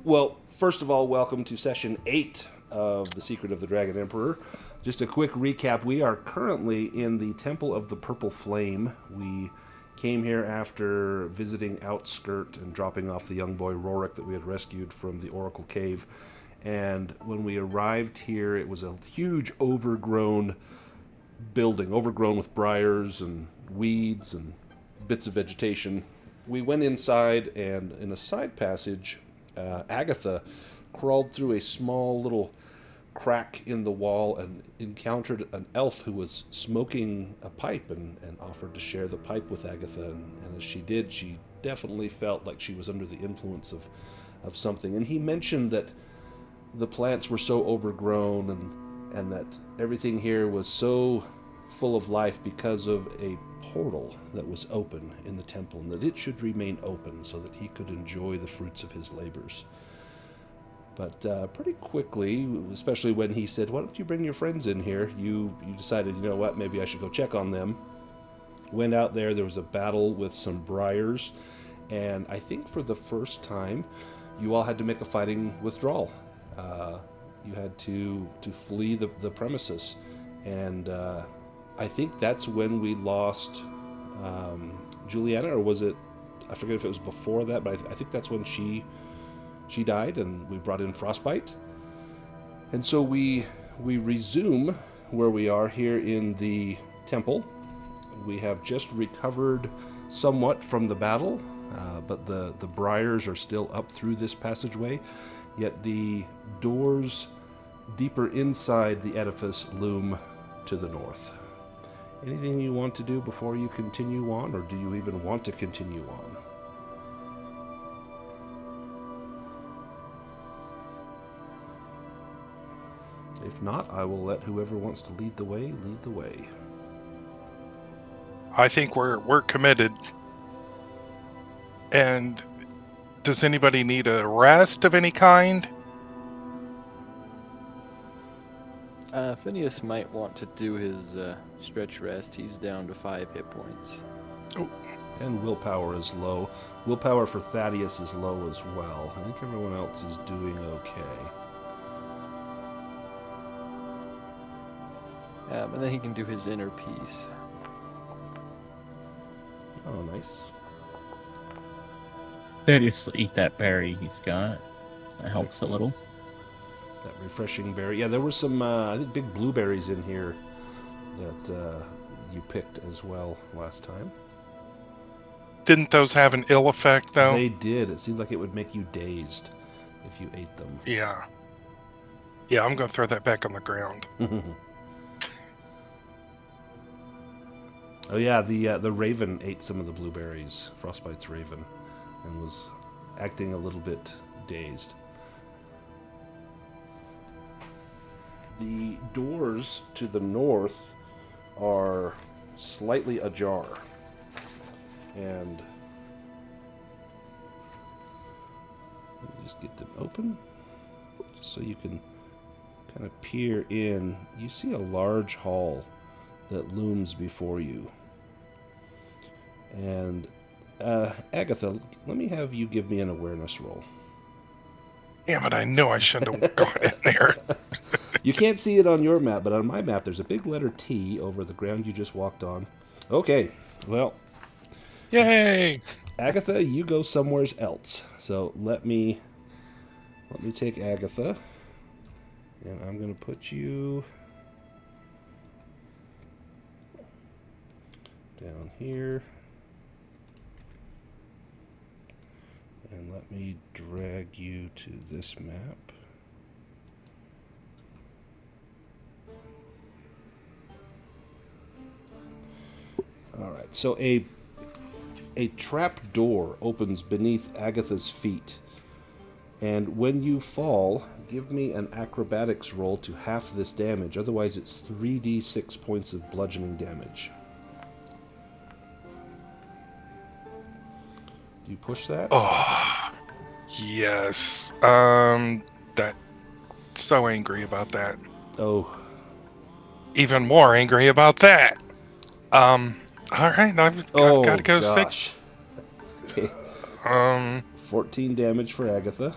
Well, first of all, welcome to session 8 of The Secret of the Dragon Emperor. Just a quick recap. We are currently in the Temple of the Purple Flame. We came here after visiting Outskirt and dropping off the young boy Rorik that we had rescued from the Oracle Cave. And when we arrived here, it was a huge overgrown building, overgrown with briars and weeds and bits of vegetation. We went inside, and in a side passage, Agatha crawled through a small little crack in the wall and encountered an elf who was smoking a pipe and offered to share the pipe with Agatha. And as she did, she definitely felt like she was under the influence of something. And he mentioned that the plants were so overgrown and that everything here was so full of life because of a portal that was open in the temple, and that it should remain open so that he could enjoy the fruits of his labors. But pretty quickly, especially when he said, "Why don't you bring your friends in here?" you decided, you know what, maybe I should go check on them. Went out there was a battle with some briars, and I think for the first time, you all had to make a fighting withdrawal. You had to flee the premises, and I think that's when we lost Juliana, or was it? I forget if it was before that, but I think that's when she died, and we brought in Frostbyte. And so we resume where we are here in the temple. We have just recovered somewhat from the battle, but the briars are still up through this passageway, yet the doors deeper inside the edifice loom to the north. Anything you want to do before you continue on, or do you even want to continue on? If not, I will let whoever wants to lead the way, lead the way. I think we're committed. And does anybody need a rest of any kind? Phineas might want to do his stretch rest. He's down to 5 hit points. Oh. And willpower is low. Willpower for Thaddeus is low as well. I think everyone else is doing okay. And then he can do his inner peace. Oh, nice. Thaddeus eat that berry he's got. That helps a little. That refreshing berry. Yeah, there were some, I think, big blueberries in here that you picked as well last time. Didn't those have an ill effect, though? They did. It seemed like it would make you dazed if you ate them. Yeah. Yeah, I'm going to throw that back on the ground. Oh yeah, the raven ate some of the blueberries, Frostbite's raven, and was acting a little bit dazed. The doors to the north are slightly ajar, and let me just get them open so you can kind of peer in. You see a large hall that looms before you. And Agatha, let me have you give me an awareness roll. Damn it, I know I shouldn't have gone in there. You can't see it on your map, but on my map there's a big letter T over the ground you just walked on. Okay, well. Yay! Agatha, you go somewhere else. So let me take Agatha, and I'm going to put you down here. And let me drag you to this map. All right, so a trap door opens beneath Agatha's feet. And when you fall, give me an acrobatics roll to half this damage. Otherwise, it's 3d6 points of bludgeoning damage. Do you push that? Oh, yes. That. So angry about that. Oh. Even more angry about that. All right, I've got to go gosh. 6. Okay. 14 damage for Agatha.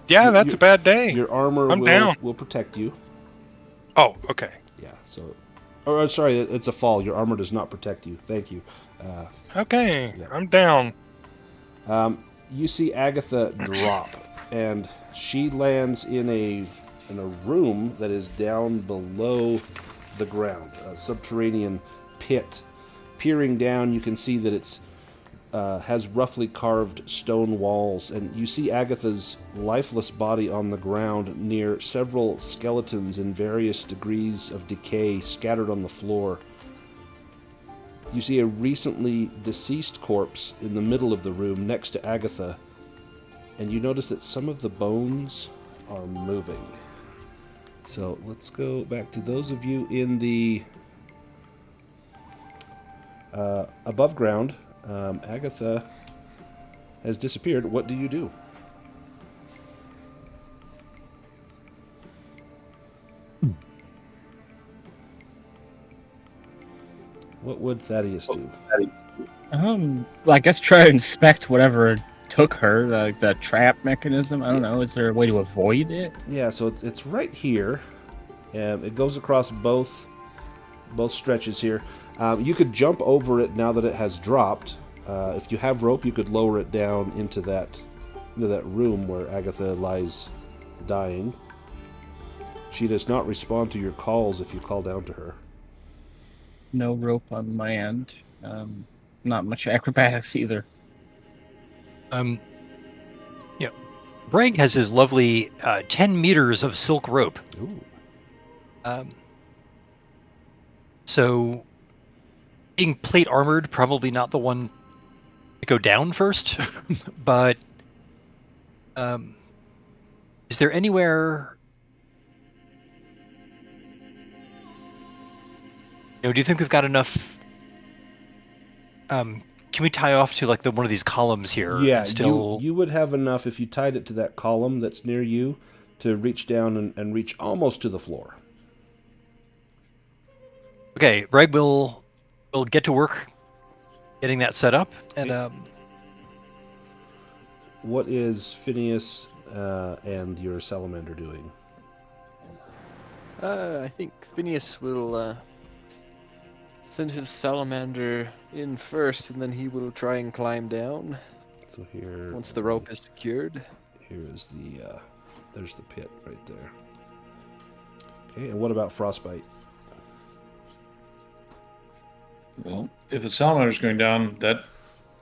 Yeah, that's a bad day. Your armor I'm down. will protect you. Oh, okay. Yeah, so... Or, sorry, it's a fall. Your armor does not protect you. Thank you. Okay, yeah. I'm down. You see Agatha drop, and she lands in a room that is down below the ground, a subterranean pit. Peering down, you can see that it's has roughly carved stone walls, and you see Agatha's lifeless body on the ground near several skeletons in various degrees of decay scattered on the floor. You see a recently deceased corpse in the middle of the room next to Agatha, and you notice that some of the bones are moving. So let's go back to those of you in the above ground. Agatha has disappeared. What do you do? What would Thaddeus do? Well, I guess try to inspect whatever took her, like the trap mechanism. I don't know. Is there a way to avoid it? Yeah, so it's right here. It goes across both stretches here. You could jump over it now that it has dropped. If you have rope, you could lower it down into that room where Agatha lies dying. She does not respond to your calls if you call down to her. No rope on my end. Not much acrobatics either. Yeah. Brêg has his lovely 10 meters of silk rope. Ooh. So, being plate armored, probably not the one to go down first, but is there anywhere? Do you think we've got enough? Can we tie off to like one of these columns here? Yeah, still... you would have enough if you tied it to that column that's near you to reach down and reach almost to the floor. Okay, Brêg will get to work getting that set up, and What is Phineas and your salamander doing? I think Phineas will send his salamander in first, and then he will try and climb down. So here, once the rope is secured. Here is there's the pit right there. Okay, and what about Frostbyte? Well, if the salamander's going down, that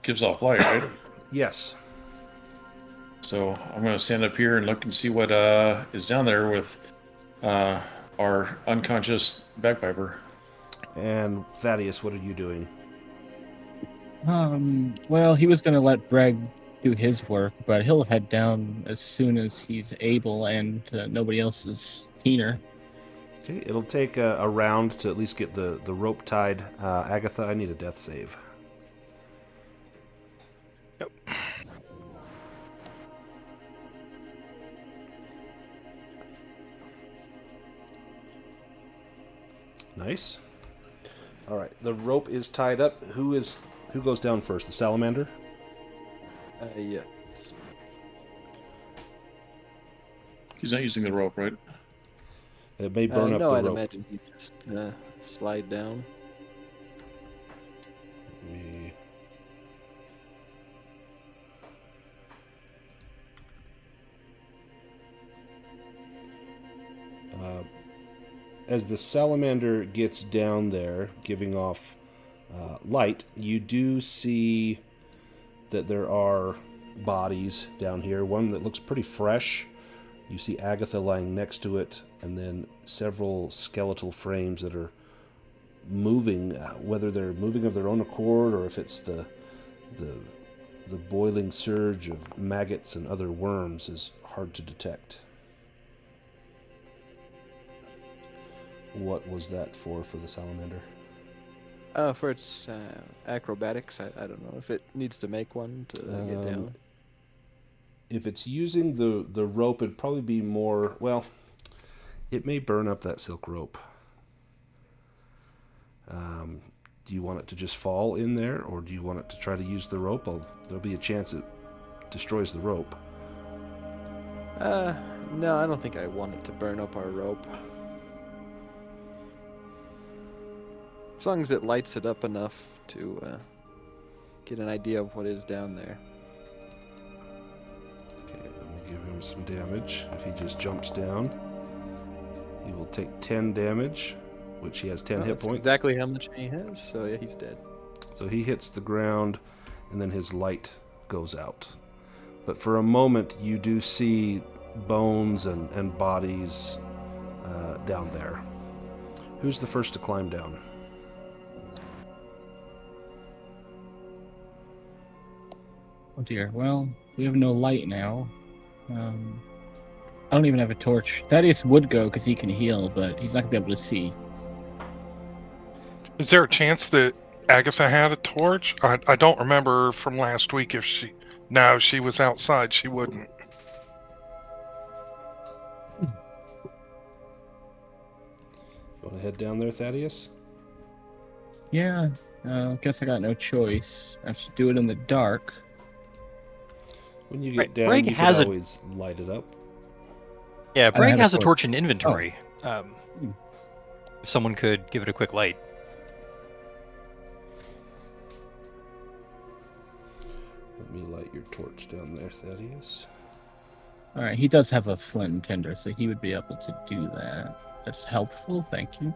gives off light, right? Yes. So I'm going to stand up here and look and see what is down there with our unconscious bagpiper. And Thaddeus, what are you doing? Well, he was going to let Brêg do his work, but he'll head down as soon as he's able and nobody else is keener. Okay, it'll take a round to at least get the rope tied. Agatha, I need a death save. Yep. Nice. All right, the rope is tied up. Who goes down first? The salamander? Yeah. He's not using the rope, right? It may burn up no, the I'd rope. imagine he'd just slide down. As the salamander gets down there, giving off light, you do see that there are bodies down here. One that looks pretty fresh. You see Agatha lying next to it, and then several skeletal frames that are moving, whether they're moving of their own accord or if it's the boiling surge of maggots and other worms is hard to detect. What was that for the salamander? For its acrobatics, I don't know if it needs to make one to get down. If it's using the rope, it'd probably be more... Well, it may burn up that silk rope. Do you want it to just fall in there, or do you want it to try to use the rope? There'll be a chance it destroys the rope. No, I don't think I want it to burn up our rope. As long as it lights it up enough to get an idea of what is down there. Okay, let me give him some damage. If he just jumps down, he will take 10 damage, which he has 10 hit That's points. exactly how much he has, so yeah, he's dead. So he hits the ground, and then his light goes out. But for a moment, you do see bones and bodies down there. Who's the first to climb down? Oh dear. Well, we have no light now. I don't even have a torch. Thaddeus would go because he can heal, but he's not gonna be able to see. Is there a chance that Agatha had a torch? I don't remember from last week if she... No, she was outside. She wouldn't. Want to head down there, Thaddeus? Yeah. Guess I got no choice. I have to do it in the dark. When you get Right, down, Brêg you has can a- always light it up. Yeah, I don't Brêg have a has a torch. torch in inventory. If someone could give it a quick light. Let me light your torch down there, Thaddeus. All right. He does have a flint and tinder, so he would be able to do that. That's helpful. Thank you.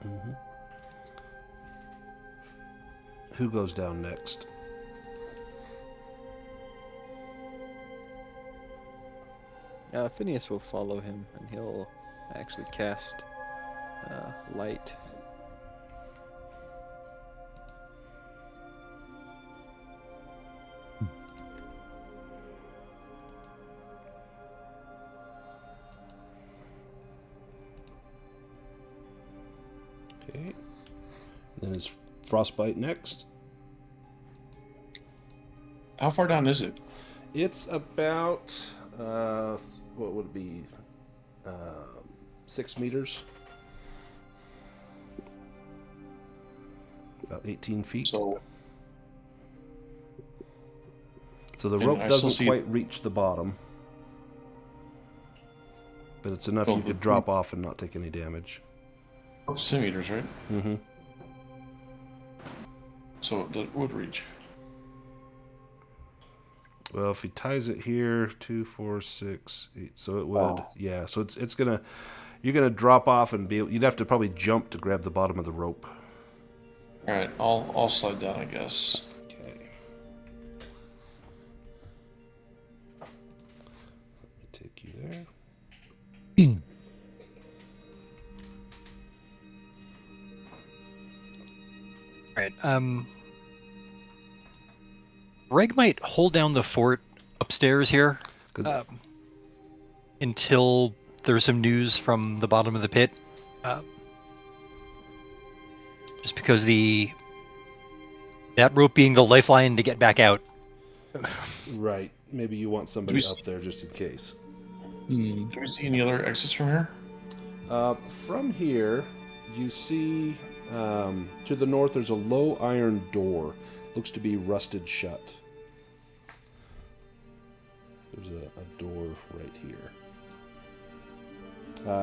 Mm-hmm. Who goes down next? Phineas will follow him, and he'll actually cast light. Okay. Then is Frostbyte next. How far down is it? It's about, what would it be, 6 meters? About 18 feet. So So the and rope I still doesn't see- quite reach the bottom. But it's enough Well, you could drop off and not take any damage. 10 meters, right? Mm-hmm. So it would reach. Well, if he ties it here, 2, 4, 6, 8, so it would, Oh. yeah. So it's gonna, you're gonna drop off and you'd have to probably jump to grab the bottom of the rope. All right, I'll slide down, I guess. Okay. Let me take you there. Right. Brêg might hold down the fort upstairs here 'Cause- until there's some news from the bottom of the pit. Just because that rope being the lifeline to get back out. Right. Maybe you want somebody Do we up there just in case. Hmm. Do we see any other exits from here? From here, you see to the north there's a low iron door. Looks to be rusted shut. There's a door right here.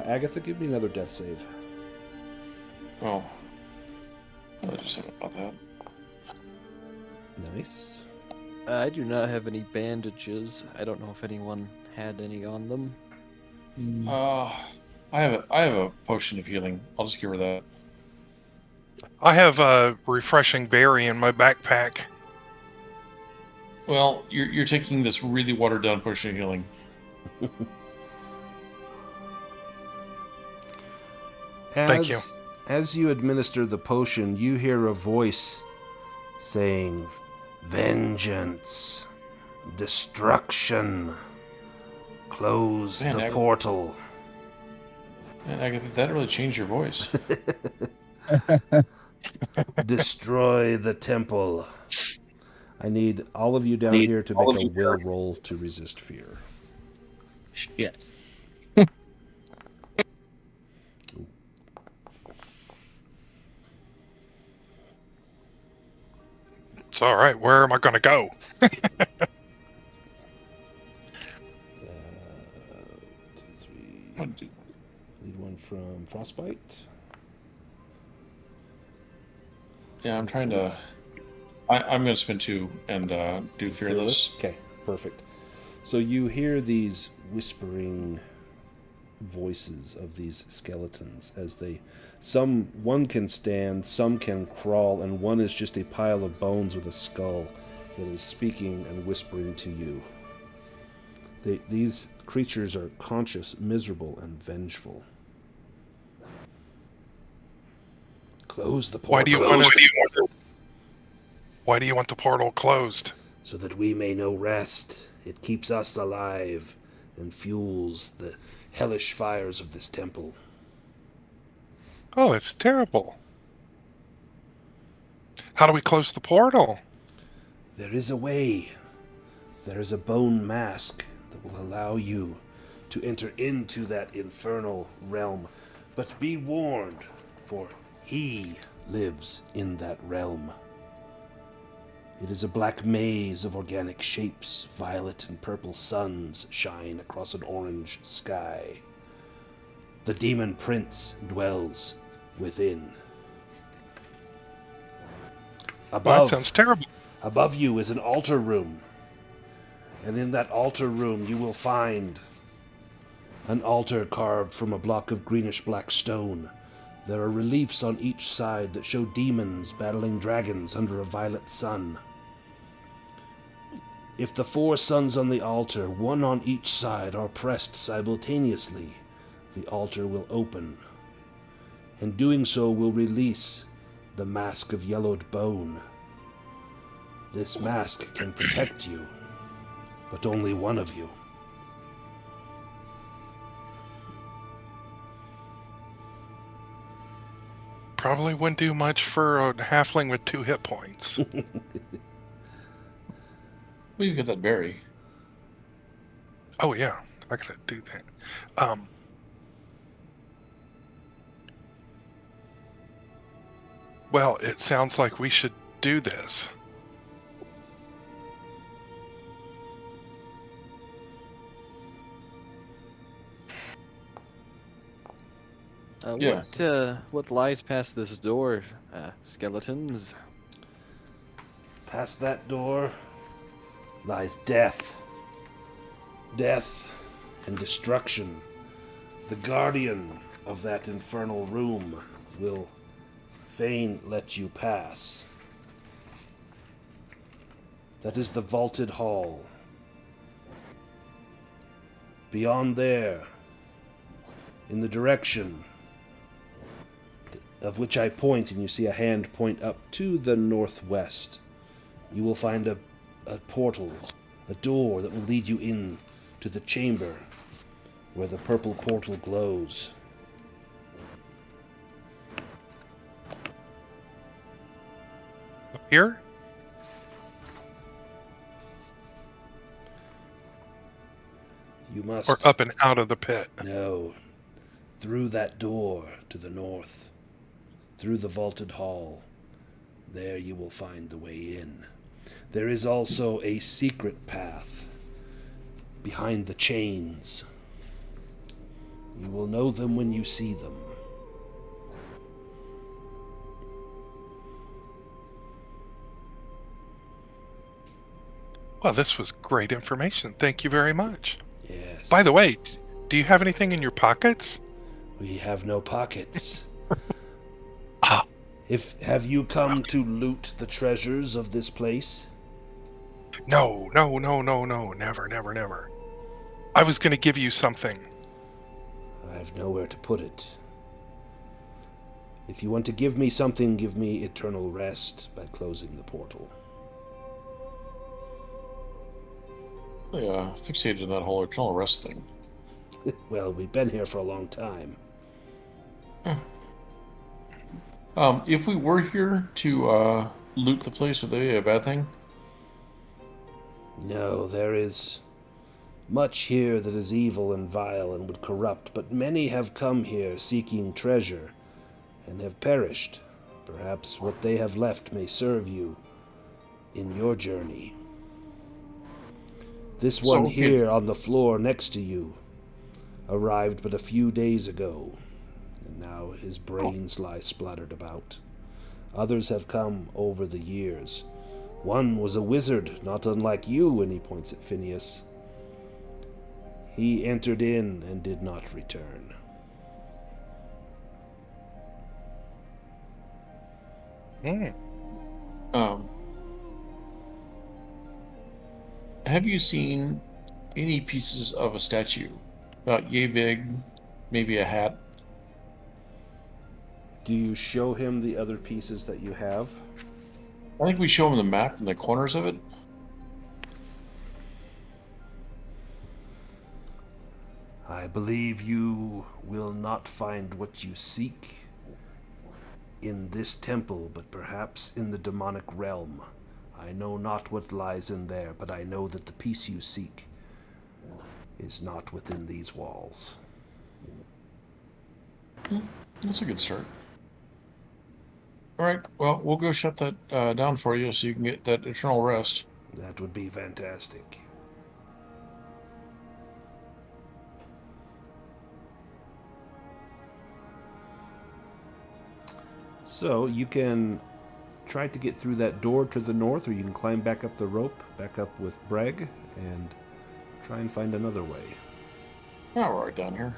Agatha, give me another death save. Oh. I just said about that. Nice. I do not have any bandages. I don't know if anyone had any on them. Hmm. I have a potion of healing. I'll just give her that. I have a refreshing berry in my backpack. Well, you're taking this really watered down potion of healing. Thank you. As you administer the potion, you hear a voice saying, "Vengeance, destruction, close Man, the Ag- portal." Man, Agatha, that really changed your voice. Destroy the temple. I need all of you down here to make a will roll to resist fear. Shit. It's all right. Where am I going to go? Need one from Frostbyte. Yeah, I'm trying to. I'm going to spend 2 and do Fearless. Okay, perfect. So you hear these whispering voices of these skeletons as one can stand, some can crawl, and one is just a pile of bones with a skull that is speaking and whispering to you. These creatures are conscious, miserable, and vengeful. Close the portal. Why do you want the portal closed? So that we may know rest. It keeps us alive and fuels the hellish fires of this temple. Oh, it's terrible. How do we close the portal? There is a way. There is a bone mask that will allow you to enter into that infernal realm. But be warned, for he lives in that realm. It is a black maze of organic shapes. Violet and purple suns shine across an orange sky. The demon prince dwells within. That sounds terrible. Above you is an altar room. And in that altar room you will find an altar carved from a block of greenish-black stone. There are reliefs on each side that show demons battling dragons under a violet sun. If the 4 suns on the altar, one on each side, are pressed simultaneously, the altar will open. And doing so will release the mask of yellowed bone. This mask can protect you, but only one of you. Probably wouldn't do much for a halfling with 2 hit points. Well, you get that berry. Oh yeah, I gotta do that. Well, it sounds like we should do this. What lies past this door, skeletons? Past that door lies death. Death and destruction. The guardian of that infernal room will fain let you pass. That is the vaulted hall. Beyond there, in the direction of which I point, and you see a hand point up to the northwest, you will find a portal, a door that will lead you in to the chamber where the purple portal glows. Up here? You must... Or up and out of the pit? No. Through that door to the north. Through the vaulted hall. There you will find the way in. There is also a secret path behind the chains. You will know them when you see them. Well, this was great information. Thank you very much. Yes. By the way, do you have anything in your pockets? We have no pockets. Ah. Have you come to loot the treasures of this place? No. Never. I was going to give you something. I have nowhere to put it. If you want to give me something, give me eternal rest by closing the portal. Yeah, fixated in that whole eternal rest thing. Well, we've been here for a long time. If we were here to loot the place, would that be a bad thing? No, there is much here that is evil and vile and would corrupt, but many have come here seeking treasure and have perished. Perhaps what they have left may serve you in your journey. This one here on the floor next to you, arrived but a few days ago, and now his brains lie splattered about. Others have come over the years. One was a wizard, not unlike you, and he points at Phineas. He entered in and did not return. Have you seen any pieces of a statue about yay big, maybe a hat? Do you show him the other pieces that you have? I think we show him the map and the corners of it. I believe you will not find what you seek in this temple, but perhaps in the demonic realm. I know not what lies in there, but I know that the peace you seek is not within these walls. That's a good start. All right, well, we'll go shut that down for you so you can get that eternal rest. That would be fantastic. So you can try to get through that door to the north, or you can climb back up the rope, back up with Brêg, and try and find another way. Oh, we're right down here.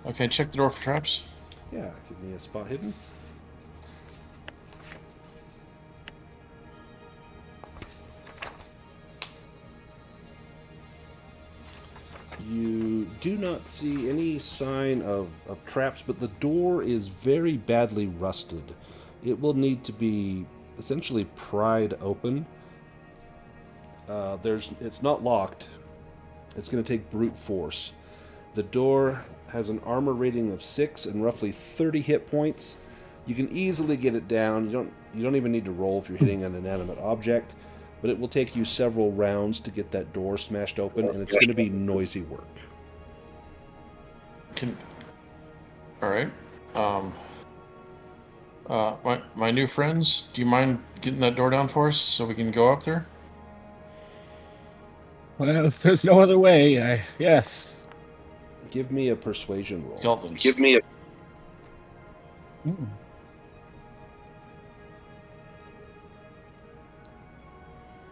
Okay, check the door for traps. Yeah, give me a spot hidden. You do not see any sign of traps, but the door is very badly rusted. It will need to be essentially pried open. It's not locked. It's going to take brute force. The door has an armor rating of 6 and roughly 30 hit points. You can easily get it down. You don't even need to roll if you're hitting an inanimate object, but it will take you several rounds to get that door smashed open, and it's going to be noisy work. All right. My new friends, do you mind getting that door down for us so we can go up there? Well, if there's no other way, yes. Give me a persuasion roll. Skeletons. Give me a...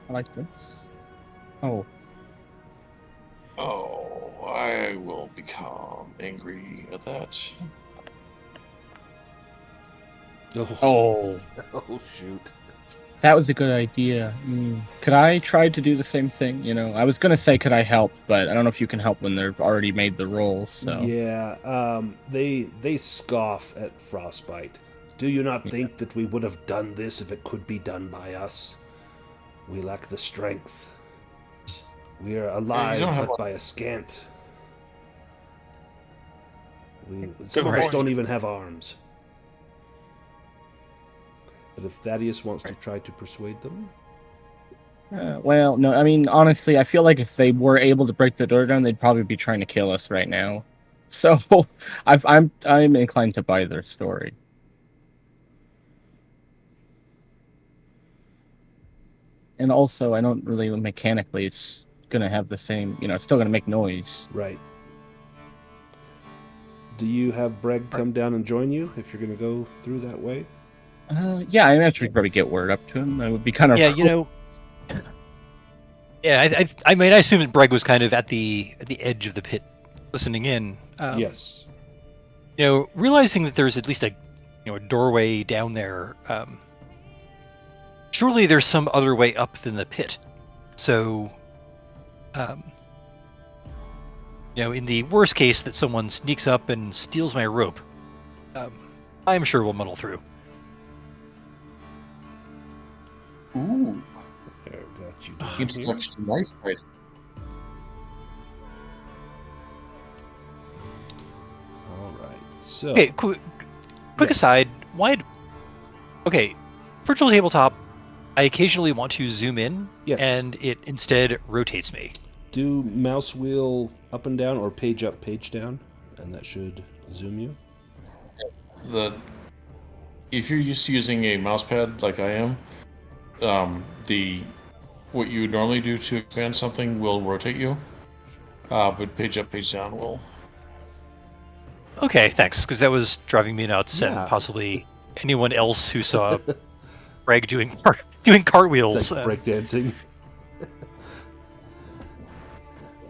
I like this. Oh. Oh, I will become angry at that. Oh. Oh, shoot. That was a good idea. Could I try to do the same thing? I was going to say, could I help? But I don't know if you can help when they've already made the rolls. So. Yeah, they scoff at Frostbyte. Do you not think that we would have done this if it could be done by us? We lack the strength. We are alive, but by a scant. Some of us don't even have arms. But if Thaddeus wants to try to persuade them... Well, no, I mean, honestly, I feel like if they were able to break the door down, they'd probably be trying to kill us right now. So, I'm inclined to buy their story. And also, I don't really, mechanically, it's going to have the same, it's still going to make noise. Right. Do you have Brêg come down and join you if you're going to go through that way? Yeah, I imagine we could probably get word up to him. That would be kind of... Yeah, Yeah, I mean, I assume that Brêg was kind of at the edge of the pit, listening in. Yes. Realizing that there's at least a doorway down there. Surely there's some other way up than the pit. So, in the worst case that someone sneaks up and steals my rope, I'm sure we'll muddle through. Ooh. There, got you down Seems here. like a nice fight. All right. So. Okay, quick Yes. aside. Okay, virtual tabletop. I occasionally want to zoom in, Yes. and it instead rotates me. Do mouse wheel up and down or page up, page down, and that should zoom you. If you're used to using a mouse pad like I am, what you would normally do to expand something will rotate you. But page up, page down will. Okay, thanks, because that was driving me nuts, Yeah. and possibly anyone else who saw Brêg doing cartwheels. It's like breakdancing.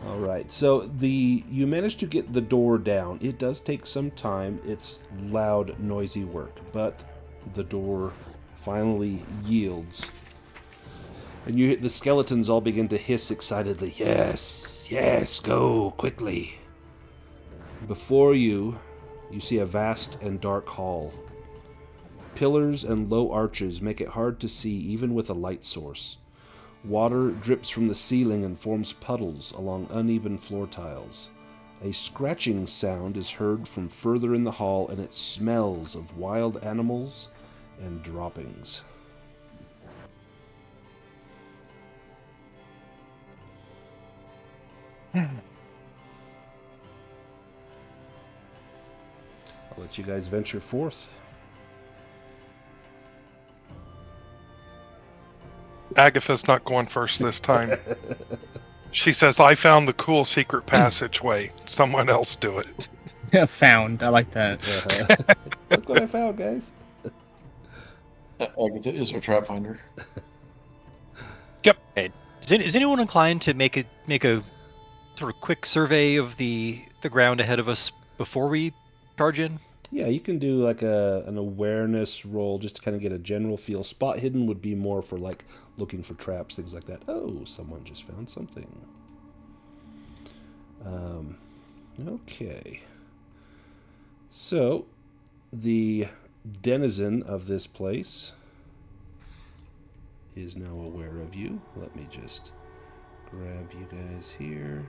All right, so you managed to get the door down. It does take some time. It's loud, noisy work, but the door finally yields. And the skeletons all begin to hiss excitedly. Yes, yes, go quickly. Before you see a vast and dark hall. Pillars and low arches make it hard to see even with a light source. Water drips from the ceiling and forms puddles along uneven floor tiles. A scratching sound is heard from further in the hall, and it smells of wild animals and droppings. I'll let you guys venture forth. Agatha's not going first this time. She says, I found the cool secret passageway. Someone else do it. Found. I like that. Look what I found, guys. Agatha is our trap finder. Okay. Is anyone inclined to make a sort of quick survey of the ground ahead of us before we charge in? Yeah, you can do like an awareness roll just to kind of get a general feel. Spot hidden would be more for like looking for traps, things like that. Oh, someone just found something. Okay. So, the denizen of this place is now aware of you. Let me just grab you guys here.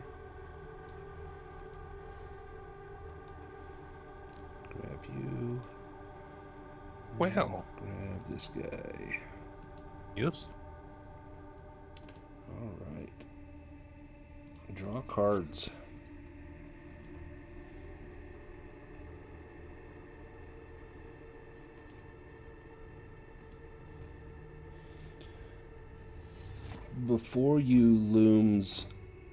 Grab you. Well. Grab this guy. Yes. All right. Draw cards. Before you looms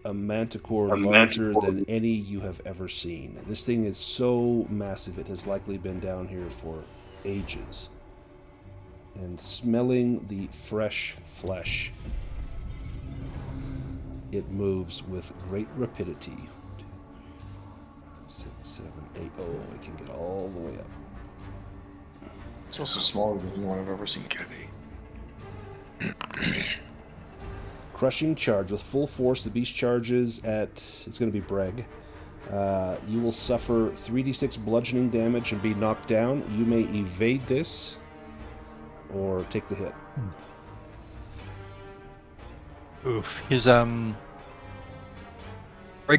a manticore larger than any you have ever seen. This thing is so massive it has likely been down here for ages. And smelling the fresh flesh, it moves with great rapidity. 6, 7, 8. Oh, it can get all the way up. It's also smaller than anyone I've ever seen. Crushing charge. With full force, the beast charges at... It's going to be Brêg. You will suffer 3d6 bludgeoning damage and be knocked down. You may evade this or take the hit. Oof. His Brêg's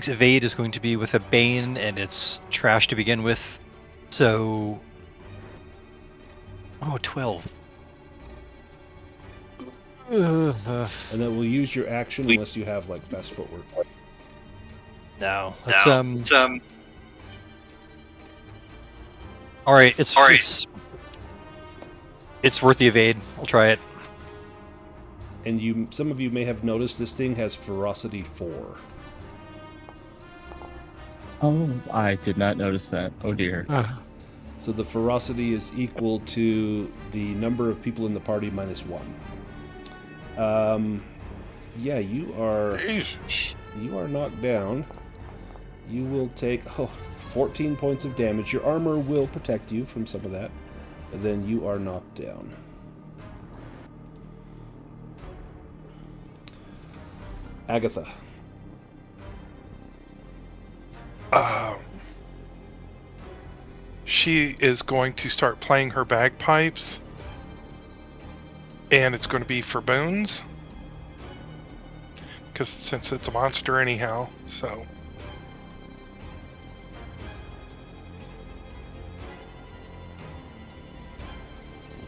evade is going to be with a Bane, and it's trash to begin with. So... Oh, 12. And then we'll use your action unless you have like fast footwork. No. It's All right, it's worth the evade. I'll try it. And some of you may have noticed this thing has ferocity 4. Oh, I did not notice that. Oh dear. So the ferocity is equal to the number of people in the party minus 1. Yeah, you are knocked down. You will take 14 points of damage. Your armor will protect you from some of that, but then you are knocked down. Agatha. She is going to start playing her bagpipes, and it's going to be for boons, because since it's a monster anyhow, so.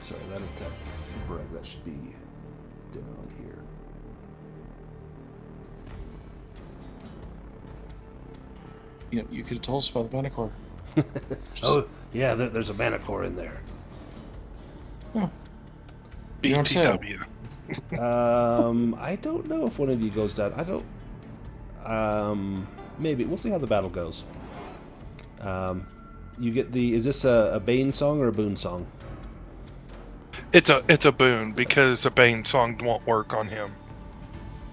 Sorry, that attack. Brêg, that should be down here. You know, you could have told us about the Manicore. Oh, yeah, there's a Manicore in there. Oh. You don't say. BTW. I don't know if one of you goes down. I don't. Maybe. We'll see how the battle goes. You get the... Is this a Bane song or a Boon song? It's a boon, because a Bane song won't work on him.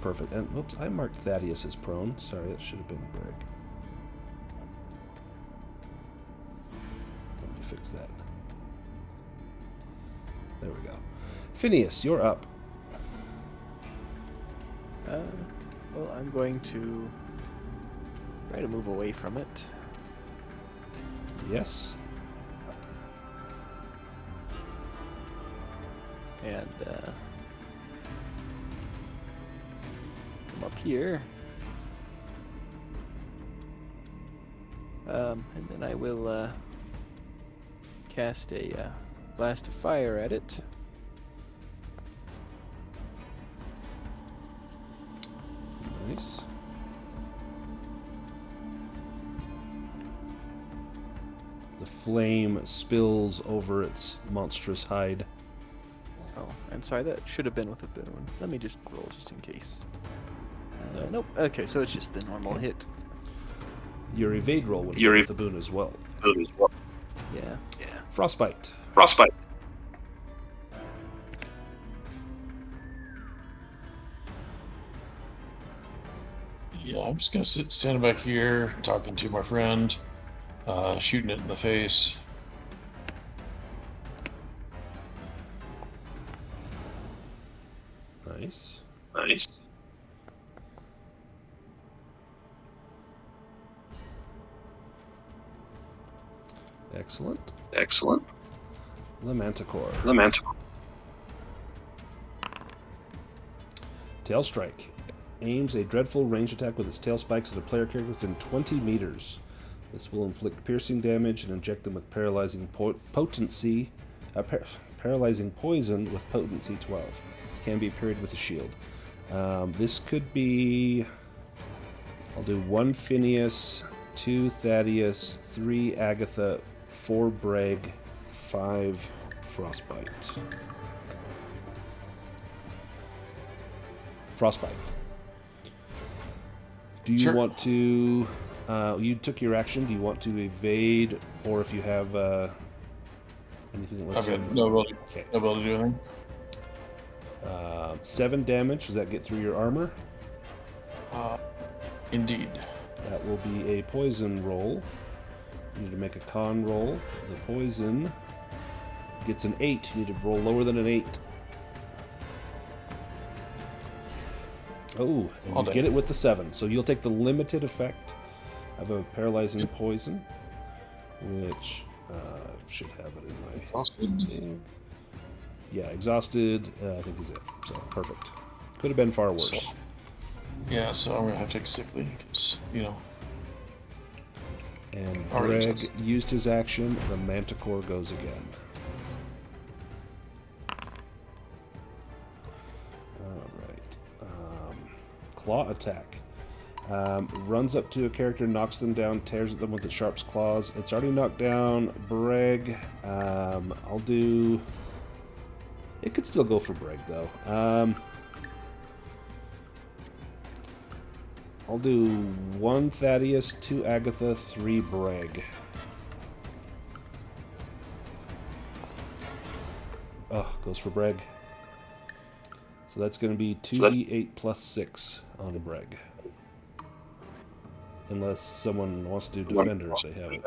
Perfect. And, whoops, I marked Thaddeus as prone. Sorry, that should have been Brêg. Let me fix that. There we go. Phineas, you're up. Well, I'm going to try to move away from it. Yes. And come up here. And then I will cast a blast of fire at it. Nice. The flame spills over its monstrous hide. Oh, and sorry, that should have been with a boon. Let me just roll just in case. Nope. Okay, so it's just the normal hit. Your evade roll would be with the boon as well. Yeah. Frostbite. Yeah, I'm just gonna stand back here, talking to my friend, shooting it in the face. Nice. Excellent. The Manticore. Tail Strike. Aims a dreadful range attack with its tail spikes at a player character within 20 meters. This will inflict piercing damage and inject them with paralyzing paralyzing poison with potency 12. This can be parried with a shield. This could be... I'll do 1 Phineas, 2 Thaddeus, 3 Agatha, 4 Brêg, 5 Frostbite. Do you want to... you took your action. Do you want to evade, or if you have anything that lets I've got no ability to do anything. 7 damage. Does that get through your armor? Indeed. That will be a poison roll. You need to make a con roll. The poison gets an 8. You need to roll lower than an 8. Oh, and you get it with the 7. So you'll take the limited effect of a paralyzing poison, which should have it in my... Exhausted. Yeah, exhausted, I think is it. So, perfect. Could have been far worse. So I'm going to have to take sick leave, because, And Already Brêg used his action. The Manticore goes again. Alright. Claw attack. Runs up to a character, knocks them down, tears at them with its sharp claws. It's already knocked down Brêg. I'll do... It could still go for Brêg, though. I'll do 1 Thaddeus, 2 Agatha, 3 Brêg. Goes for Brêg. So that's going to be 2d8 plus 6 on a Brêg. Unless someone wants to do Defender if they have it.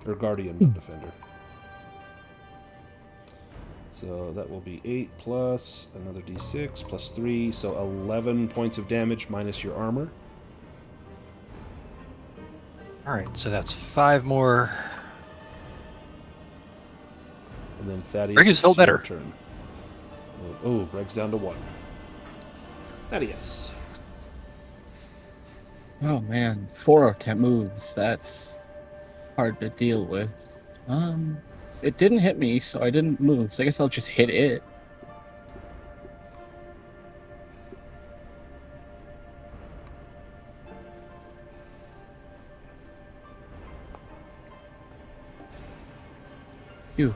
Or Guardian, not Defender. So that will be 8 plus another d6 plus 3, so 11 points of damage minus your armor. Alright, so that's 5 more. And then Thaddeus, Brêg has felt better. Turn. Oh, Brêg's down to 1. Thaddeus. Oh man, 4 attempt moves. That's hard to deal with. It didn't hit me, so I didn't move. So I guess I'll just hit it. Phew.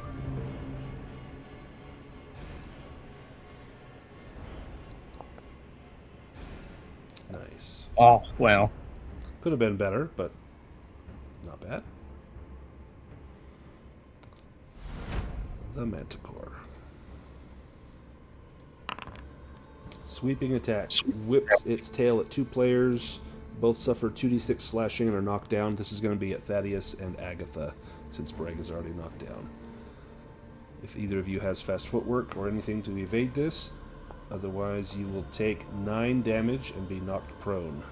Oh, well. Could have been better, but not bad. The Manticore. Sweeping attack. Whips its tail at 2 players. Both suffer 2d6 slashing and are knocked down. This is going to be at Thaddeus and Agatha, since Brêg is already knocked down. If either of you has fast footwork or anything to evade this, otherwise you will take 9 damage and be knocked prone.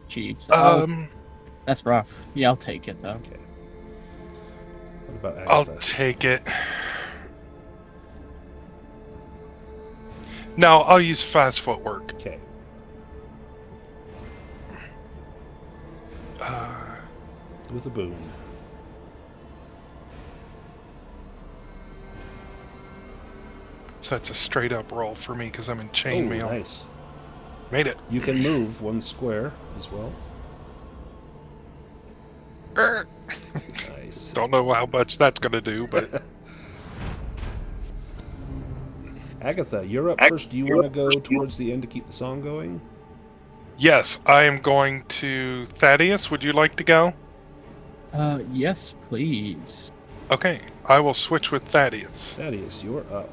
Jeez. Um, That's rough. Yeah, I'll take it, though. Okay. What about I'll Agatha? take it. No, I'll use fast footwork. Okay. With a boon. So that's a straight up roll for me because I'm in Oh, chainmail. nice. Made it. You can move 1 square as well. Nice. Don't know how much that's going to do, but Agatha, you're up first. Do you want to go towards the end to keep the song going? yes, I am going to Thaddeus. Would you like to go? Yes, please. Okay, I will switch with Thaddeus. Thaddeus, you're up.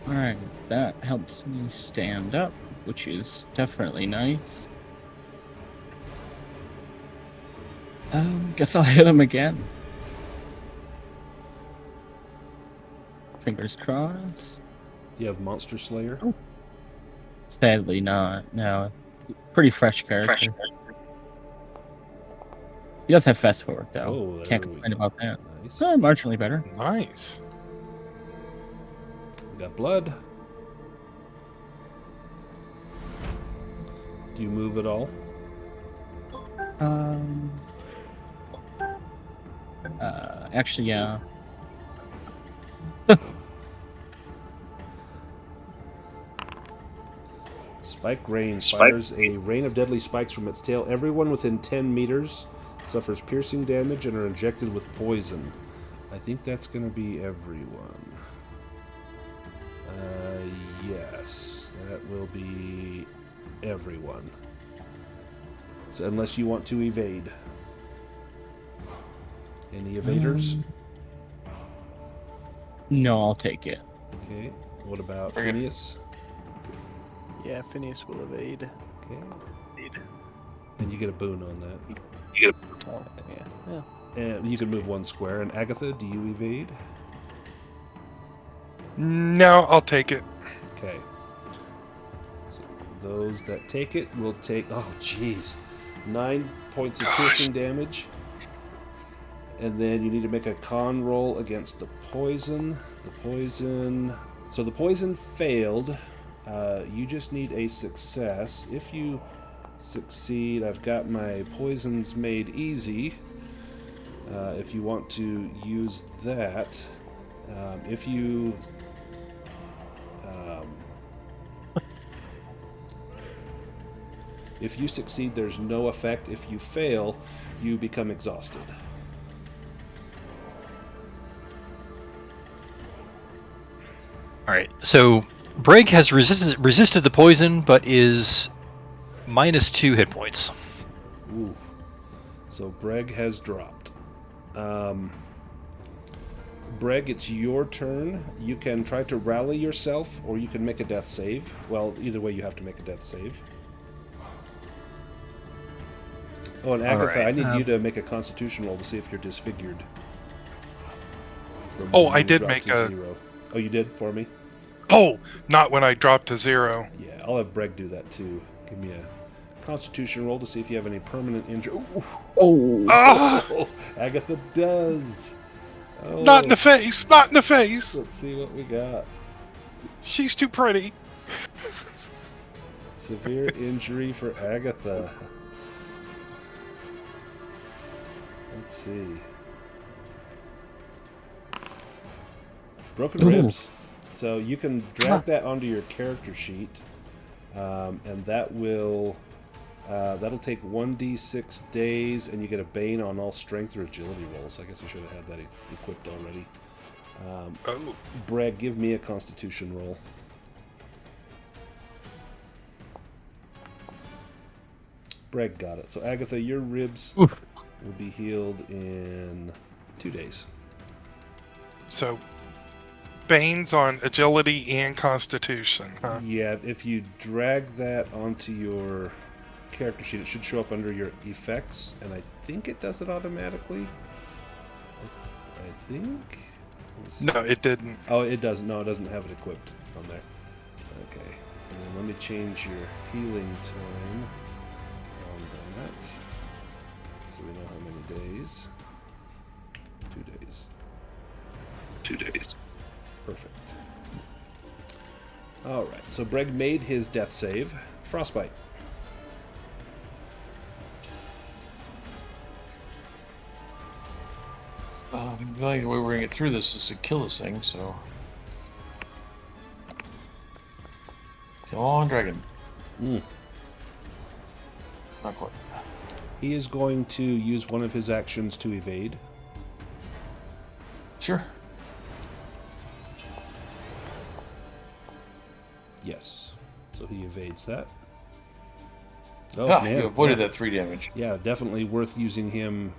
Alright, that helps me stand up, which is definitely nice. Guess I'll hit him again. Fingers crossed. Do you have Monster Slayer? Sadly not, no. Pretty fresh character. He does have fast forward, though. Oh, there Can't we complain go. about that. Nice. Marginally better. Nice. We got blood. Do you move at all? Actually, yeah. Spike Rain fires a rain of deadly spikes from its tail. Everyone within 10 meters suffers piercing damage and are injected with poison. I think that's going to be everyone. Yes, that will be everyone. So unless you want to evade. Any evaders? No, I'll take it. Okay. What about Bring it. Phineas? Yeah, Phineas will evade. Okay. And you get a boon on that. Oh, yeah. Yeah. And you can move 1 square. And Agatha, do you evade? No, I'll take it. Okay. So those that take it will take... Oh, jeez. 9 points of piercing damage. And then you need to make a con roll against the poison. The poison... So the poison failed. You just need a success. If you succeed, I've got my poisons made easy. If you want to use that. If you... If you succeed, there's no effect. If you fail, you become exhausted. All right. So Brêg has resisted the poison, but is -2 hit points. Ooh. So Brêg has dropped. Brêg, it's your turn. You can try to rally yourself, or you can make a death save. Well, either way, you have to make a death save. Oh, and Agatha, right, I need you to make a Constitution roll to see if you're disfigured. From Oh, when I you did dropped make to a- 0. Oh, you did for me? Oh, not when I dropped to 0. Yeah, I'll have Brêg do that too. Give me a Constitution roll to see if you have any permanent injury. Ooh. Oh! Ah! Oh, Agatha does. Oh, Not in the face! Not in the face! Let's see what we got. She's too pretty. Severe injury for Agatha. Let's see. Broken Ooh. ribs. So you can drag that onto your character sheet, and that will that'll take 1d6 days, and you get a bane on all strength or agility rolls. I guess I should have had that equipped already. Oh, Brêg, give me a Constitution roll. Brêg got it. So Agatha, your ribs Oof. will be healed in 2 days. So, Bane's on agility and constitution, huh? Yeah, if you drag that onto your character sheet, it should show up under your effects, and I think it does it automatically. I think. Let's see. No, it didn't. Oh, it doesn't. No, it doesn't have it equipped on there. Okay. And then let me change your healing time on that. So we know how many days. 2 days. 2 days. Perfect. Alright, so Brêg made his death save. Frostbite. The only way we're going to get through this is to kill this thing, so... Come on, dragon. Mm. Not quite. He is going to use one of his actions to evade. Sure. Yes. So he evades that. Oh, Ah, man. you avoided Yeah. that 3 damage. Yeah, definitely worth using him,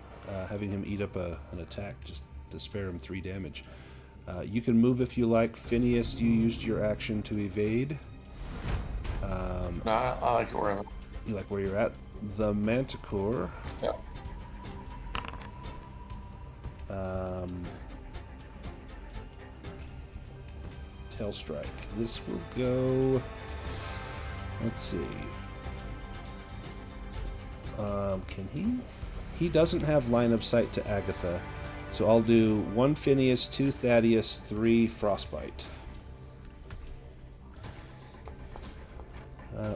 having him eat up an attack just to spare him 3 damage. You can move if you like. Phineas, you used your action to evade. No, I like it where I'm at. You like where you're at? The Manticore. Yeah. Tail Strike. This will go... Let's see. Can he? He doesn't have line of sight to Agatha. So I'll do 1 Phineas, 2 Thaddeus, 3 Frostbite.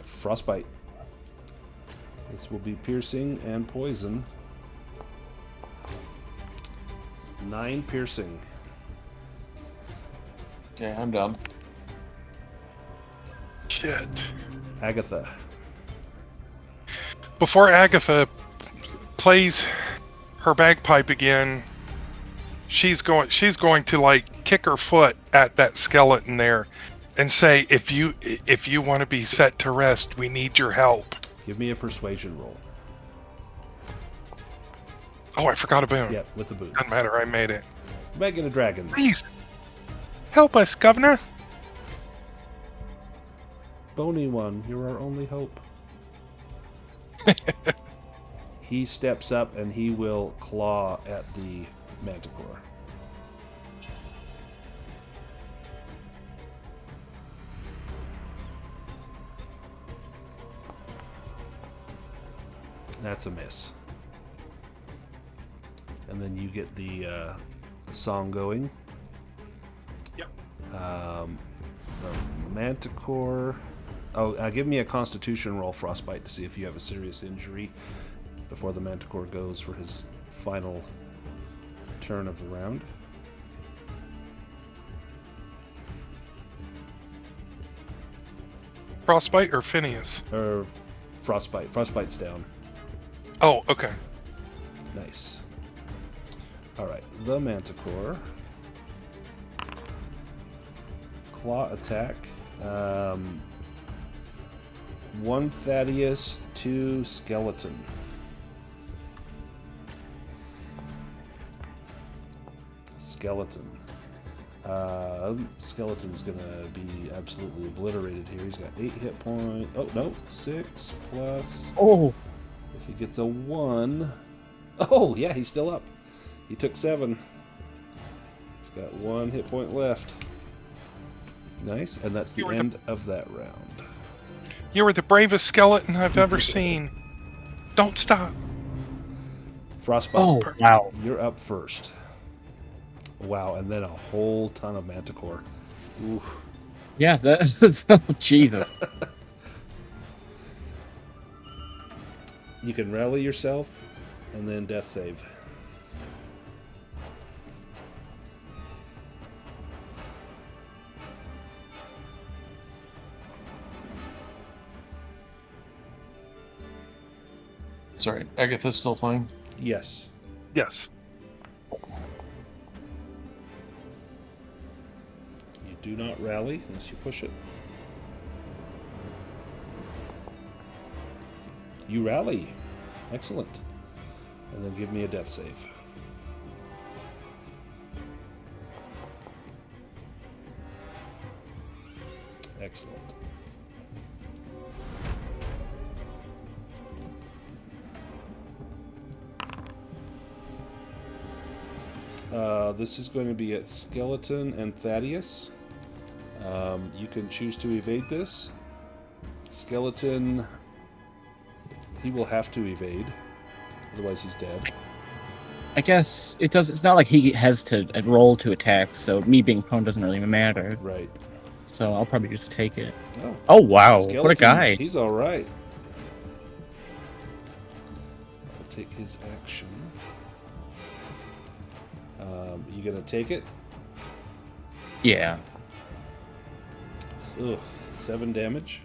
Frostbite. This will be piercing and poison. 9 piercing. Okay, I'm done. Shit. Agatha. Before Agatha plays her bagpipe again, she's going to like kick her foot at that skeleton there and say, if you want to be set to rest, we need your help. Give me a persuasion roll. Oh, I forgot a boon. Yep, with the boot. Doesn't matter, I made it. Megan a dragon. Please help us, Governor. Bony one, you're our only hope. He steps up and he will claw at the Manticore. That's a miss. And then you get the song going. Yep. The Manticore. Oh, give me a Constitution roll, Frostbite, to see if you have a serious injury before the Manticore goes for his final turn of the round. Frostbite or Phineas? Or Frostbite. Frostbite's down. Oh, okay. Nice. Alright, the Manticore. Claw attack. 1 Thaddeus, 2 Skeleton. Skeleton. Skeleton's gonna be absolutely obliterated here. He's got 8 hit points. Oh, no. 6 plus... Oh, If he gets a 1... Oh, yeah, he's still up. He took 7. He's got 1 hit point left. Nice, and that's the end of that round. You were the bravest skeleton I've ever seen. Don't stop. Frostbite, oh, wow. you're up first. Wow, and then a whole ton of Manticore. Ooh. Yeah, that's Jesus. You can rally yourself, and then death save. Sorry, Agatha's still playing? Yes. Yes. You do not rally unless you push it. You rally. Excellent. And then give me a death save. Excellent. This is going to be at Skeleton and Thaddeus. You can choose to evade this. Skeleton, he will have to evade, otherwise he's dead. I guess it does. It's not like he has to roll to attack, so me being prone doesn't really matter. Right. So I'll probably just take it. Oh, Oh wow, what a Skeleton's- guy! He's all right. I'll take his action. You gonna take it? Yeah. Ugh, 7 damage.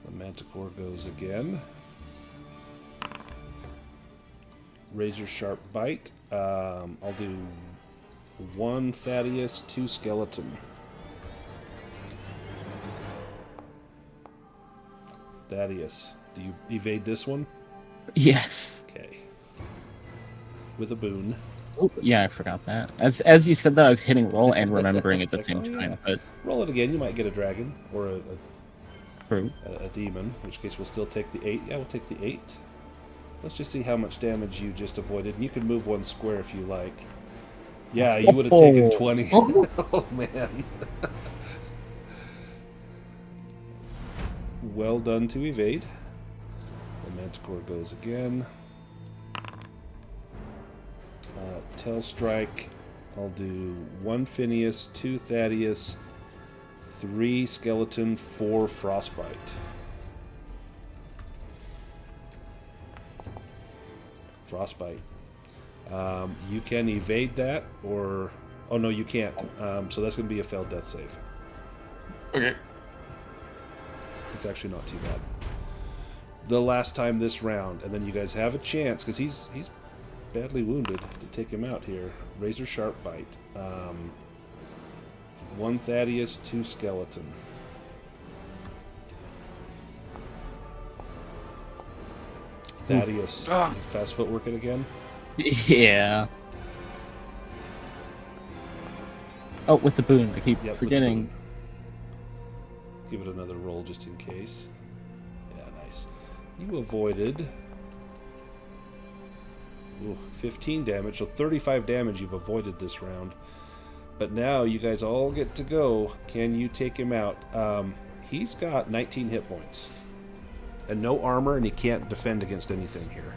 The Manticore goes again. Razor sharp bite. I'll do 1 Thaddeus, 2 Skeleton. Thaddeus, do you evade this one? Yes. Okay. With a boon. Oh, yeah, I forgot that. As you said that, I was hitting roll and remembering at the Like, same oh, time. yeah. But Roll it again. You might get a dragon or true. a demon, in which case we'll still take the 8. Yeah, we'll take the 8. Let's just see how much damage you just avoided. And you can move 1 square if you like. Yeah, you would have taken 20. Oh, man. Well done to evade. The Manticore goes again. Tail Strike. I'll do 1 Phineas, 2 Thaddeus, 3 Skeleton, 4 Frostbite. Frostbite. You can evade that, or... Oh, no, you can't. So that's going to be a failed death save. Okay. It's actually not too bad. The last time this round, and then you guys have a chance, because he's badly wounded, to take him out here. Razor sharp bite. 1 Thaddeus, 2 Skeleton. Thaddeus, you fast footwork it again? Yeah. Oh, with the boon, I keep Yep, with the forgetting. boon. Give it another roll just in case. Yeah, nice. You avoided... Ooh, 15 damage, so 35 damage you've avoided this round. But now you guys all get to go. Can you take him out? He's got 19 hit points. And no armor, and he can't defend against anything here.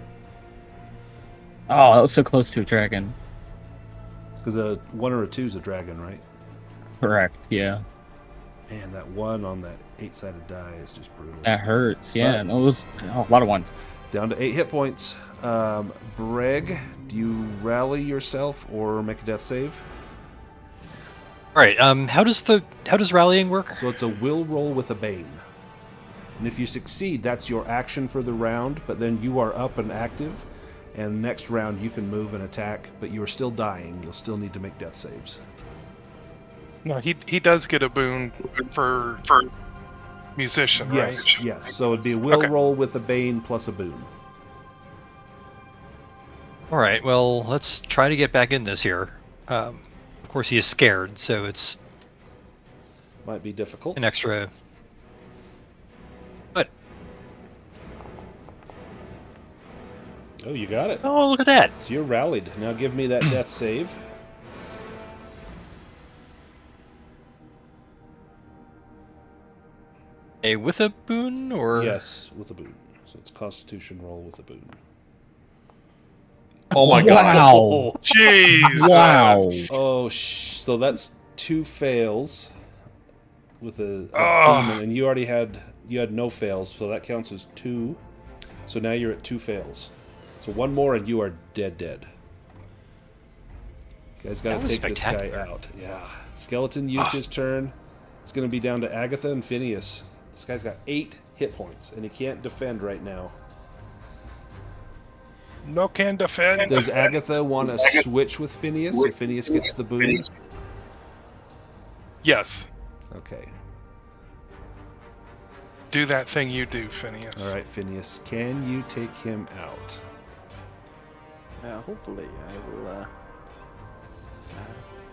Oh, that was so close to a dragon. Because a 1 or a 2 is a dragon, right? Correct, yeah. Man, that 1 on that 8-sided die is just brutal. That hurts, yeah. No, it was a lot of ones. Down to 8 hit points. Brêg, do you rally yourself or make a death save? All right. How does rallying work? So it's a will roll with a bane. And if you succeed, that's your action for the round, but then you are up and active, and next round you can move and attack, but you are still dying. You'll still need to make death saves. No, he does get a boon for musician, Yes, right? yes. So it'd be a will Okay. roll with a bane plus a boon. All right. Well, let's try to get back in this here. Of course, he is scared, so it's Might be difficult. an extra. But Oh, you got it. oh, look at that! So you're rallied. Now give me that death save. A with a boon or Yes, with a boon. So it's Constitution roll with a boon. Oh my god. Wow. Jeez. Wow. Oh, so that's 2 fails with a Oh. demon, and you already had no fails, so that counts as 2. So now you're at 2 fails. So 1 more, and you are dead. You guys got That to was take this guy spectacular. out. Yeah, Skeleton used his turn. It's going to be down to Agatha and Phineas. This guy's got 8 hit points, and he can't defend right now. No can defend. Does Agatha want to switch with Phineas, so Phineas gets the boon? Yes. Okay. Do that thing you do, Phineas. All right, Phineas, can you take him out? Hopefully, I will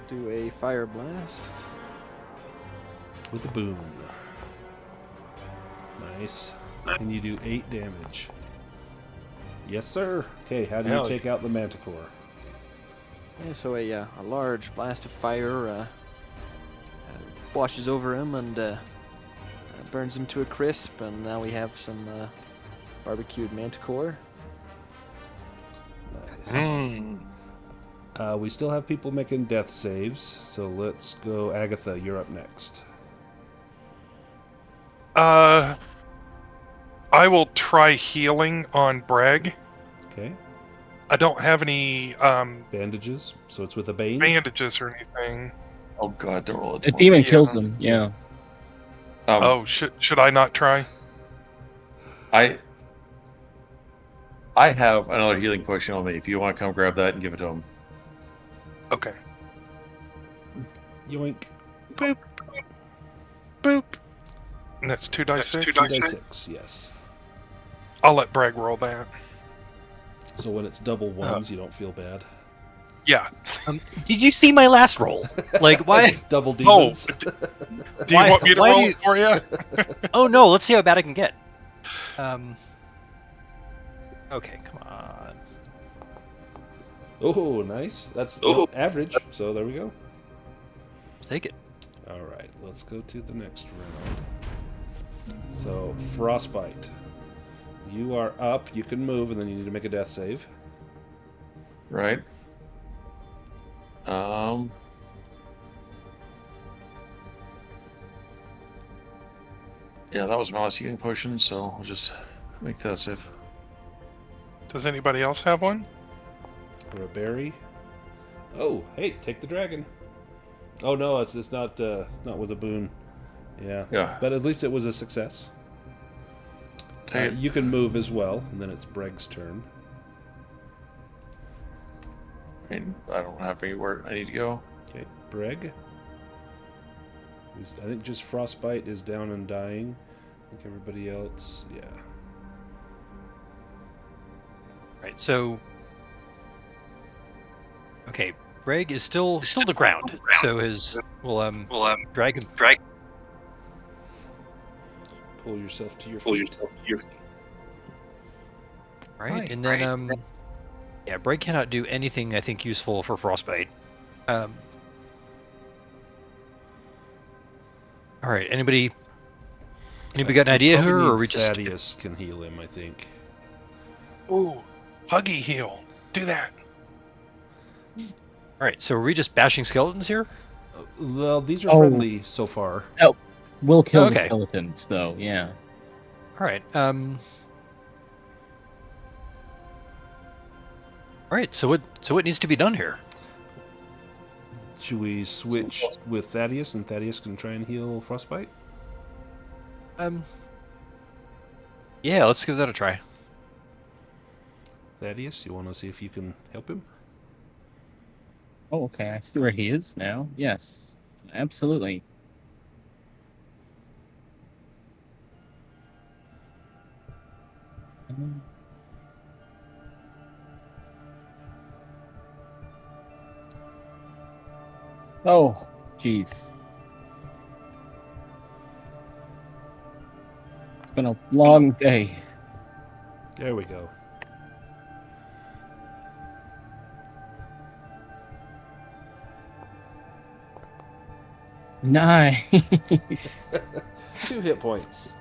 do a fire blast. With a boon. Nice. And you do 8 damage. Yes, sir. Okay, how do you Hell take out the Manticore? Yeah, so a large blast of fire washes over him and burns him to a crisp, and now we have some barbecued manticore. Nice. We still have people making death saves, so let's go. Agatha, you're up next. I will try healing on Brêg. Okay. I don't have any Bandages, so it's with a Bane. bandages or anything. Oh god, don't roll a The 20. demon Yeah. kills him. Yeah. Oh, should I not try? I have another healing potion on me. If you want to come grab that and give it to him. Okay. Yoink. Boop. Boop. And that's 2d6. 2d6, yes. I'll let Brêg roll that. So when it's double ones, you don't feel bad. Yeah. Did you see my last roll? Like, why? Double demons. Do you want me to why roll do you- it for you? Oh no, let's see how bad I can get. Okay, come on. Oh, nice. That's average, so there we go. Take it. All right, let's go to the next round. So, Frostbite. You are up. You can move, and then you need to make a death save. Right. Yeah, that was my last healing potion, so I'll just make that save. Does anybody else have one? Or a berry. Oh, hey, take the dragon. Oh no, it's not with a boon. Yeah. Yeah. But at least it was a success. Take it. You can move as well, and then it's Breg's turn. I mean, I don't have anywhere I need to go. Okay, Brêg. I think just Frostbite is down and dying. I think everybody else, yeah. Right, so okay, Brêg is still the ground. So his drag him. Pull yourself to your feet. Right, and then yeah, Brêg cannot do anything I think useful for Frostbite. All right, anybody got an idea Probably here, need or are we just Thaddeus can heal him, I think. Ooh, Huggy heal. Do that. all right? So are we just bashing skeletons here? Well, these are Oh. friendly so far. We'll kill the Okay. skeletons, though. Yeah. All right. All right. So what needs to be done here? Should we switch with Thaddeus, and Thaddeus can try and heal Frostbite? Yeah, let's give that a try. Thaddeus, you want to see if you can help him? Oh, okay. I see where he is now. Yes, absolutely. Oh, jeez. It's been a long day. There we go. Nice. 2 hit points.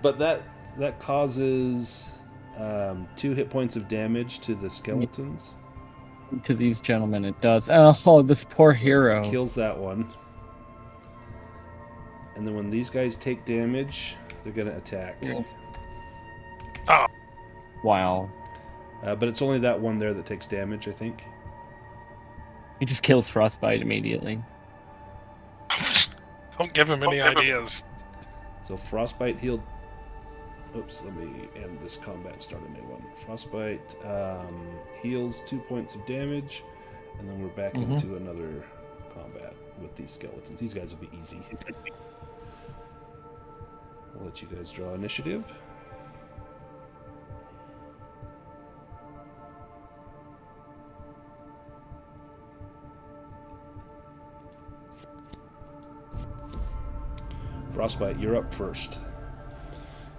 But that causes 2 hit points of damage to the skeletons. To these gentlemen, it does. Oh, this poor hero. Kills that one. And then when these guys take damage, they're going to attack. Wow. But it's only that one there that takes damage, I think. He just kills Frostbite immediately. Don't give him any ideas. So Frostbite healed... Oops, let me end this combat, start a new one. Frostbite heals 2 points of damage, and then we're back into another combat with these skeletons. These guys will be easy. I'll let you guys draw initiative. Frostbyte, you're up first.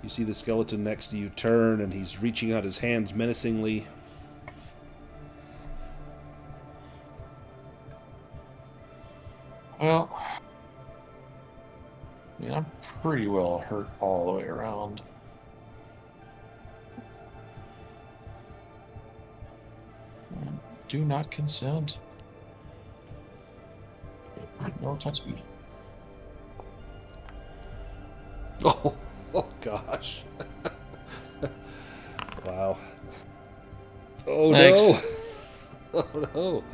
You see the skeleton next to you turn, and he's reaching out his hands menacingly. Well, I mean, I'm pretty well hurt all the way around. Do not consent. Don't touch me. Oh gosh. Wow. Oh Thanks. no. Oh no.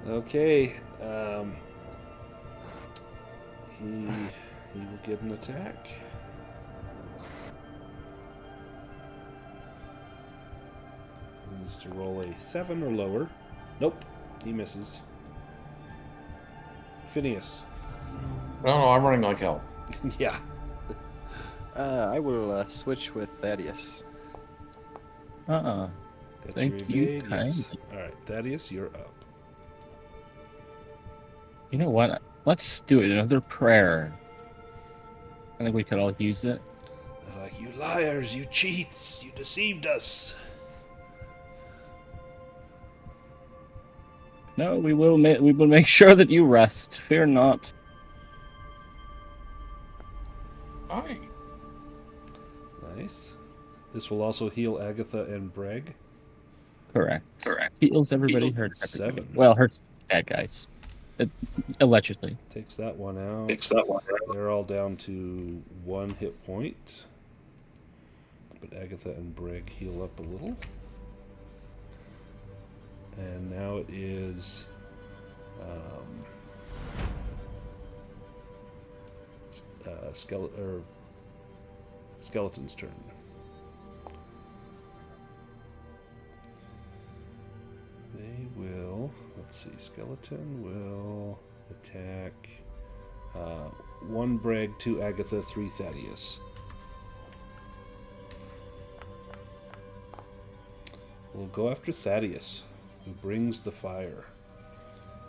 Okay. He will get an attack. He needs to roll a 7 or lower. Nope. He misses. Phineas. No, I'm running like hell. Yeah. I will switch with Thaddeus. Got Thank your you evade? Yes. Alright, Thaddeus, you're up. You know what? Let's do it. Another prayer. I think we could all use it. They're like, you liars, you cheats, you deceived us. No, we will make sure that you rest. Fear not. Aye. Nice. This will also heal Agatha and Brêg. Correct. Heals everybody, hurts everybody. 7. Well, hurts bad guys. Allegedly. Takes that one out. They're all down to 1 hit point. But Agatha and Brêg heal up a little. And now it is Skeleton's turn. They will, let's see, Skeleton will attack 1 Brêg, 2 Agatha, 3 Thaddeus. We'll go after Thaddeus, who brings the fire.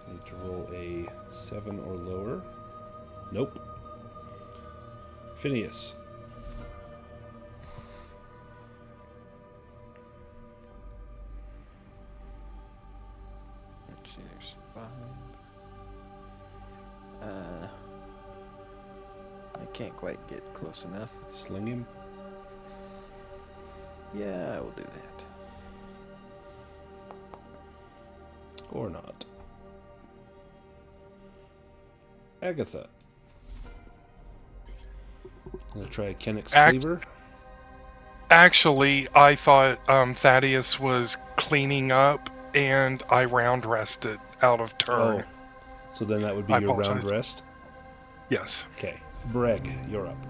Need to roll a 7 or lower. Nope. Phineas. Let's see, there's 5. I can't quite get close enough. Sling him. Yeah, I will do that. Or not. Agatha. I'm gonna try a Kennex Cleaver. Actually, I thought Thaddeus was cleaning up, and I round rested out of turn. Oh. So then that would be I your round apologize. rest? Yes. Okay. Brêg, you're up.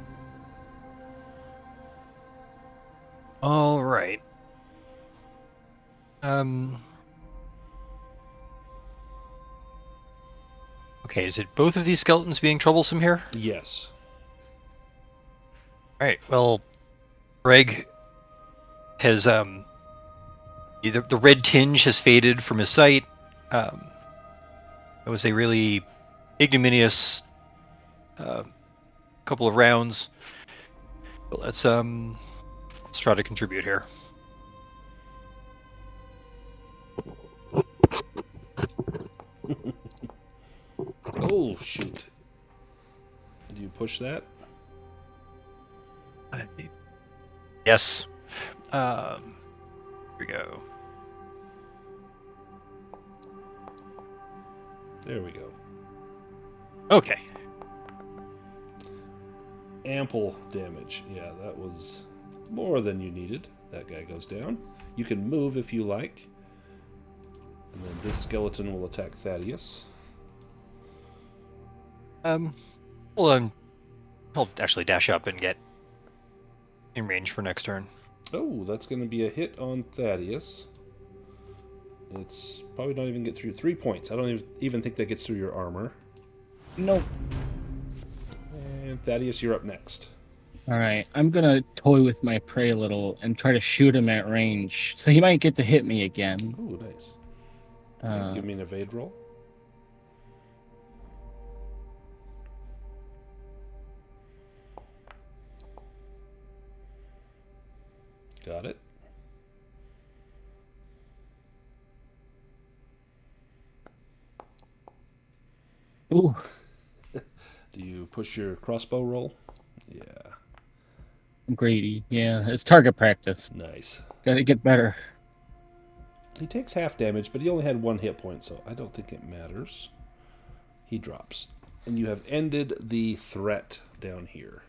All right. Okay, is it both of these skeletons being troublesome here? Yes. All right. Well, Brêg has the red tinge has faded from his sight. It was a really ignominious couple of rounds. But let's try to contribute here. Oh, shoot. Do you push that? Yes. Here we go. There we go. Okay. Ample damage. Yeah, that was more than you needed. That guy goes down. You can move if you like. And then this skeleton will attack Thaddeus. Well, I'll actually dash up and get in range for next turn. Oh, that's going to be a hit on Thaddeus. It's probably not even get through 3 points. I don't even think that gets through your armor. Nope. And Thaddeus, you're up next. All right, I'm gonna toy with my prey a little and try to shoot him at range, so he might get to hit me again. Ooh, nice. Okay, give me an evade roll. Got it. Ooh, Do you push your crossbow roll? Yeah. I'm greedy. Yeah, it's target practice. Nice. Gotta get better. He takes half damage, but he only had 1 hit point, so I don't think it matters. He drops. And you have ended the threat down here.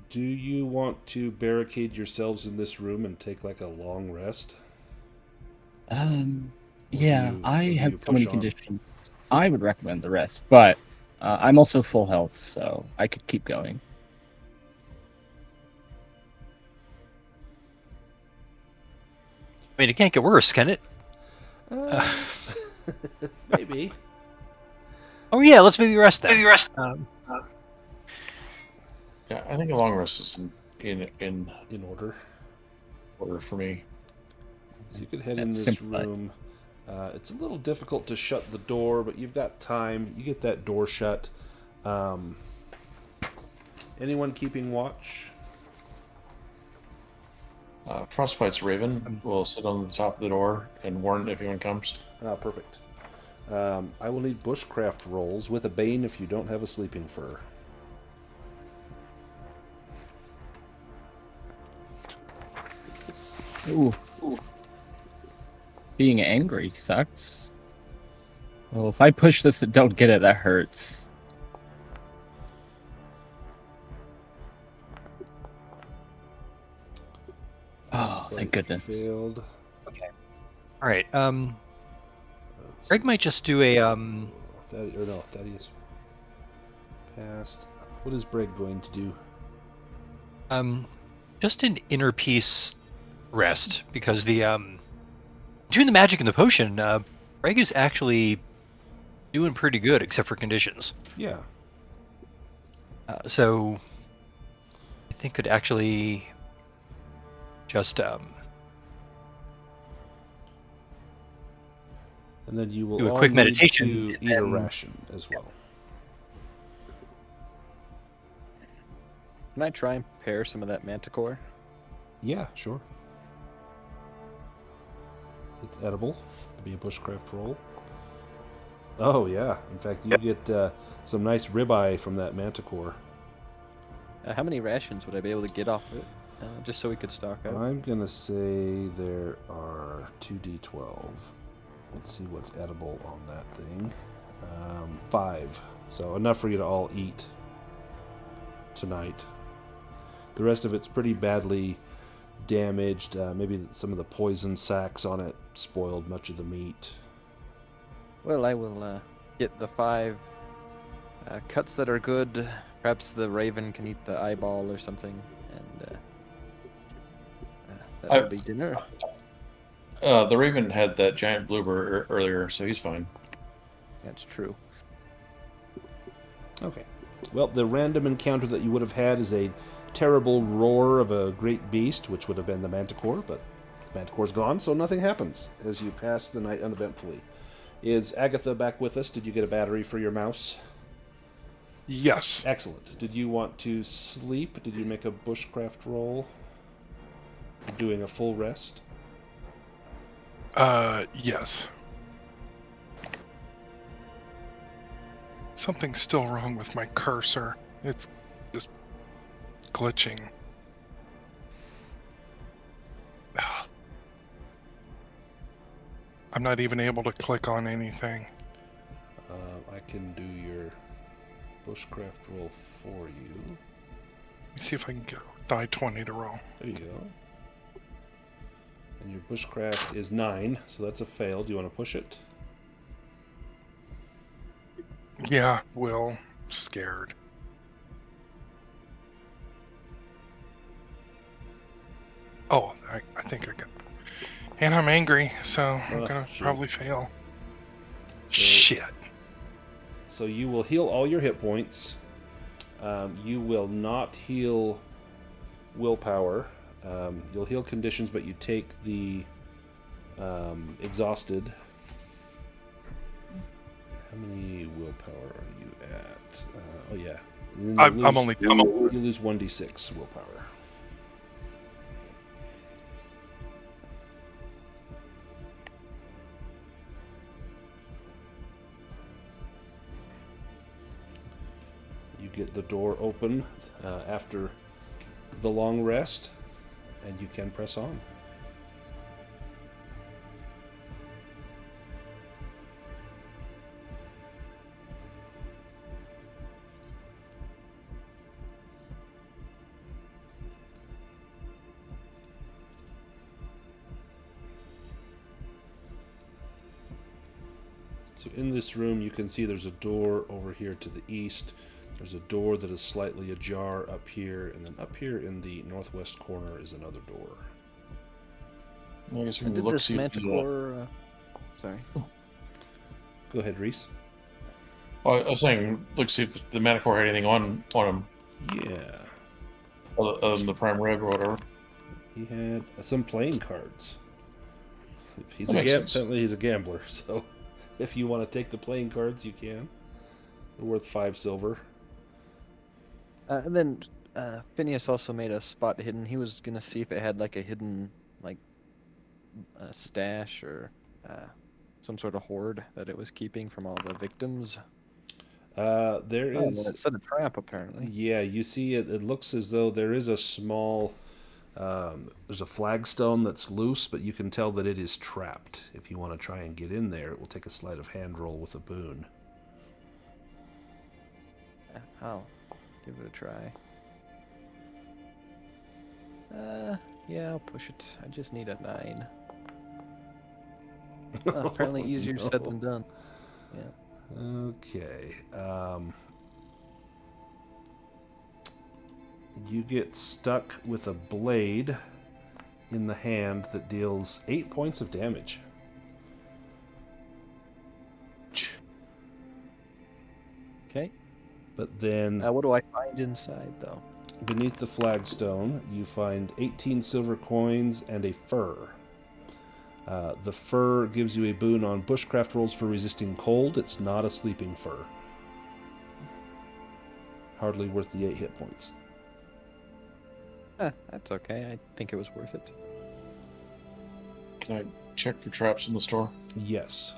Do you want to barricade yourselves in this room and take like a long rest? Yeah, you- I or do have you so many push on? conditions. I would recommend the rest, but I'm also full health, so I could keep going. I mean, it can't get worse, can it? Maybe. Oh yeah, let's maybe rest then. Yeah, I think a long rest is in In order. order for me. So you could head in That's this simplified. room. It's a little difficult to shut the door, but you've got time. You get that door shut. Anyone keeping watch? Frostbite's Raven will sit on the top of the door and warn if anyone comes. Perfect. I will need bushcraft rolls with a bane if you don't have a sleeping fur. Ooh. Being angry sucks. Well, if I push this and don't get it, that hurts. Oh, thank goodness. Failed. All right. Let's Brêg might just do a Thaddeus passed. What is Brêg going to do? just an inner peace rest, because the between the magic and the potion, Brêg is actually doing pretty good, except for conditions. Yeah. So I think could actually just And then you will do a all quick need meditation to and eat a then- ration as well. Can I try and pair some of that manticore? Yeah, sure. It's edible. It'll be a bushcraft roll. Oh yeah. In fact, you get some nice ribeye from that manticore. How many rations would I be able to get off of it? Just so we could stock up. I'm gonna say there are 2d12. Let's see what's edible on that thing. 5. So enough for you to all eat tonight. The rest of it's pretty badly damaged. Maybe some of the poison sacs on it spoiled much of the meat. Well, I will get the 5 cuts that are good. Perhaps the raven can eat the eyeball or something, and that will be dinner. The Raven had that giant bloober earlier, so he's fine. That's true. Okay. Well, the random encounter that you would have had is a terrible roar of a great beast, which would have been the manticore, but the manticore's gone, so nothing happens as you pass the night uneventfully. Is Agatha back with us? Did you get a battery for your mouse? Yes. Excellent. Did you want to sleep? Did you make a bushcraft roll? Doing a full rest? Yes. Something's still wrong with my cursor. It's just glitching. I'm not even able to click on anything. I can do your bushcraft roll for you. Let me see if I can get die 20 to roll. There you go. And your bushcraft is 9, so that's a fail. Do you want to push it? Yeah, Will. Scared. Oh, I think I got. And I'm angry, so I'm gonna shoot. probably fail. So- Shit. So you will heal all your hit points. You will not heal willpower. You'll heal conditions, but you take the exhausted. How many willpower are you at? Oh yeah. I'm only. You lose 1d6 willpower. You get the door open after the long rest, and you can press on. So in this room, you can see there's a door over here to the east. There's a door that is slightly ajar up here, and then up here in the northwest corner is another door. I guess we And can did look this see if the, manticore... sorry. Go ahead, Reese. I was saying, look see if the Manticore had anything on him, Yeah. other than the prime rib or whatever. He had some playing cards. He's That makes sense. apparently he's a gambler, so if you want to take the playing cards, you can. They're worth 5 silver. And then Phineas also made a spot hidden. He was gonna see if it had like a hidden stash or some sort of hoard that it was keeping from all the victims. There Oh, is. well, it set a trap apparently. Yeah, you see it. It looks as though there is a small. There's a flagstone that's loose, but you can tell that it is trapped. If you want to try and get in there, it will take a sleight of hand roll with a boon. Yeah, I'll give it a try. Yeah, I'll push it. I just need a 9. Apparently easier said than done. Yeah. Okay. You get stuck with a blade in the hand that deals 8 points of damage. Okay. But then What do I find inside though? beneath the flagstone, you find 18 silver coins and a fur. The fur gives you a boon on bushcraft rolls for resisting cold. It's not a sleeping fur. Hardly worth the 8 hit points. That's okay. I think it was worth it. Can I check for traps in the store? Yes.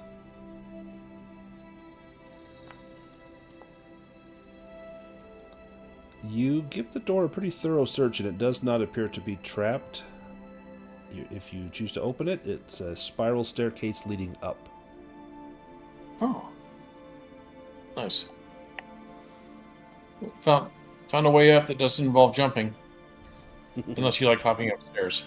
You give the door a pretty thorough search, and it does not appear to be trapped. If you choose to open it, it's a spiral staircase leading up. Oh, nice. Found a way up that doesn't involve jumping, unless you like hopping upstairs.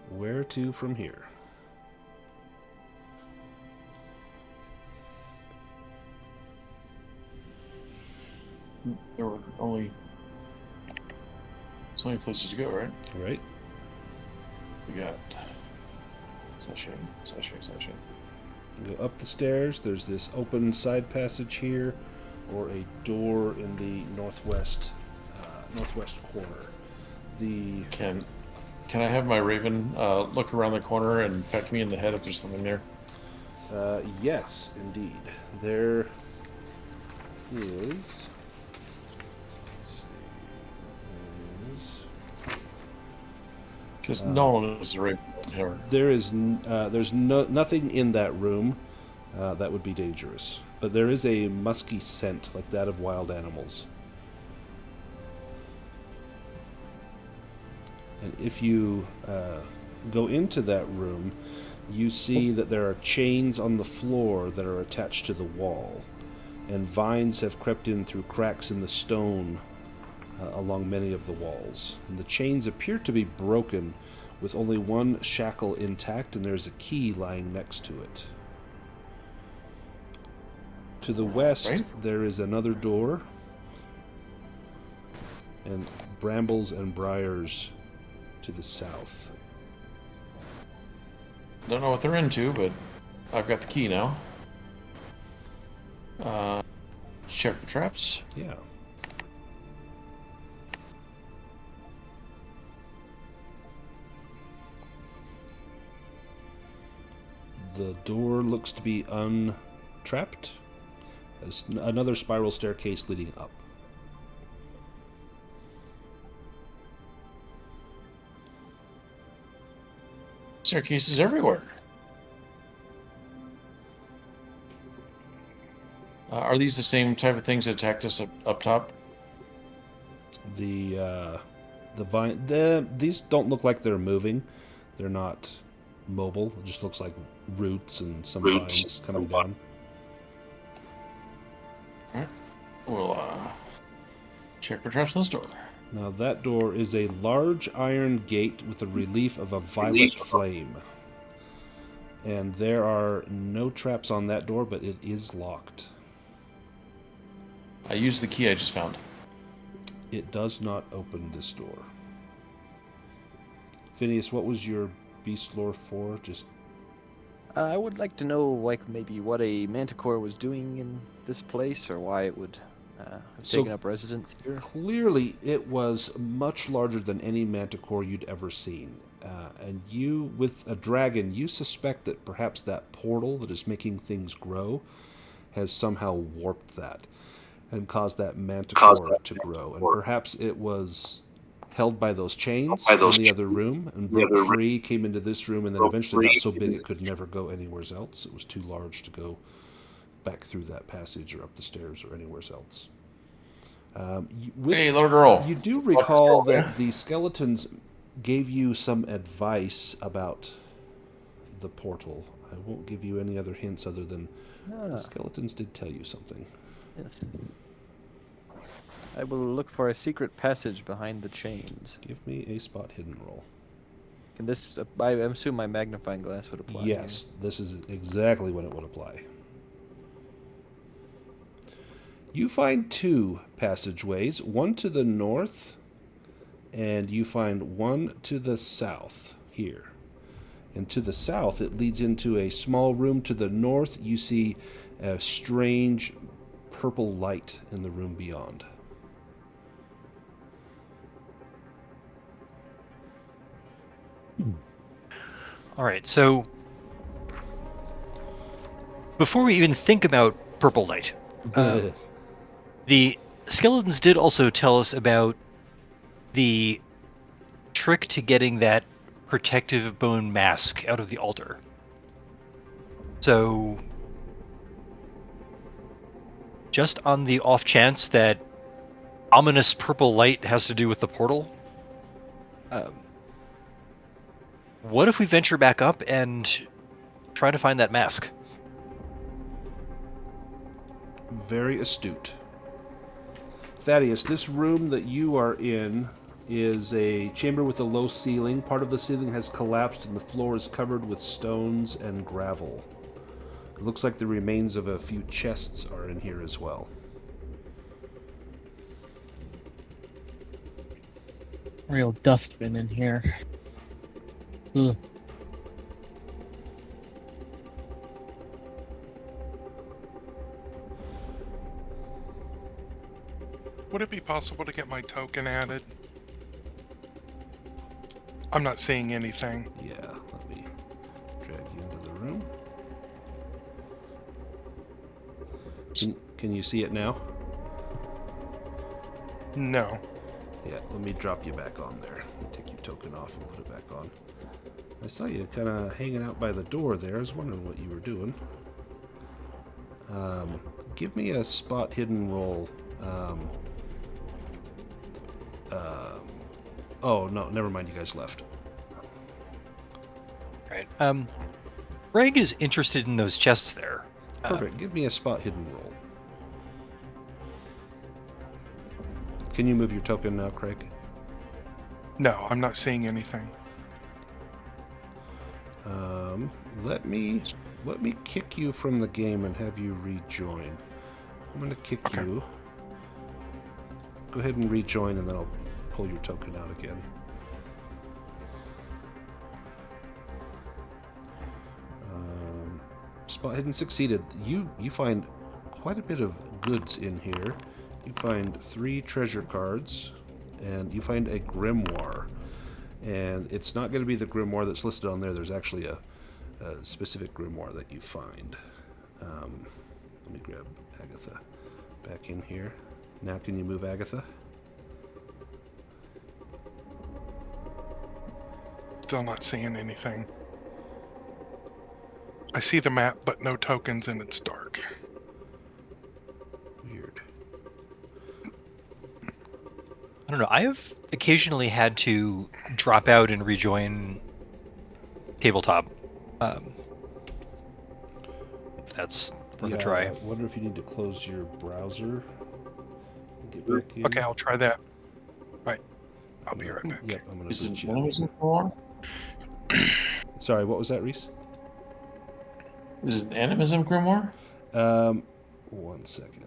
Where to from here? There were only so many places to go, right? Right. We got sachet. Go up the stairs. There's this open side passage here, or a door in the northwest corner. Can I have my raven look around the corner and peck me in the head if there's something there? Yes, indeed. There is. Because no one is a raven. Ever. There's nothing in that room that would be dangerous, but there is a musky scent like that of wild animals. And if you go into that room, you see that there are chains on the floor that are attached to the wall, and vines have crept in through cracks in the stone along many of the walls. And the chains appear to be broken, with only one shackle intact, and there's a key lying next to it. To the west, Right. there is another door, and brambles and briars to the south. Don't know what they're into, but I've got the key now. Check for traps. Yeah. The door looks to be untrapped. There's another spiral staircase leading up. Staircases everywhere. Are these the same type of things that attacked us up top? The vine. These don't look like they're moving. They're not mobile. It just looks like roots and some vines coming down. Alright. We'll check for traps on this door. Now that door is a large iron gate with the relief of a violet flame. And there are no traps on that door, but it is locked. I used the key I just found. It does not open this door. Phineas, what was your beast lore for? Just I would like to know, like, maybe what a manticore was doing in this place, or why it would have taken up residence here. clearly it was much larger than any manticore you'd ever seen. And you, with a dragon, you suspect that perhaps that portal that is making things grow has somehow warped that and caused that manticore to grow. And perhaps it was held by those chains in the other room and broke free, came into this room, and then eventually got so big it could never go anywhere else. It was too large to go back through that passage or up the stairs or anywhere else. Hey, little girl. You do recall that the skeletons gave you some advice about the portal. I won't give you any other hints other than the skeletons did tell you something. Yes. I will look for a secret passage behind the chains. Give me a spot hidden roll. Can this? I assume my magnifying glass would apply. Yes, this is exactly when it would apply. You find two passageways, one to the north, and you find one to the south here. And to the south, it leads into a small room. To the north, you see a strange purple light in the room beyond. All right, so before we even think about purple light, the skeletons did also tell us about the trick to getting that protective bone mask out of the altar. So, just on the off chance that ominous purple light has to do with the portal, what if we venture back up and try to find that mask? Very astute. Thaddeus, this room that you are in is a chamber with a low ceiling. Part of the ceiling has collapsed and the floor is covered with stones and gravel. It looks like the remains of a few chests are in here as well. Real dustbin in here. Ugh. Would it be possible to get my token added? I'm not seeing anything. Yeah, let me drag you into the room. Can you see it now? No. Yeah, let me drop you back on there. Let me take your token off and put it back on. I saw you kind of hanging out by the door there. I was wondering what you were doing. Give me a spot hidden roll. Oh, no, never mind. You guys left. Right. Brêg is interested in those chests there. Perfect. Give me a spot hidden roll. Can you move your token now, Craig? No, I'm not seeing anything. Let me kick you from the game and have you rejoin. I'm going to kick you. Go ahead and rejoin, and then I'll pull your token out again. Spot hidden succeeded. You find quite a bit of goods in here. You find 3 treasure cards, and you find a grimoire. And it's not going to be the grimoire that's listed on there. There's actually a specific grimoire that you find. Let me grab Agatha back in here. Now can you move Agatha? Still not seeing anything. I see the map, but no tokens, and it's dark. Weird. I don't know. I have occasionally had to drop out and rejoin tabletop. If that's worth a try. I wonder if you need to close your browser and get back in. Okay, I'll try that. Right. I'll be right back. Yep, I'm going Is to it boot you. animism grimoire? Sorry, what was that, Reese? Is it animism grimoire? 1 second.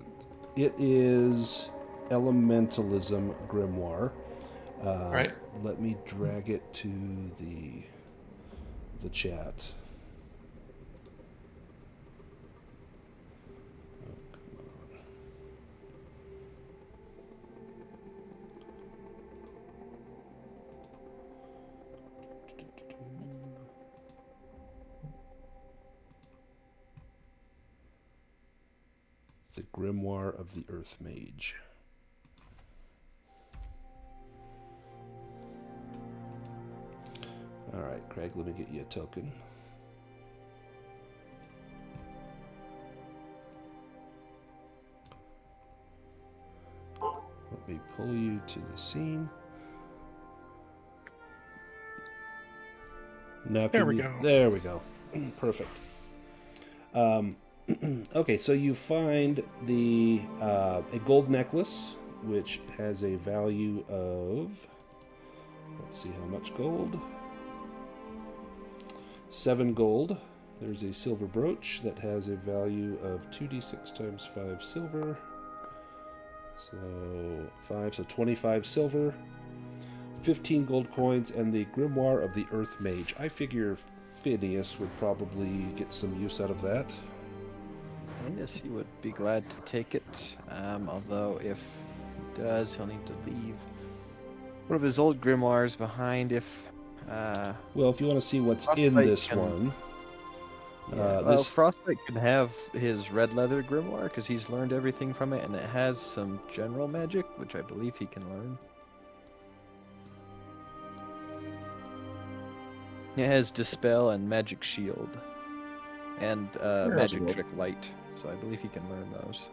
It is Elementalism Grimoire. Right. Let me drag it to the chat. Oh, come on. The Grimoire of the Earth Mage. Alright, Craig, let me get you a token. Let me pull you to the scene. Now There we go. There we go. Perfect. Okay, so you find a gold necklace, which has a value of, let's see how much gold. 7 gold. There's a silver brooch that has a value of 2d6 times 5 silver. So 5, so 25 silver. 15 gold coins, and the Grimoire of the Earth Mage. I figure Phineas would probably get some use out of that. Yes, he would be glad to take it. Although if he does, he'll need to leave one of his old grimoires behind. Well, if you want to see what's in Frostbyte this can- one, well, Frostbyte can have his red leather grimoire because he's learned everything from it, and it has some general magic, which I believe he can learn. It has Dispel and Magic Shield, and Magic well. Trick Light, so I believe he can learn those.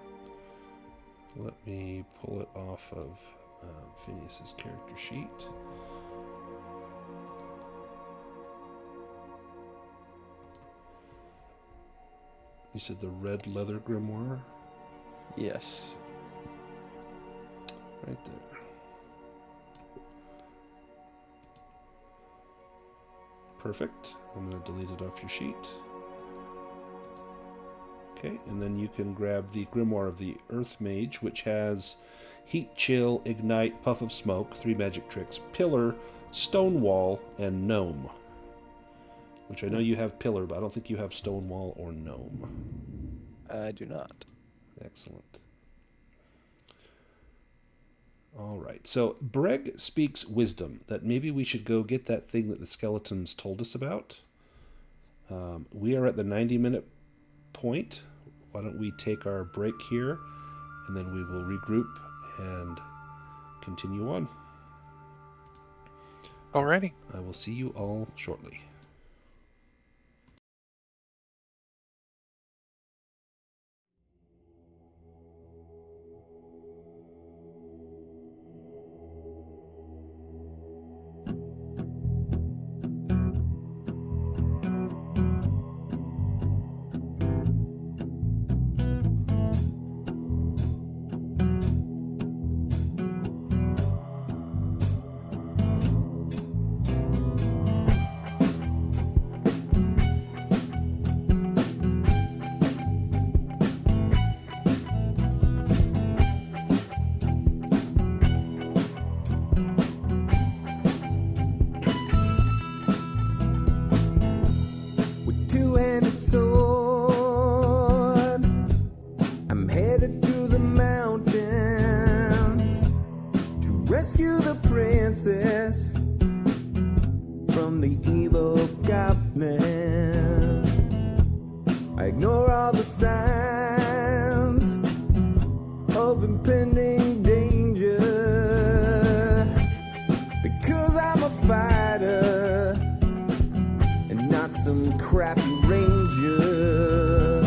let me pull it off of Phineas's character sheet. You said the red leather grimoire? Yes. Right there. Perfect. I'm going to delete it off your sheet. Okay, and then you can grab the Grimoire of the Earth Mage, which has Heat, Chill, Ignite, Puff of Smoke, 3 magic tricks, Pillar, Stonewall, and Gnome. Which I know you have Pillar, but I don't think you have Stonewall or Gnome. I do not. Excellent. All right. So Brêg speaks wisdom that maybe we should go get that thing that the skeletons told us about. We are at the 90-minute point. Why don't we take our break here, and then we will regroup and continue on. Alrighty. I will see you all shortly. crappy ranger.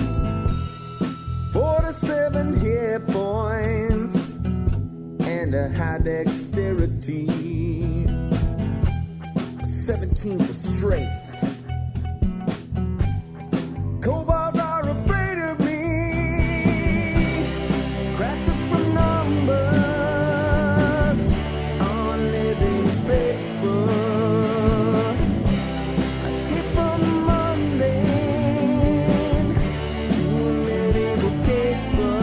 47 hit points and a high dexterity. 17 for strength. Kobolds are afraid of me. Crafted from numbers on living paper. I skip from the mundane to a medieval caper.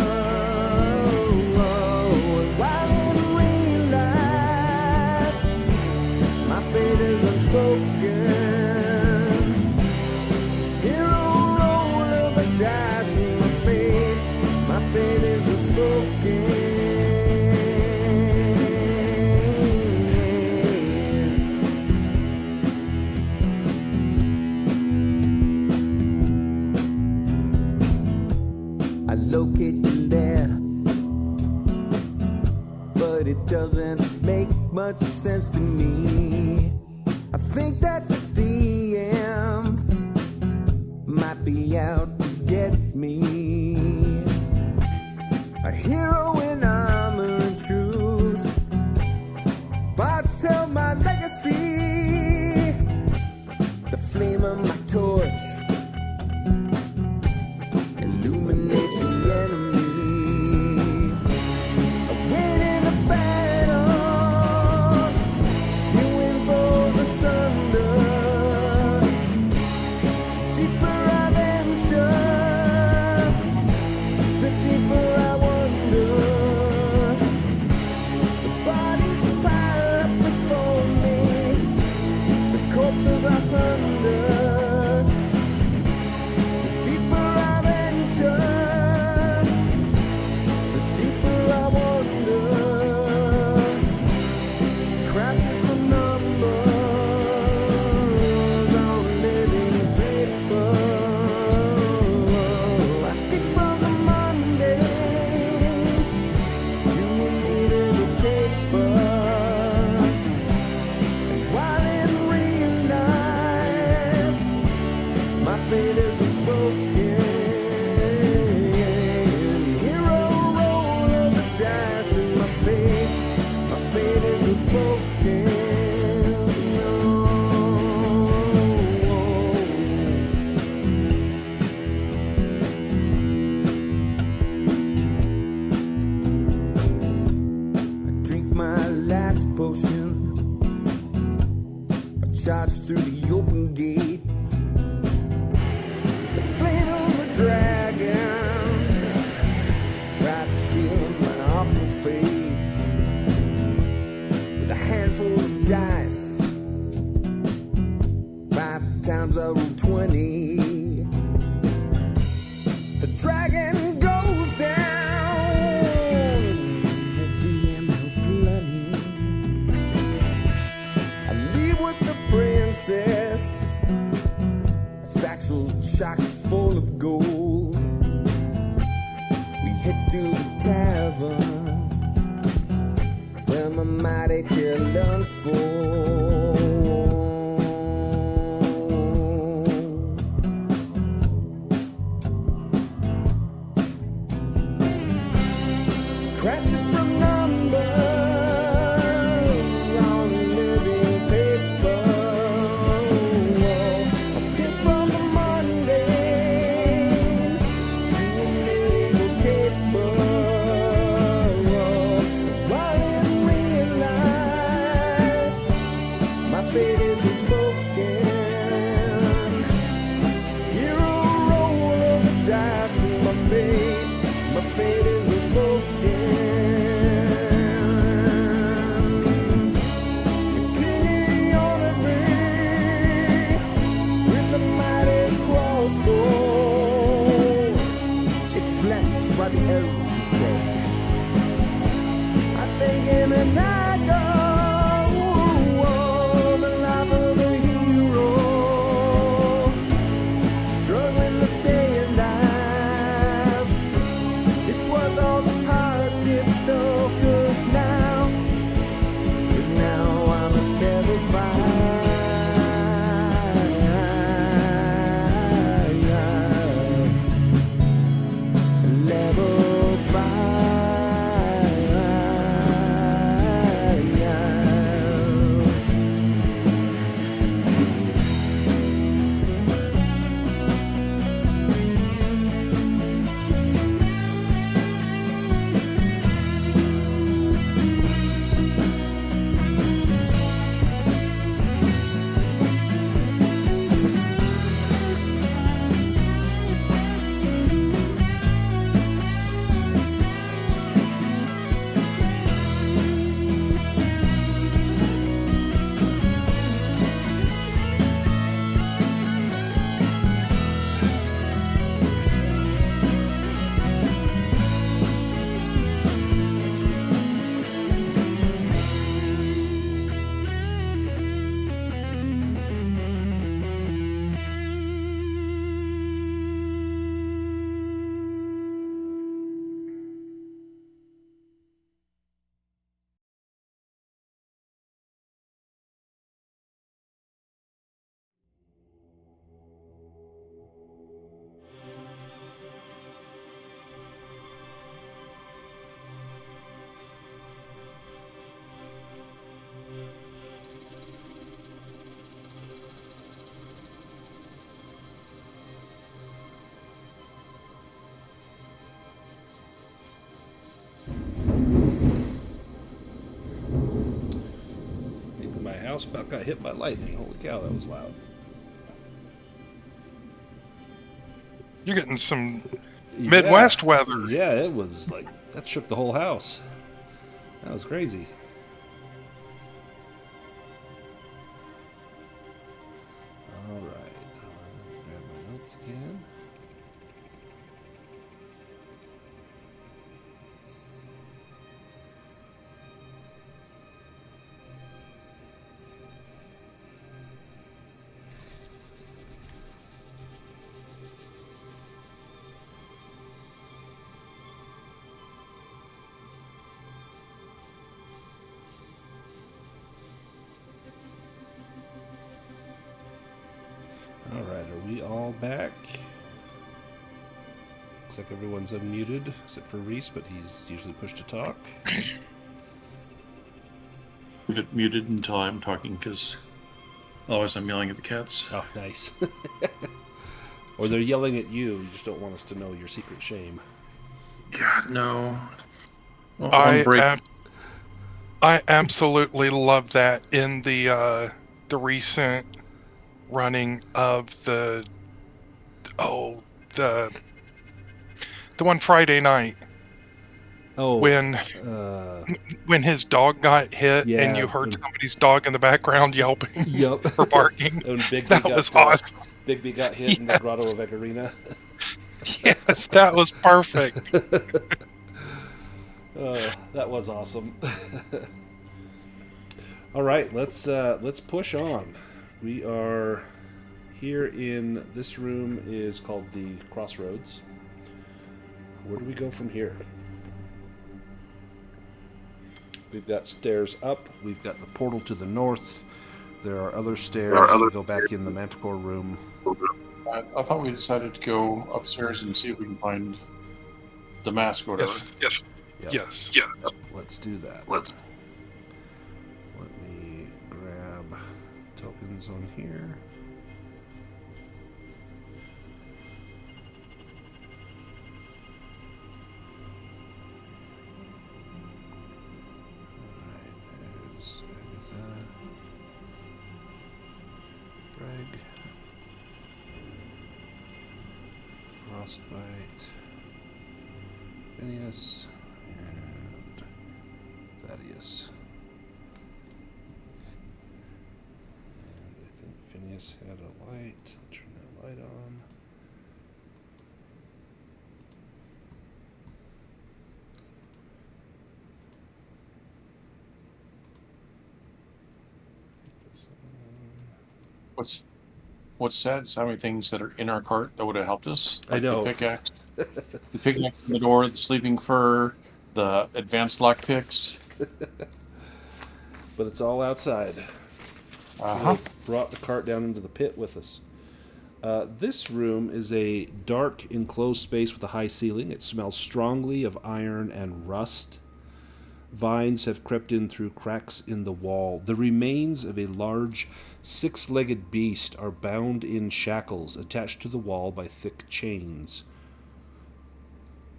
While in real life, my fate is unspoken. Hero roll of the dice and my fate is unspoken. I locate the lair, but it doesn't make much sense to me. I think that the DM might be out to get me. A hero in armor and truth. Bards tell my legacy. The flame of my torch illuminates the enemy. I win in a battle. You win foes asunder. Deeper I venture, the deeper I wonder. The bodies pile up before me. The corpses I plunder. The deeper I venture, the deeper I wonder. Crafted from numbers on living paper. I skip from the mundane to a medieval caper. And while in real life, my fate is unspoken. Hero roll of the dice and my fate is unspoken. I drink my last potion. I charge through the open gate. The flame of the dragon tried to seal my awful fate. With a handful of dice, 5 times I roll 20. The dragon goes down. The DM will bloody. I leave with the princess, a satchel chock full of gold. We head to the tavern where my mighty tale unfolds. Crafted from numbers on living paper. I skip from the mundane to a medieval caper. While in real life, house about got hit by lightning. Holy cow, that was loud. You're getting some Midwest weather. Yeah, it was like, that shook the whole house. That was crazy. All right, grab my notes again. Alright, are we all back? Looks like everyone's unmuted, except for Reese, but he's usually pushed to talk. We get muted until I'm talking, because otherwise I'm yelling at the cats. Oh, nice. Or they're yelling at you, you just don't want us to know your secret shame. God, no. Well, I absolutely love that in the recent running of the one Friday night. Oh, when his dog got hit Yeah, and you heard somebody's dog in the background yelping Yep. or barking. And That was awesome. Bigby got hit in the Grotto of Egarina. Yes, that was perfect. That was awesome. All right, let's push on. We are here in this room is called the Crossroads. Where do we go from here? We've got stairs up. We've got the portal to the north. There are other stairs. We go back in the Manticore room. I thought we decided to go upstairs and see if we can find the mask or whatever. Yes. Yep. Yes. Let's do that. Let me grab tokens on here. Alright, there's Agatha. Brêg. Frostbyte. Phineas. And Thaddeus. And I think Phineas had a light. Turn that light on. Put this on. What's sad is how many things that are in our cart that would have helped us. I know. The pickaxe. The pickaxe in the door, the sleeping fur, the advanced lock picks. But it's all outside. Uh-huh. We brought the cart down into the pit with us. This room is a dark, enclosed space with a high ceiling. It smells strongly of iron and rust. Vines have crept in through cracks in the wall. The remains of a large, six-legged beast are bound in shackles, attached to the wall by thick chains.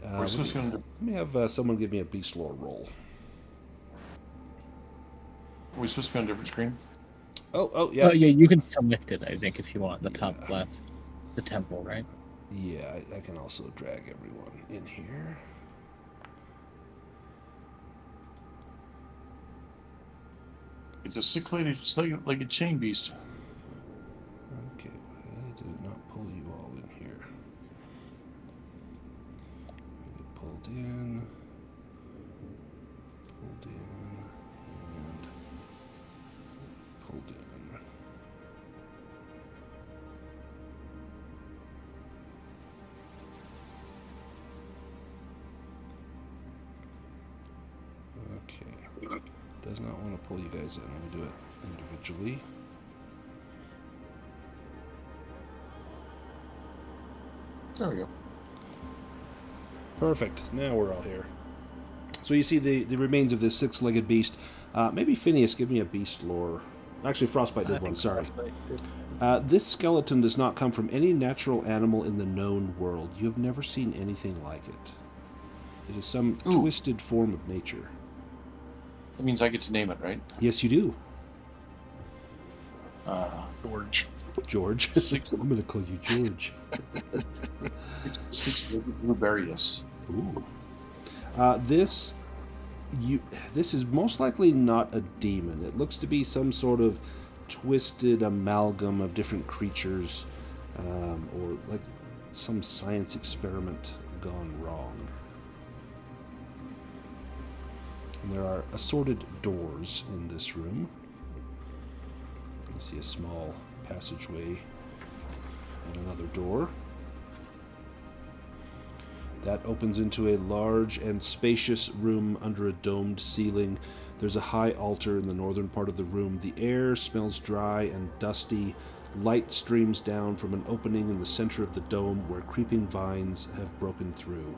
We're supposed to Let me have someone give me a beast lore roll. Are we supposed to be on a different screen? Oh, yeah. Oh, yeah, you can select it, I think, if you want, the top left. The temple, right? Yeah, I can also drag everyone in here. It's a six-legged chain beast. Okay, why did it not pull you all in here? Get pulled in, and pulled in. Okay. Does not want to pull you guys in. Let me do it individually. There we go. Perfect. Now we're all here. So you see the remains of this six-legged beast. Maybe Phineas, give me a beast lore. Actually, Frostbyte did one, sorry. This skeleton does not come from any natural animal in the known world. You have never seen anything like it. It is some twisted form of nature. That means I get to name it, right? Yes, you do. George. George. Six. I'm going to call you George. Six-legged Rubarius. Ooh. This is most likely not a demon. It looks to be some sort of twisted amalgam of different creatures, or like some science experiment gone wrong. And there are assorted doors in this room. You see a small passageway and another door. That opens into a large and spacious room under a domed ceiling. There's a high altar in the northern part of the room. The air smells dry and dusty. Light streams down from an opening in the center of the dome where creeping vines have broken through.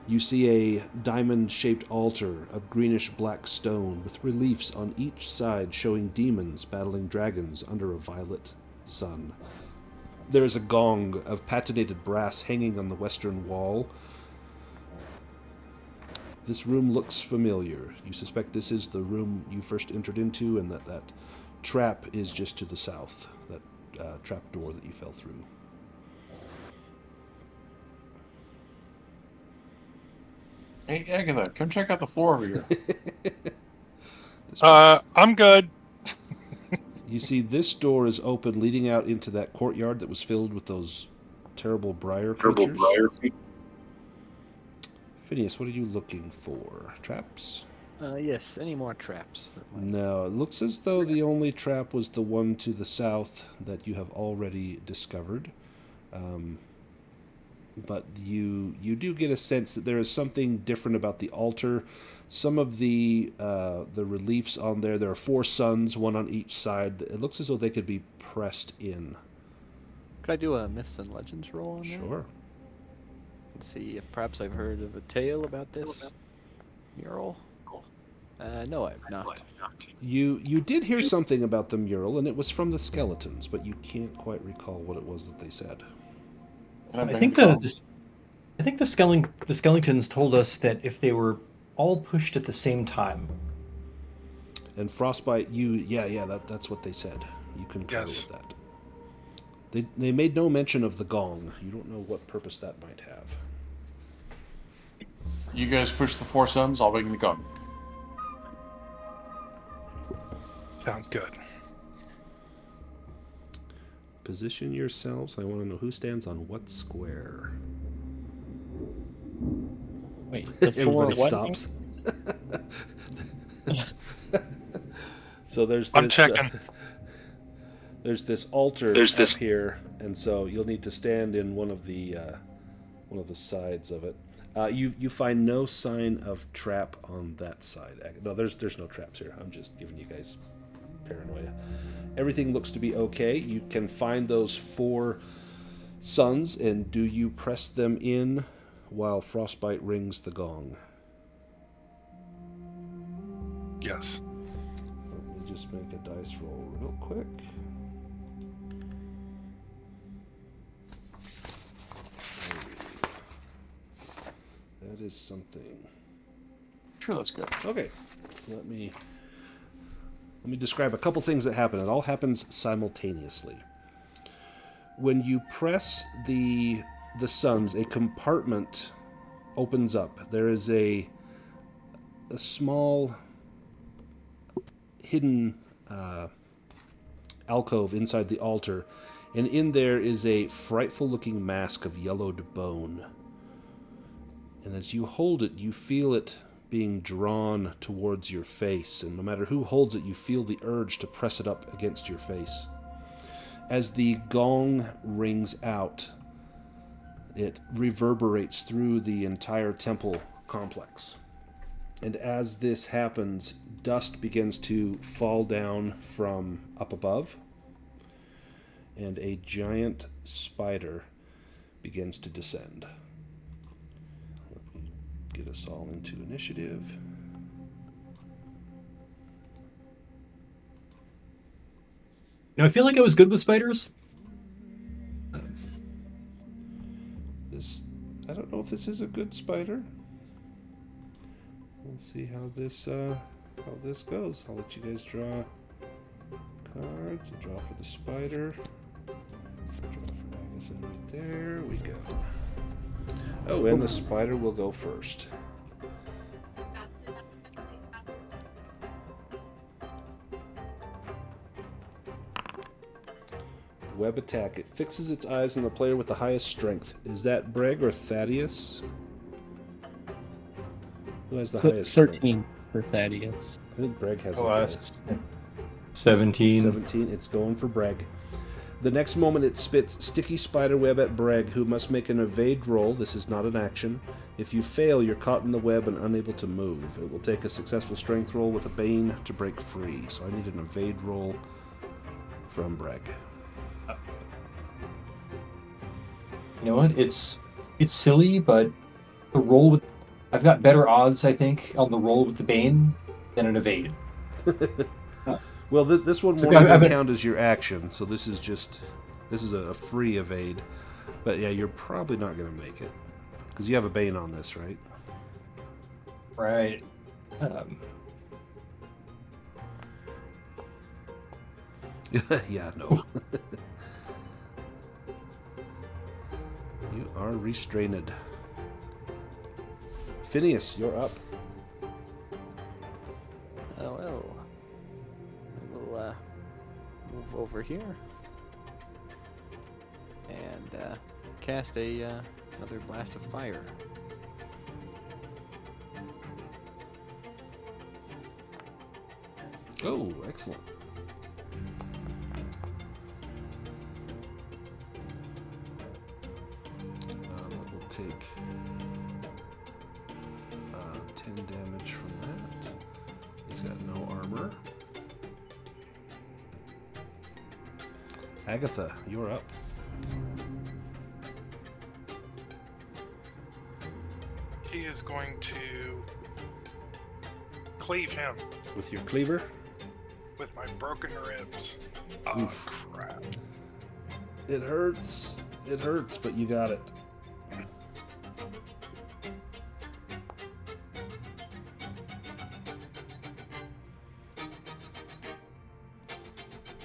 You see a diamond-shaped altar of greenish-black stone with reliefs on each side showing demons battling dragons under a violet sun. There is a gong of patinated brass hanging on the western wall. This room looks familiar. You suspect this is the room you first entered into, and that trap is just to the south, that trap door that you fell through. Hey, Agatha, come check out the floor over here. I'm good. You see, this door is open, leading out into that courtyard that was filled with those terrible briar creatures. Phineas, what are you looking for? Traps? Yes, any more traps? No, it looks as though the only trap was the one to the south that you have already discovered. But you do get a sense that there is something different about the altar. Some of the reliefs on there are 4 suns, one on each side. It looks as though they could be pressed in. Could I do a myths and legends roll on that? Sure. And see if perhaps I've heard of a tale about this mural. No, I've not. You did hear something about the mural, and it was from the skeletons, but you can't quite recall what it was that they said. I think the skeletons told us that if they were all pushed at the same time. And Frostbyte, that's what they said. You concur with that. They made no mention of the gong. You don't know what purpose that might have. You guys push the 4 suns, I'll ring the gong. Sounds good. Position yourselves. I want to know who stands on what square. Wait, the 4 Everybody what? stops. So there's this, I'm checking. There's this altar up here, and so you'll need to stand in one of the sides of it. You find no sign of trap on that side. No, there's no traps here. I'm just giving you guys paranoia. Everything looks to be okay. You can find those 4 suns, and do you press them in while Frostbyte rings the gong? Yes. Let me just make a dice roll real quick. That is something. Sure, that's good. Okay, let me describe a couple things that happen. It all happens simultaneously. When you press the suns, a compartment opens up. There is a small hidden alcove inside the altar, and in there is a frightful-looking mask of yellowed bone. And as you hold it, you feel it being drawn towards your face, and no matter who holds it, you feel the urge to press it up against your face. As the gong rings out, it reverberates through the entire temple complex. And as this happens, dust begins to fall down from up above, and a giant spider begins to descend. Get us all into initiative. I feel like I was good with spiders. I don't know if this is a good spider. We'll see how this goes. I'll let you guys draw cards. A draw for the spider. Draw for Agatha right there. We go. Oh, and the spider will go first. Web attack. It fixes its eyes on the player with the highest strength. Is that Brêg or Thaddeus? Who has the highest 13 strength? for Thaddeus. I think Brêg has the Oh, highest. 17. 17. It's going for Brêg. The next moment it spits sticky spider web at Brêg, who must make an evade roll. This is not an action. If you fail, you're caught in the web and unable to move. It will take a successful strength roll with a bane to break free. So I need an evade roll from Brêg. You know what? It's silly, but the roll with I've got better odds, I think, on the roll with the Bane than an evade. Well, this one So won't I've even been- count as your action, so this is a free evade. But yeah, you're probably not going to make it because you have a bane on this, right? Right. Yeah, no. You are restrained. Phineas, you're up. Oh well. We'll move over here and cast another blast of fire. Oh, excellent. We'll take 10 damage from that. He's got no armor. Agatha, you're up. He is going to cleave him With your cleaver. with my broken ribs. Oh, Oof. crap. It hurts. It hurts, but you got it.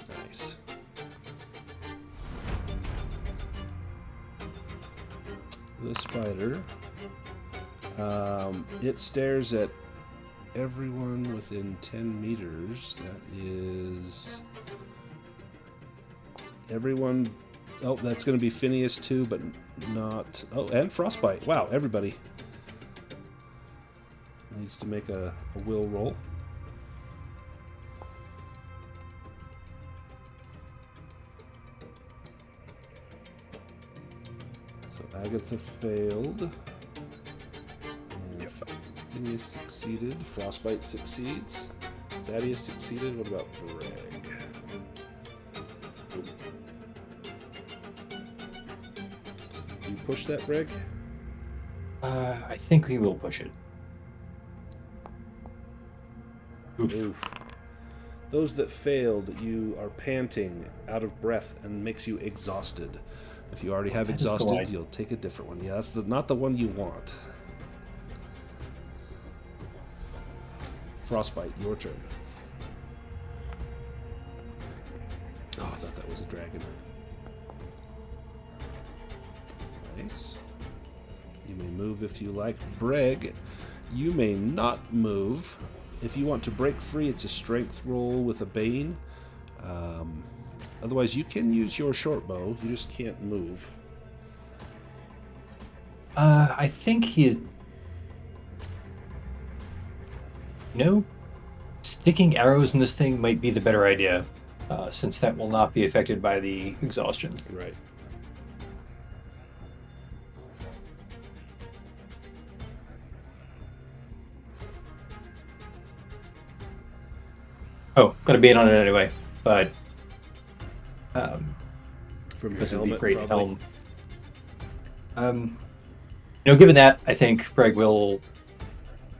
Nice. The spider. It stares at everyone within 10 meters. That is everyone. Oh, that's going to be Phineas too, but not. Oh, and Frostbyte. Wow, everybody needs to make a will roll. So Agatha failed. And Phineas succeeded. Frostbyte succeeds. Thaddeus succeeded. What about Brêg? You push that, Brêg? I think we will push it. Oof. Oof. Those that failed, you are panting, out of breath, and makes you exhausted. If you already have That is the exhausted, one. you'll take a different one. Yeah, that's not the one you want. Frostbite, your turn. Oh, I thought that was a dragon. Nice. You may move if you like. Brêg, you may not move. If you want to break free, it's a strength roll with a bane. Otherwise, you can use your short bow. You just can't move. I think he is. You know, sticking arrows in this thing might be the better idea, since that will not be affected by the exhaustion. Right. Oh, got a bane on it anyway, but From your because of the helmet, great probably. helm. Given that, I think Brêg will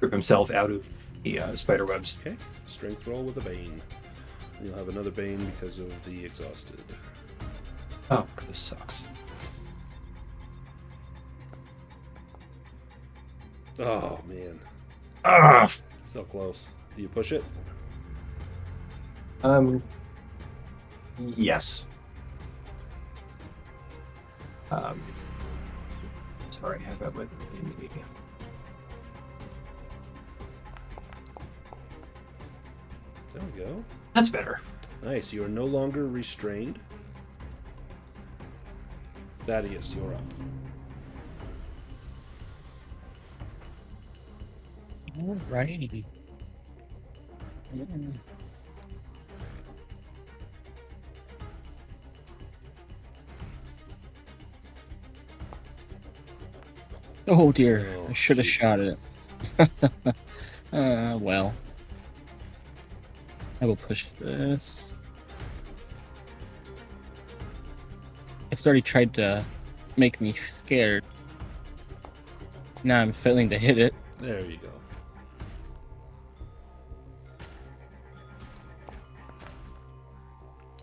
rip himself out of the spider webs. Okay. Strength roll with a bane. You'll have another bane because of the exhausted. Oh, this sucks. Oh, man. Ah! So close. Do you push it? Yes. Sorry, I got my. There we go. That's better. Nice. You are no longer restrained. Thaddeus, you're up. Alrighty. Oh dear, Oh, I should have shoot. shot it. Well. I will push this. It's already tried to make me scared. Now I'm failing to hit it. There you go.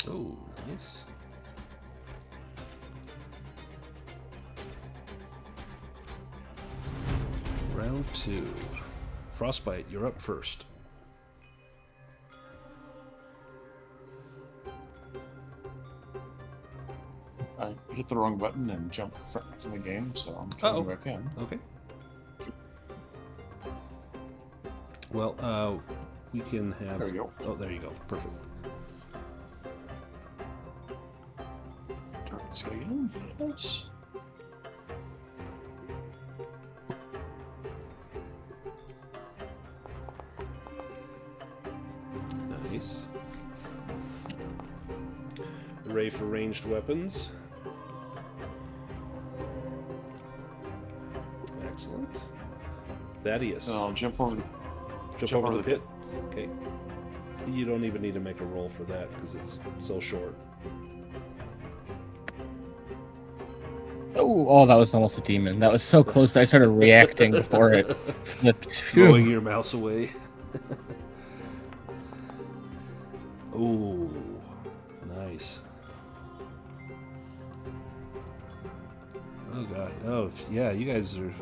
Oh, nice. Round 2. Frostbyte, you're up first. I hit the wrong button and jumped from the game, so I'm coming back in. Okay. Well, we can have... There we go. Oh, there you go. Perfect. Let's go again. Yes. Nice. Array for ranged weapons. Excellent. Thaddeus. I'll jump over the Jump over the pit. Okay. You don't even need to make a roll for that because it's so short. Oh, that was almost a demon. That was so close that I started reacting before it flipped. Throwing Phew. your mouse away. Oh, nice. Oh god. Oh yeah, you guys are.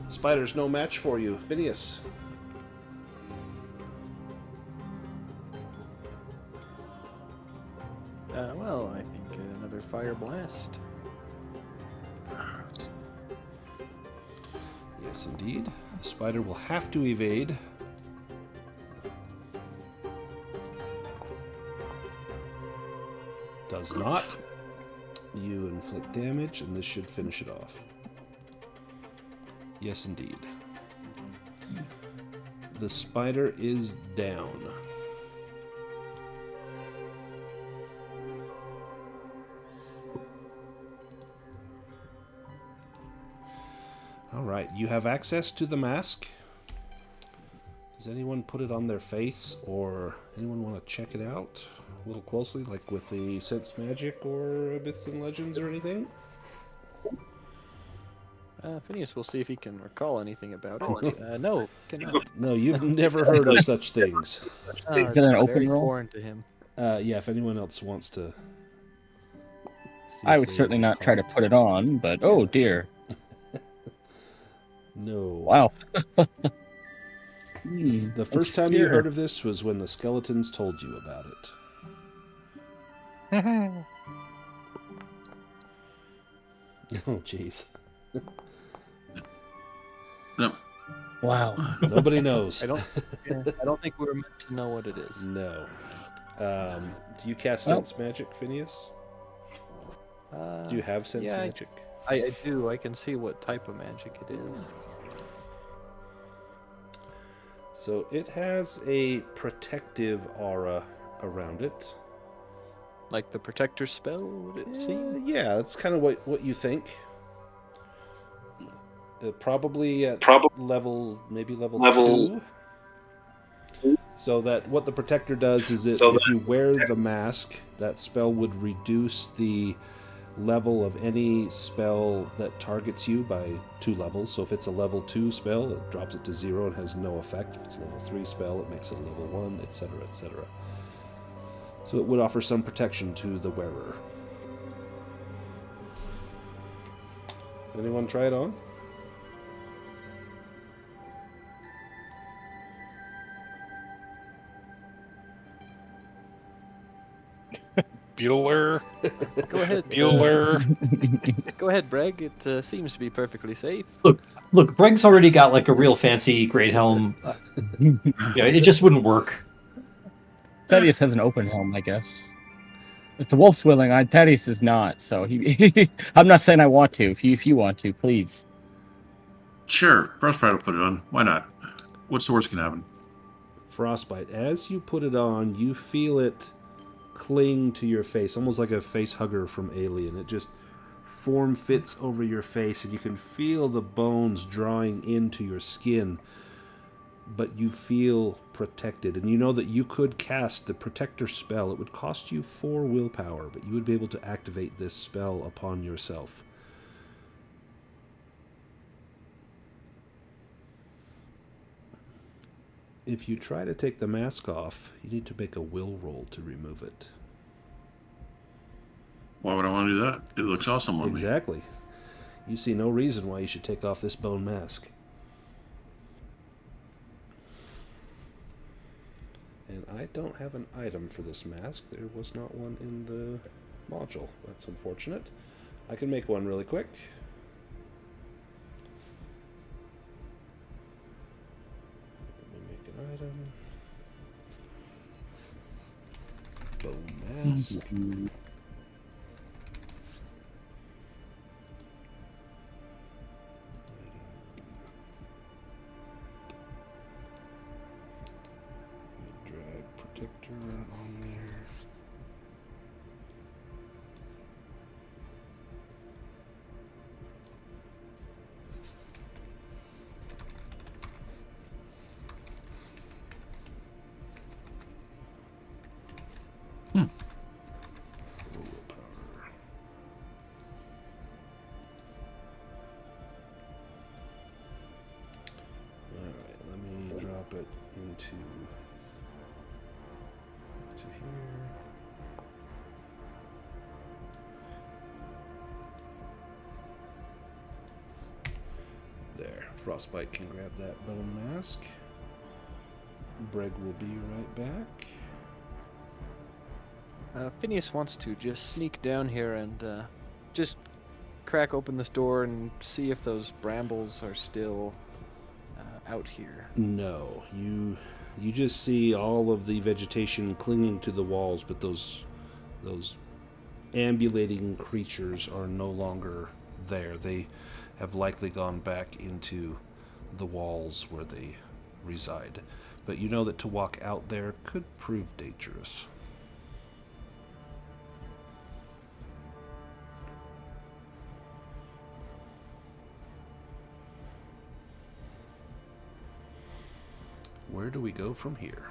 Spider's no match for you, Phineas. Well, I think another fire blast. Yes, indeed. The spider will have to evade. Does not. You inflict damage, and this should finish it off. Yes, indeed. The spider is down. All right, you have access to the mask. Does anyone put it on their face, or anyone want to check it out a little closely, like with the Sense Magic or Myths and Legends or anything? Phineas will see if he can recall anything about it. No, cannot. No, you've never heard of such things. Is it an It's open very roll? foreign to him. Yeah, if anyone else wants to. See I if would they certainly not try to recall. put it on, but oh dear. No. Wow. The first time you heard of this was when the skeletons told you about it. Oh, jeez. No. Wow. Nobody knows. I don't think we're meant to know what it is. No. Do you cast Well- Sense Magic, Phineas? Do you have Sense yeah, Magic? I do. I can see what type of magic it is. So it has a protective aura around it. Like the protector spell, would it seem? Yeah, that's kind of what you think. Probably at level, maybe level 2. So that what the protector does is if you wear the mask, that spell would reduce the level of any spell that targets you by 2 levels. So if it's a level 2 spell, it drops it to 0 and has no effect. If it's a level 3 spell, it makes it a level 1, etc., etc. So it would offer some protection to the wearer. Anyone try it on? Bueller. Go ahead. Bueller. Go ahead, Brêg. It seems to be perfectly safe. Look, Breg's already got like a real fancy great helm. Yeah, it just wouldn't work. Thaddeus has an open helm, I guess. If the wolf's willing, Thaddeus is not. So he. I'm not saying I want to. If you want to, please. Sure, Frostbyte will put it on. Why not? What's the worst can happen? Frostbite, as you put it on, you feel it cling to your face, almost like a face hugger from Alien. It just form fits over your face, and you can feel the bones drawing into your skin, but you feel protected. And you know that you could cast the protector spell. It would cost you 4 willpower, but you would be able to activate this spell upon yourself. If you try to take the mask off, you need to make a will roll to remove it. Why would I want to do that? It looks awesome on me. Exactly. You see no reason why you should take off this bone mask. And I don't have an item for this mask. There was not one in the module. That's unfortunate. I can make one really quick. Item. Bone mask. Drag protector on there. It into here. There. Frostbite can grab that bone mask. Brêg will be right back. Phineas wants to just sneak down here and just crack open this door and see if those brambles are still out here. No, you just see all of the vegetation clinging to the walls, but those ambulating creatures are no longer there. They have likely gone back into the walls where they reside. But you know that to walk out there could prove dangerous. Where do we go from here?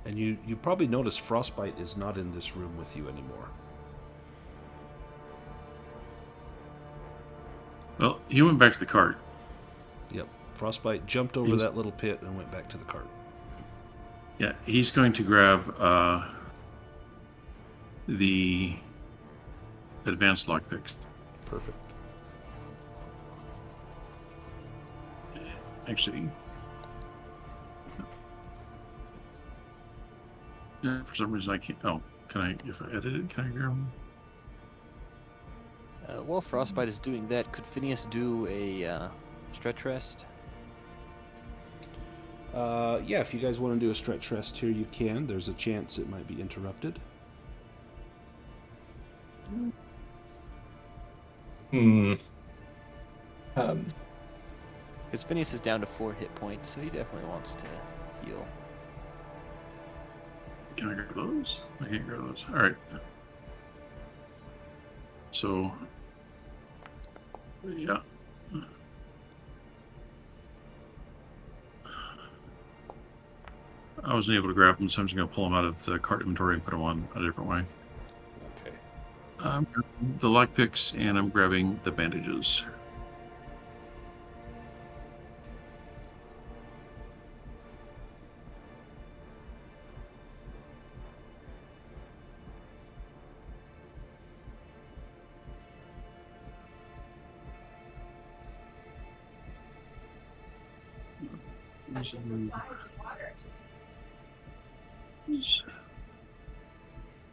And you probably notice Frostbite is not in this room with you anymore. Well, he went back to the cart. Yep. Frostbite jumped over that little pit and went back to the cart. Yeah, he's going to grab the advanced lockpicks. Perfect. Actually, yeah, for some reason I can't. Oh, can I? If I edit it, can I grab them? While Frostbite is doing that, could Phineas do a stretch rest? Yeah, if you guys want to do a stretch rest here, you can. There's a chance it might be interrupted. Because Phineas is down to 4 hit points, so he definitely wants to heal. Can I grab those? I can't grab those. All right. So, yeah. I wasn't able to grab them, so I'm just going to pull them out of the cart inventory and put them on a different way. Okay. I'm grabbing the lockpicks and I'm grabbing the bandages.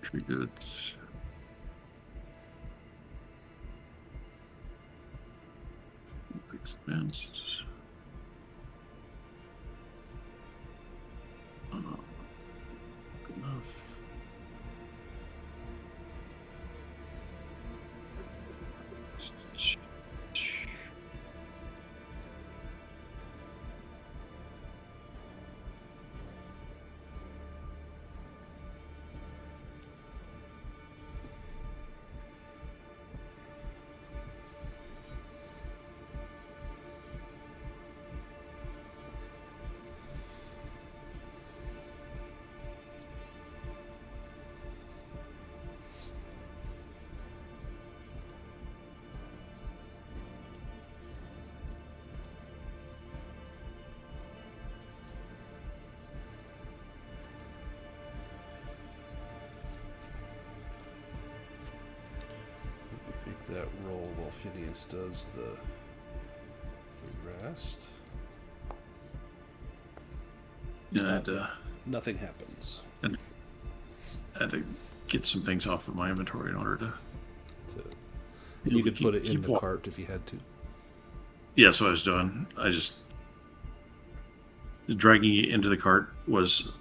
Tree goods. Advanced. Good enough. That roll while Phineas does the rest. Yeah, Nothing happens. I had to get some things off of my inventory in order to. You could put it in keep the cart if you had to. Yeah, that's what I was doing. I just dragging it into the cart was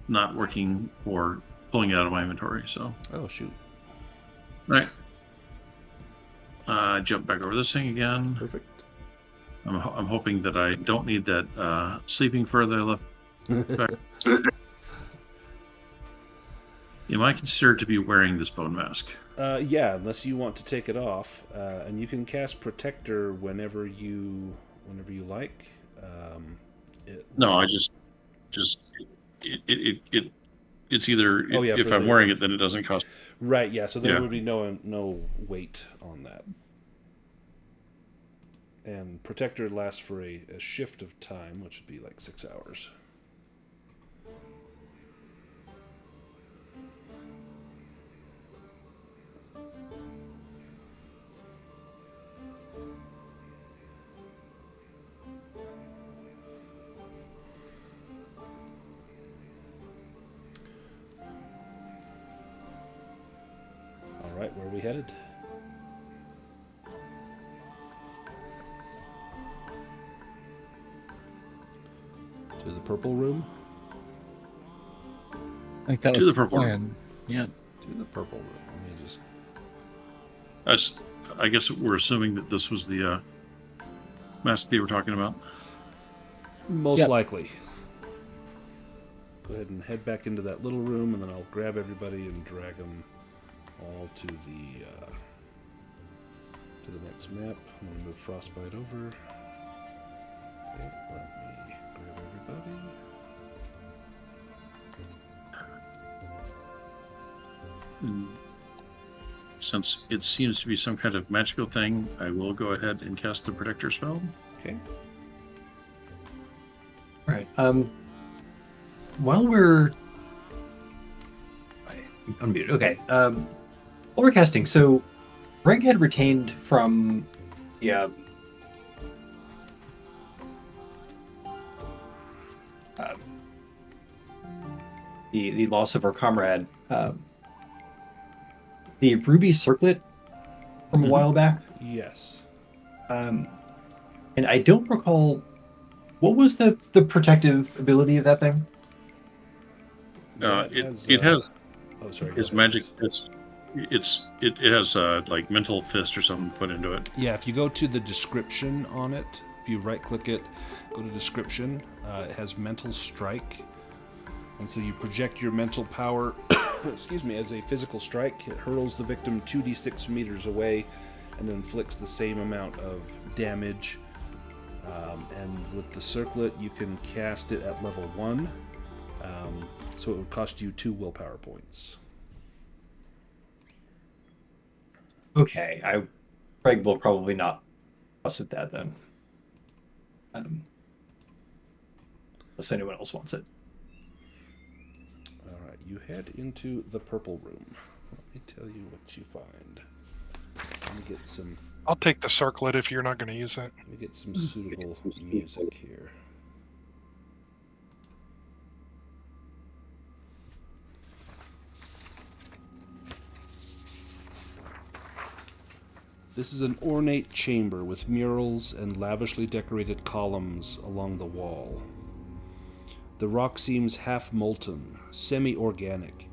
not working or pulling it out of my inventory. So. Oh shoot! Right. Jump back over this thing again. Perfect. I'm hoping that I don't need that sleeping fur that I left back. Am I considered to be wearing this bone mask? Yeah, unless you want to take it off, and you can cast Protector whenever you like. No, I just it's either Oh, yeah, if for I'm the- wearing it, then it doesn't cost. Right. Yeah. So there Yeah. would be no weight on that. And Protector lasts for a shift of time, which would be like 6 hours. All right, where are we headed? To the purple room? I think that To was the purple plan. Yeah. To the purple room. Let me just... I guess we're assuming that this was the mask they were talking about. Most Yep. likely. Go ahead and head back into that little room, and then I'll grab everybody and drag them all to the next map. I'm going to move Frostbyte over. Okay, let me grab everybody. Since it seems to be some kind of magical thing, I will go ahead and cast the Protector spell. Okay. All right. While we're unmuted, okay. While we're casting, so Brêg had retained from the loss of our comrade, the ruby circlet from a while back. Yes. And I don't recall what was the protective ability of that thing. That It has, has Oh, sorry. go his ahead. magic. It has like mental fist or something put into it. Yeah, if you go to the description on it, if you right-click it, go to description, it has mental strike. And so you project your mental power, excuse me, as a physical strike. It hurls the victim 2d6 meters away and inflicts the same amount of damage. And with the circlet, you can cast it at level 1. So it would cost you 2 willpower points. Okay, Brêg will probably not fuss with that then. Unless anyone else wants it. All right, you head into the purple room. Let me tell you what you find. Let me get some. I'll take the circlet if you're not going to use it. Let me get some suitable music here. This is an ornate chamber with murals and lavishly decorated columns along the wall. The rock seems half-molten, semi-organic,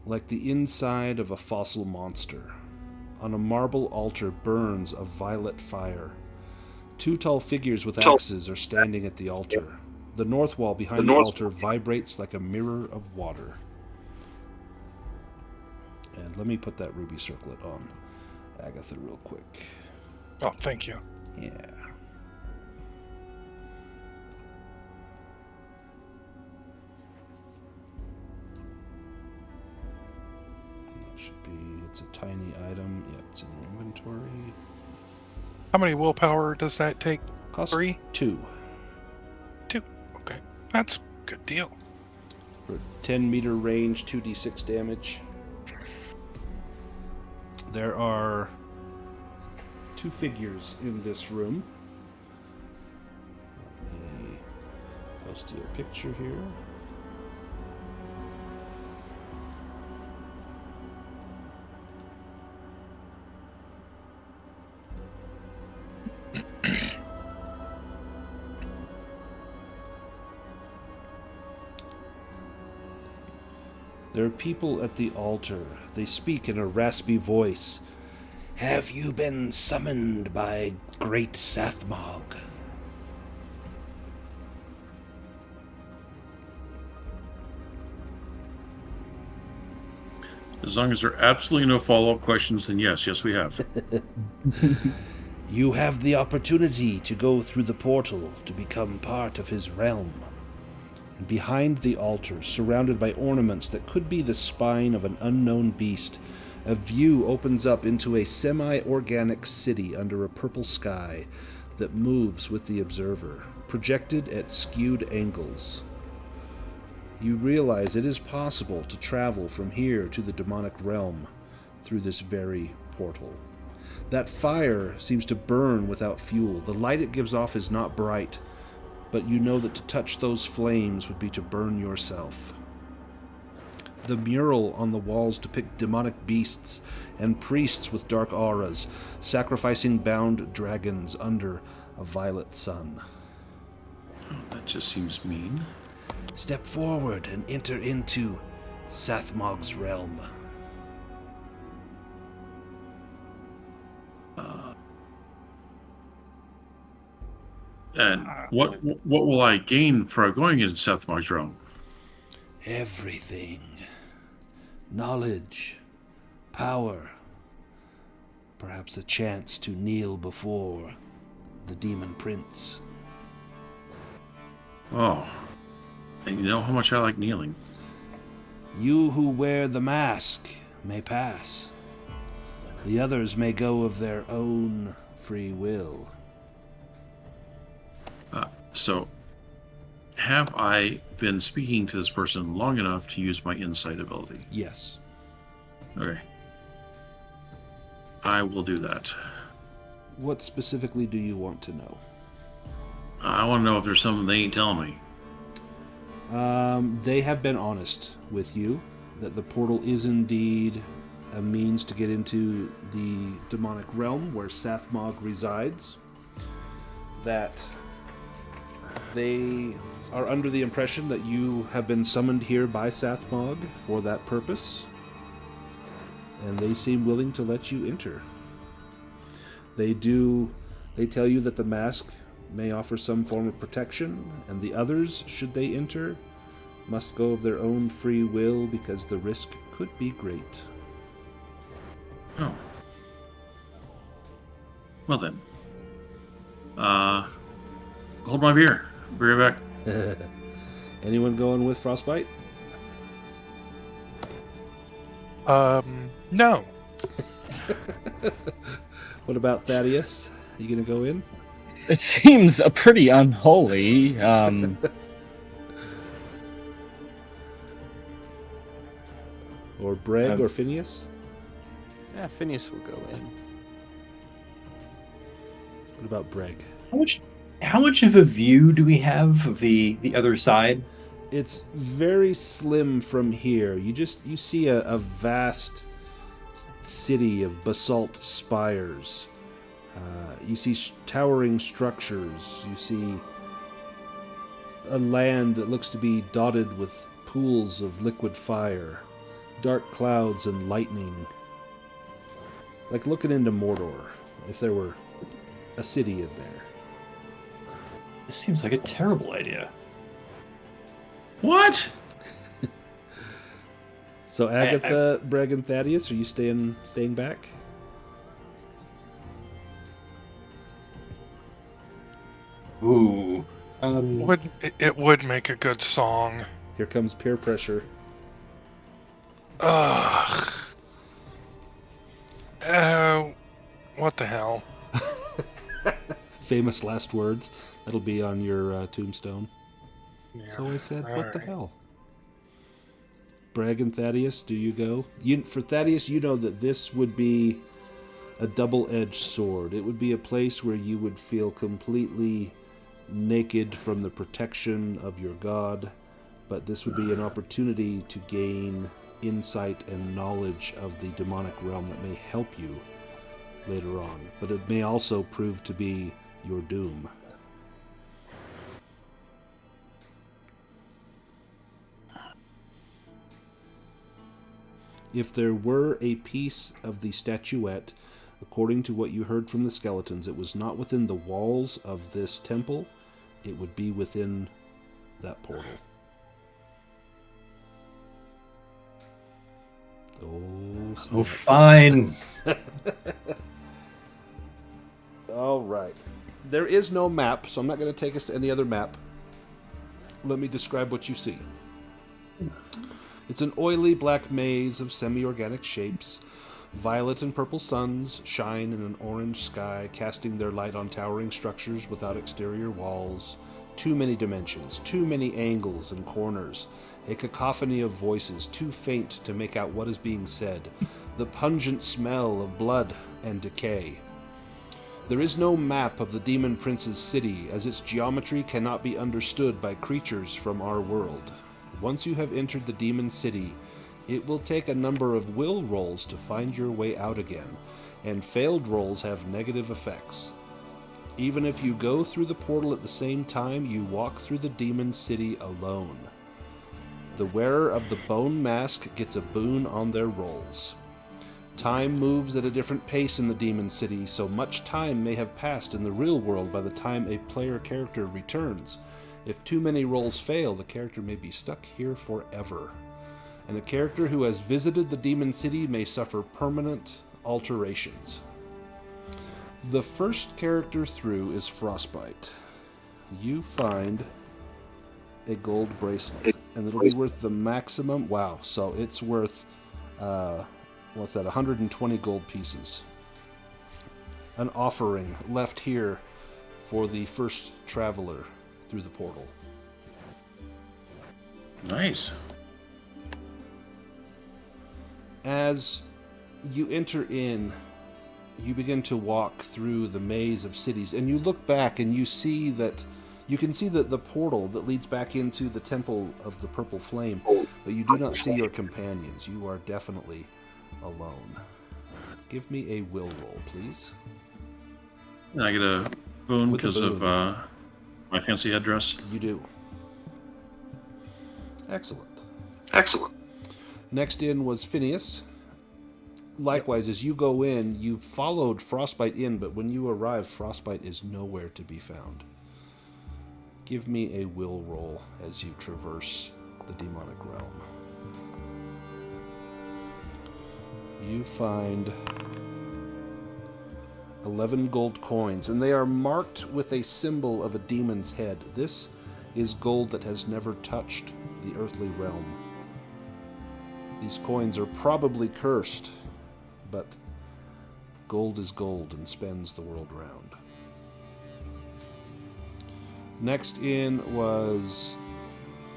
like the inside of a fossil monster. On a marble altar burns a violet fire. 2 tall figures with axes are standing at the altar. The north wall behind the altar vibrates like a mirror of water. And let me put that ruby circlet on Agatha real quick. Oh, thank you. Yeah. That should be, it's a tiny item. Yep, it's in the inventory. How many willpower does that take? Cost 3? 2. 2. Okay. That's a good deal. For 10-meter range, 2d6 damage. There are 2 figures in this room. Let me post you a picture here. There are people at the altar. They speak in a raspy voice. Have you been summoned by Great Sathmog? As long as there are absolutely no follow-up questions, then yes, we have. You have the opportunity to go through the portal to become part of his realm. And behind the altar, surrounded by ornaments that could be the spine of an unknown beast, a view opens up into a semi-organic city under a purple sky that moves with the observer, projected at skewed angles. You realize it is possible to travel from here to the demonic realm through this very portal. That fire seems to burn without fuel. The light it gives off is not bright, but you know that to touch those flames would be to burn yourself. The mural on the walls depict demonic beasts and priests with dark auras, sacrificing bound dragons under a violet sun. Oh, that just seems mean. Step forward and enter into Sathmog's realm. And what will I gain for going into Sathmog's realm? Everything. Knowledge, power, perhaps a chance to kneel before the demon prince. Oh, and you know how much I like kneeling. You who wear the mask may pass. The others may go of their own free will. So, have I been speaking to this person long enough to use my insight ability? Yes. Okay. I will do that. What specifically do you want to know? I want to know if there's something they ain't telling me. They have been honest with you that the portal is indeed a means to get into the demonic realm where Sathmog resides. That they are under the impression that you have been summoned here by Sathmog for that purpose, and they seem willing to let you enter. They tell you that the mask may offer some form of protection, and the others, should they enter, must go of their own free will because the risk could be great. Oh. Well then. Hold my beer. Be right back. Anyone going with Frostbyte? No. What about Thaddeus? Are you going to go in? It seems pretty unholy. Or Brêg or Phineas? Yeah, Phineas will go in. What about Brêg? How much of a view do we have of the other side? It's very slim from here. You see a vast city of basalt spires. You see towering structures. You see a land that looks to be dotted with pools of liquid fire, dark clouds and lightning. Like looking into Mordor, if there were a city in there. This seems like a terrible idea. What? So Agatha, Brêg, and Thaddeus, are you staying back? Ooh. It would make a good song. Here comes peer pressure. Ugh. What the hell? Famous last words. That'll be on your tombstone. Yeah. So I said, All what the right. hell? Brêg and Thaddeus, do you go? For Thaddeus, you know that this would be a double-edged sword. It would be a place where you would feel completely naked from the protection of your god, but this would be an opportunity to gain insight and knowledge of the demonic realm that may help you later on, but it may also prove to be your doom. If there were a piece of the statuette, according to what you heard from the skeletons, it was not within the walls of this temple, it would be within that portal. Oh, snap. Oh, fine. All right. There is no map, so I'm not going to take us to any other map. Let me describe what you see. It's an oily black maze of semi-organic shapes. Violet and purple suns shine in an orange sky, casting their light on towering structures without exterior walls. Too many dimensions, too many angles and corners. A cacophony of voices, too faint to make out what is being said. The pungent smell of blood and decay. There is no map of the Demon Prince's city, as its geometry cannot be understood by creatures from our world. Once you have entered the Demon City, it will take a number of will rolls to find your way out again, and failed rolls have negative effects. Even if you go through the portal at the same time, you walk through the Demon City alone. The wearer of the bone mask gets a boon on their rolls. Time moves at a different pace in the Demon City, so much time may have passed in the real world by the time a player character returns. If too many rolls fail, the character may be stuck here forever. And a character who has visited the Demon City may suffer permanent alterations. The first character through is Frostbyte. You find a gold bracelet, and it'll be worth the maximum. Wow, so it's worth, what's that, 120 gold pieces. An offering left here for the first traveler through the portal. Nice. As you enter in, you begin to walk through the maze of cities, and you look back and you can see that the portal that leads back into the Temple of the Purple Flame, but you do not see your companions. You are definitely alone. Give me a will roll, please. I get a boon With a because of boon. my fancy headdress. You do. Excellent. Excellent. Next in was Phineas. Likewise, as you go in, you followed Frostbyte in, but when you arrive, Frostbyte is nowhere to be found. Give me a will roll as you traverse the demonic realm. You find 11 gold coins, and they are marked with a symbol of a demon's head. This is gold that has never touched the earthly realm. These coins are probably cursed, but gold is gold and spends the world round. Next in was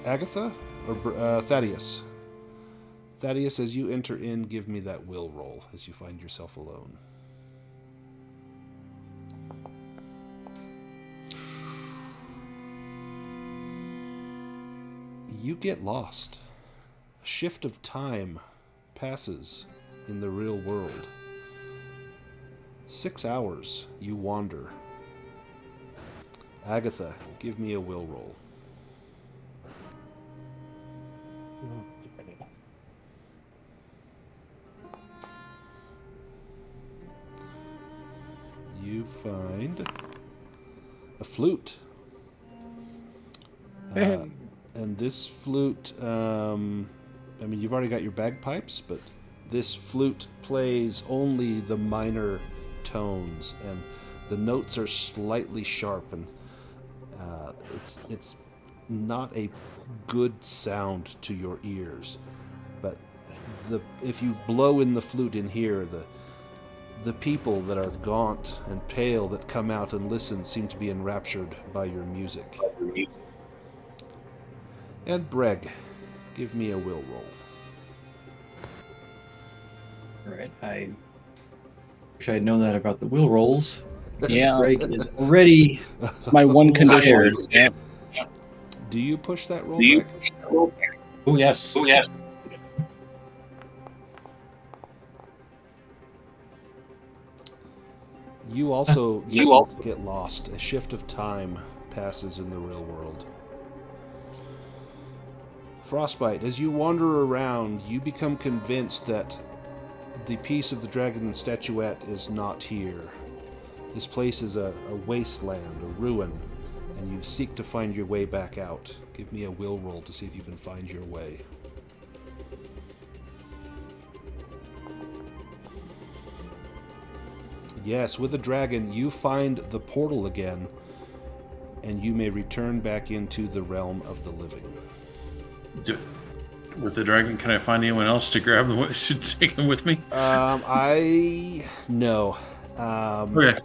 Agatha or Thaddeus. Thaddeus, as you enter in, give me that will roll as you find yourself alone. You get lost. A shift of time passes in the real world. 6 hours you wander. Agatha, give me a will roll. You find a flute. And this flute, I mean, you've already got your bagpipes, but this flute plays only the minor tones, and the notes are slightly sharp, and it's not a good sound to your ears. But if you blow in the flute in here, the people that are gaunt and pale that come out and listen seem to be enraptured by your music. And Brêg, give me a will roll. Alright, I wish I had known that about the will rolls. Yeah. Brêg is already My one condition. tired. Do you push that roll back? Oh yes. Oh yes. You also get lost. A shift of time passes in the real world. Frostbyte, as you wander around, you become convinced that the piece of the dragon statuette is not here. This place is a wasteland, a ruin, and you seek to find your way back out. Give me a will roll to see if you can find your way. Yes, with the dragon, you find the portal again, and you may return back into the realm of the living. With the dragon, can I find anyone else to grab them, to take them with me? No. Okay.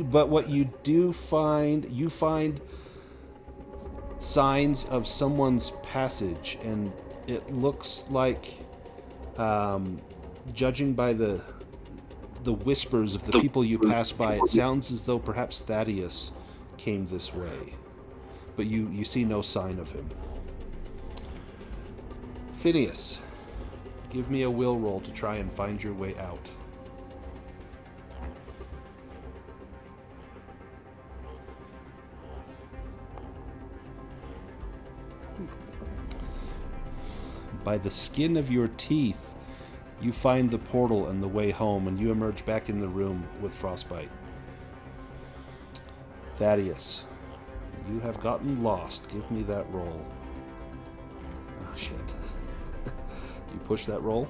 But what you do find, you find signs of someone's passage, and it looks like, judging by the whispers of the people you pass by, it sounds as though perhaps Thaddeus came this way. But you see no sign of him. Phineas, give me a will roll to try and find your way out. By the skin of your teeth, you find the portal and the way home, and you emerge back in the room with Frostbyte. Thaddeus, you have gotten lost. Give me that roll. Oh, shit. Do you push that roll?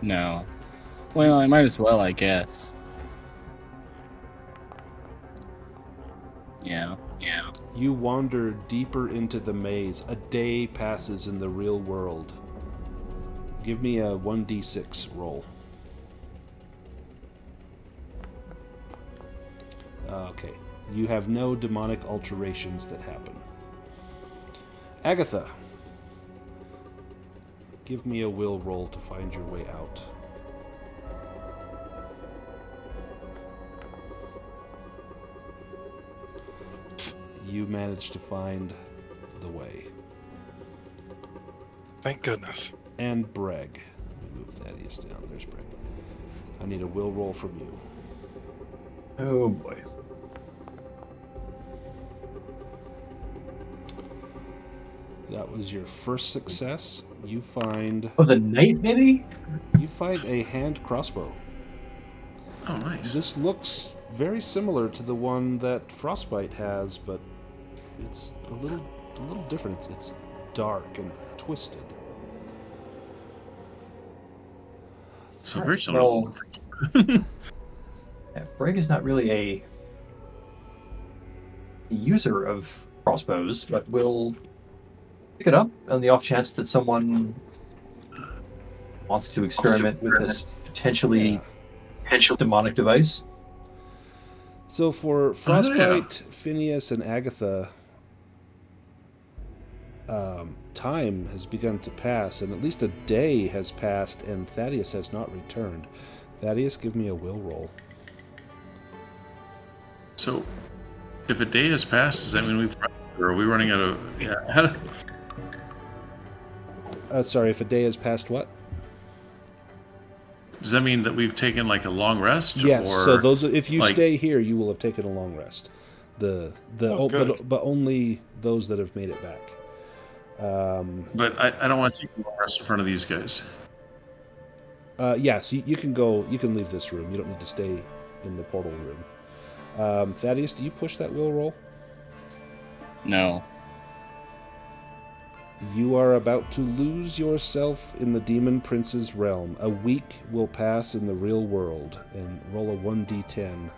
No. Well, I might as well, I guess. Yeah. You wander deeper into the maze. A day passes in the real world. Give me a 1d6 roll. Okay. You have no demonic alterations that happen. Agatha, give me a will roll to find your way out. You managed to find the way. Thank goodness. And Brêg. Let me move Thaddeus down. There's Brêg. I need a will roll from you. Oh boy. That was your first success. You find Oh, the knight, maybe? a hand crossbow. Oh, nice. This looks very similar to the one that Frostbyte has, but it's a little different. It's dark and twisted. So very Well, similar. yeah, Brêg is not really a user of crossbows, but will pick it up on the off chance that someone wants to experiment with this potentially demonic device. So for Frostbyte, Phineas, and Agatha, time has begun to pass, and at least a day has passed, and Thaddeus has not returned. Thaddeus, give me a will roll. So, if a day has passed, does that mean are we running out of? Yeah. Sorry, if a day has passed, what? Does that mean that we've taken like a long rest? Yes. Or, So those, if you like- stay here, you will have taken a long rest. good. But only those that have made it back. But I don't want to take a long rest in front of these guys. Yes, you can go. You can leave this room. You don't need to stay in the portal room. Thaddeus, do you push that will roll? No. You are about to lose yourself in the Demon Prince's realm. A week will pass in the real world, and roll a 1d10.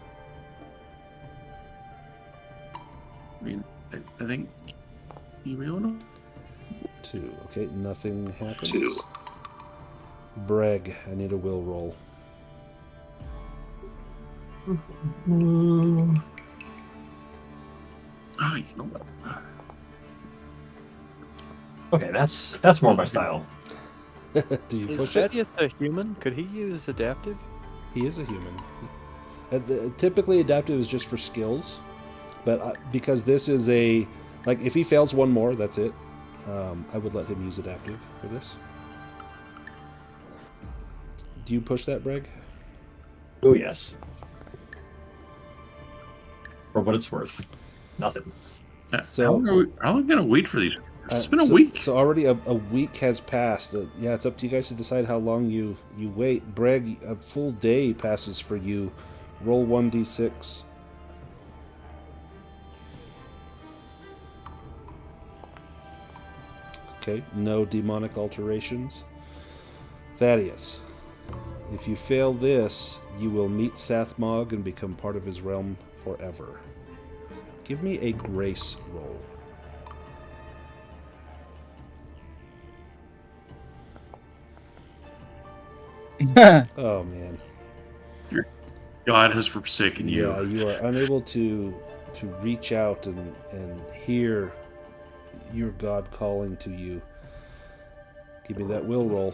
I mean, I think you really know. 2. Okay, nothing happens. 2. Brêg, I need a will roll. Oh, you know what? Okay, that's more my style. Do you Is push it? Thaddeus a human? Could he use adaptive? He is a human. Typically, adaptive is just for skills, but because this is a... Like, if he fails one more, that's it. I would let him use adaptive for this. Do you push that, Brêg? Oh yes. For what it's worth, nothing. So- How are we going to wait for these? It's been a so- week. So already a week has passed. Yeah, it's up to you guys to decide how long you wait. Brêg, a full day passes for you. Roll 1d6. Okay, no demonic alterations. Thaddeus, if you fail this, you will meet Sathmog and become part of his realm forever. Give me a grace roll. Oh, man. God has forsaken you. Yeah, you are unable to reach out and hear your God calling to you. Give me that will roll.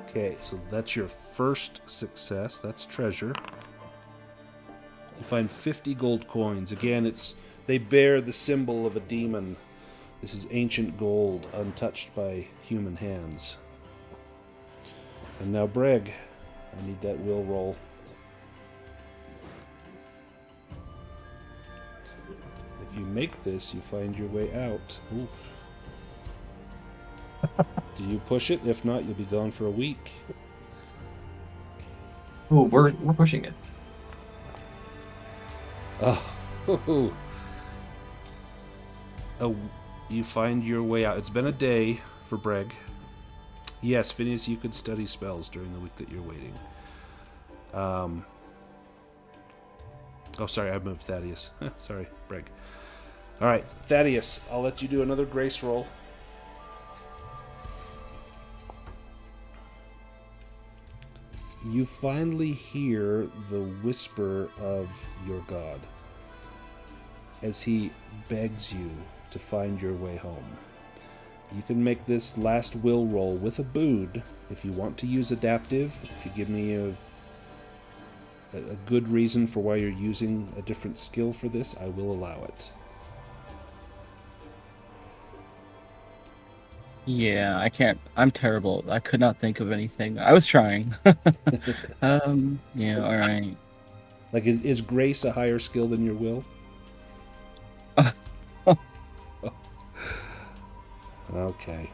Okay, so that's your first success. That's treasure. You find 50 gold coins. Again, they bear the symbol of a demon. This is ancient gold, untouched by human hands. And now, Brêg, I need that will roll. If you make this, you find your way out. Oof. Do you push it? If not, you'll be gone for a week. Oh, we're pushing it. Oh, you find your way out. It's been a day for Brêg. Yes, Phineas, you could study spells during the week that you're waiting. Oh, sorry, I moved Thaddeus. Sorry, Brêg. All right, Thaddeus, I'll let you do another grace roll. You finally hear the whisper of your God as he begs you to find your way home. You can make this last will roll with a boon if you want to use adaptive. If you give me a good reason for why you're using a different skill for this, I will allow it. Yeah, I can't. I'm terrible. I could not think of anything. I was trying. Yeah, all right. Like, is grace a higher skill than your will? Okay.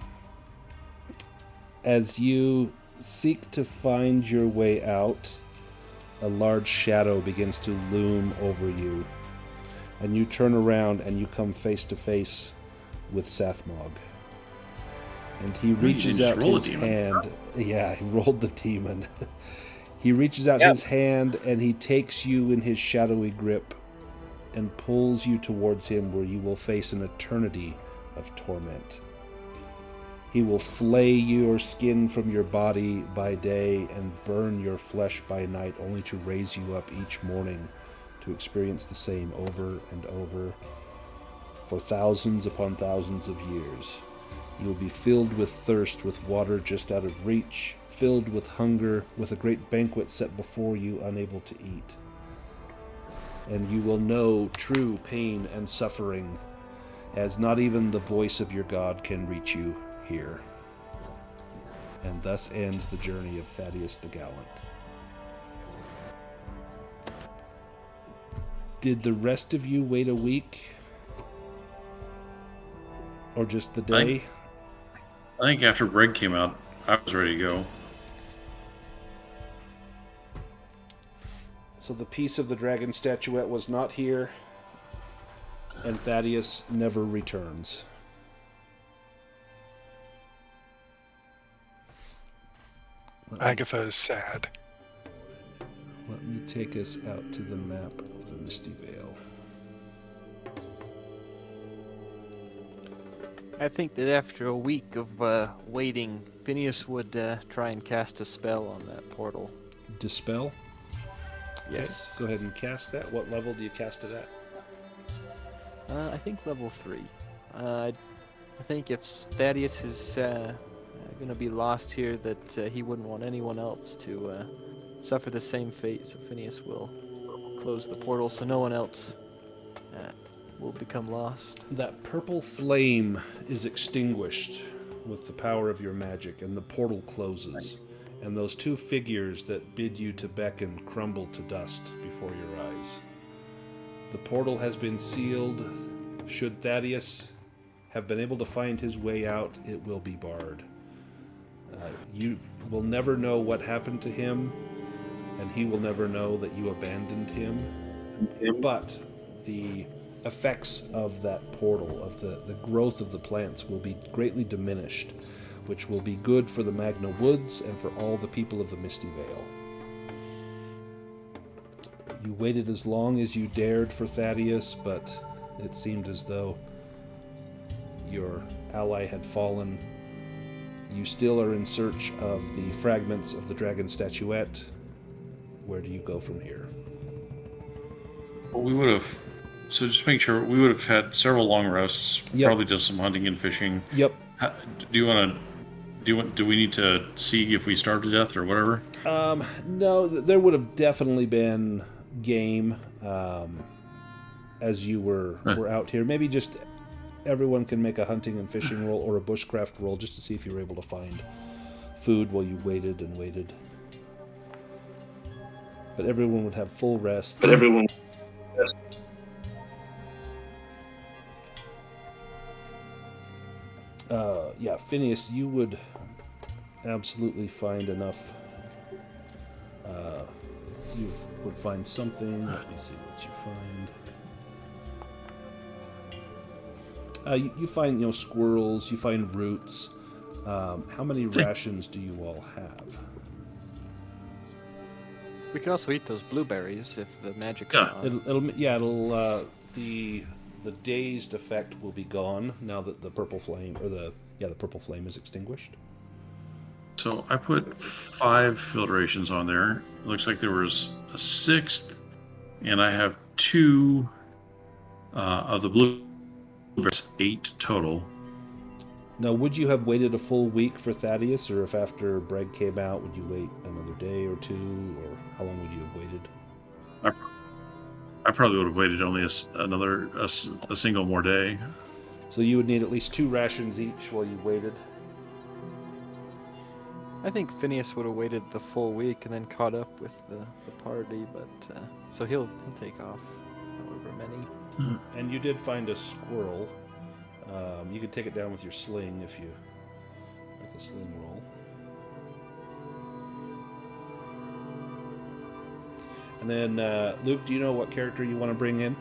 As you seek to find your way out, a large shadow begins to loom over you. And you turn around and you come face to face with Sathmog. And he reaches just out roll a his demon. hand. Yeah, he rolled the demon. He reaches out his hand and he takes you in his shadowy grip and pulls you towards him, where you will face an eternity of torment. He will flay your skin from your body by day and burn your flesh by night, only to raise you up each morning to experience the same over and over for thousands upon thousands of years. You will be filled with thirst, with water just out of reach, filled with hunger, with a great banquet set before you, unable to eat. And you will know true pain and suffering, as not even the voice of your god can reach you here. And thus ends the journey of Thaddeus the Gallant. Did the rest of you wait a week? Or just the day? I think after Brêg came out, I was ready to go. So the piece of the dragon statuette was not here, and Thaddeus never returns. Agatha is sad. Let me take us out to the map of the Misty Vale. I think that after a week of waiting, Phineas would try and cast a spell on that portal. Dispel? Yes. Okay, go ahead and cast that. What level do you cast it at? I think level 3. I think if Thaddeus is going to be lost here, that he wouldn't want anyone else to suffer the same fate, so Phineas will close the portal so no one else will become lost. That purple flame is extinguished with the power of your magic, and the portal closes. And those two figures that bid you to beckon crumble to dust before your eyes. The portal has been sealed. Should Thaddeus have been able to find his way out, it will be barred. You will never know what happened to him, and he will never know that you abandoned him. But the effects of that portal, of the growth of the plants, will be greatly diminished, which will be good for the Magna Woods and for all the people of the Misty Vale. You waited as long as you dared for Thaddeus, but it seemed as though your ally had fallen. You still are in search of the fragments of the dragon statuette. Where do you go from here? Well, we would have. So just make sure we would have had several long rests. Yep. Probably just some hunting and fishing. Yep. Do you want to? Do we need to see if we starve to death or whatever? No, there would have definitely been game as you were out here. Maybe just everyone can make a hunting and fishing roll or a bushcraft roll just to see if you were able to find food while you waited and waited. But everyone would have full rest. Yeah, Phineas, you would absolutely find enough. You would find something. Let me see what you find. You find, squirrels. You find roots. How many rations do you all have? We could also eat those blueberries if the magic's Yeah. on. The dazed effect will be gone now that the purple flame the purple flame is extinguished. So I put 5 filtrations on there. It looks like there was a 6th, and I have 2 of the blueberries. 8 total. Now, would you have waited a full week for Thaddeus, or if after Brêg came out, would you wait another day or 2, or how long would you have waited? I probably would have waited only a single more day. So you would need at least 2 rations each while you waited. I think Phineas would have waited the full week and then caught up with the party, but so he'll take off however many. And you did find a squirrel. You could take it down with your sling if you make a sling roll. And then, Luke, do you know what character you want to bring in?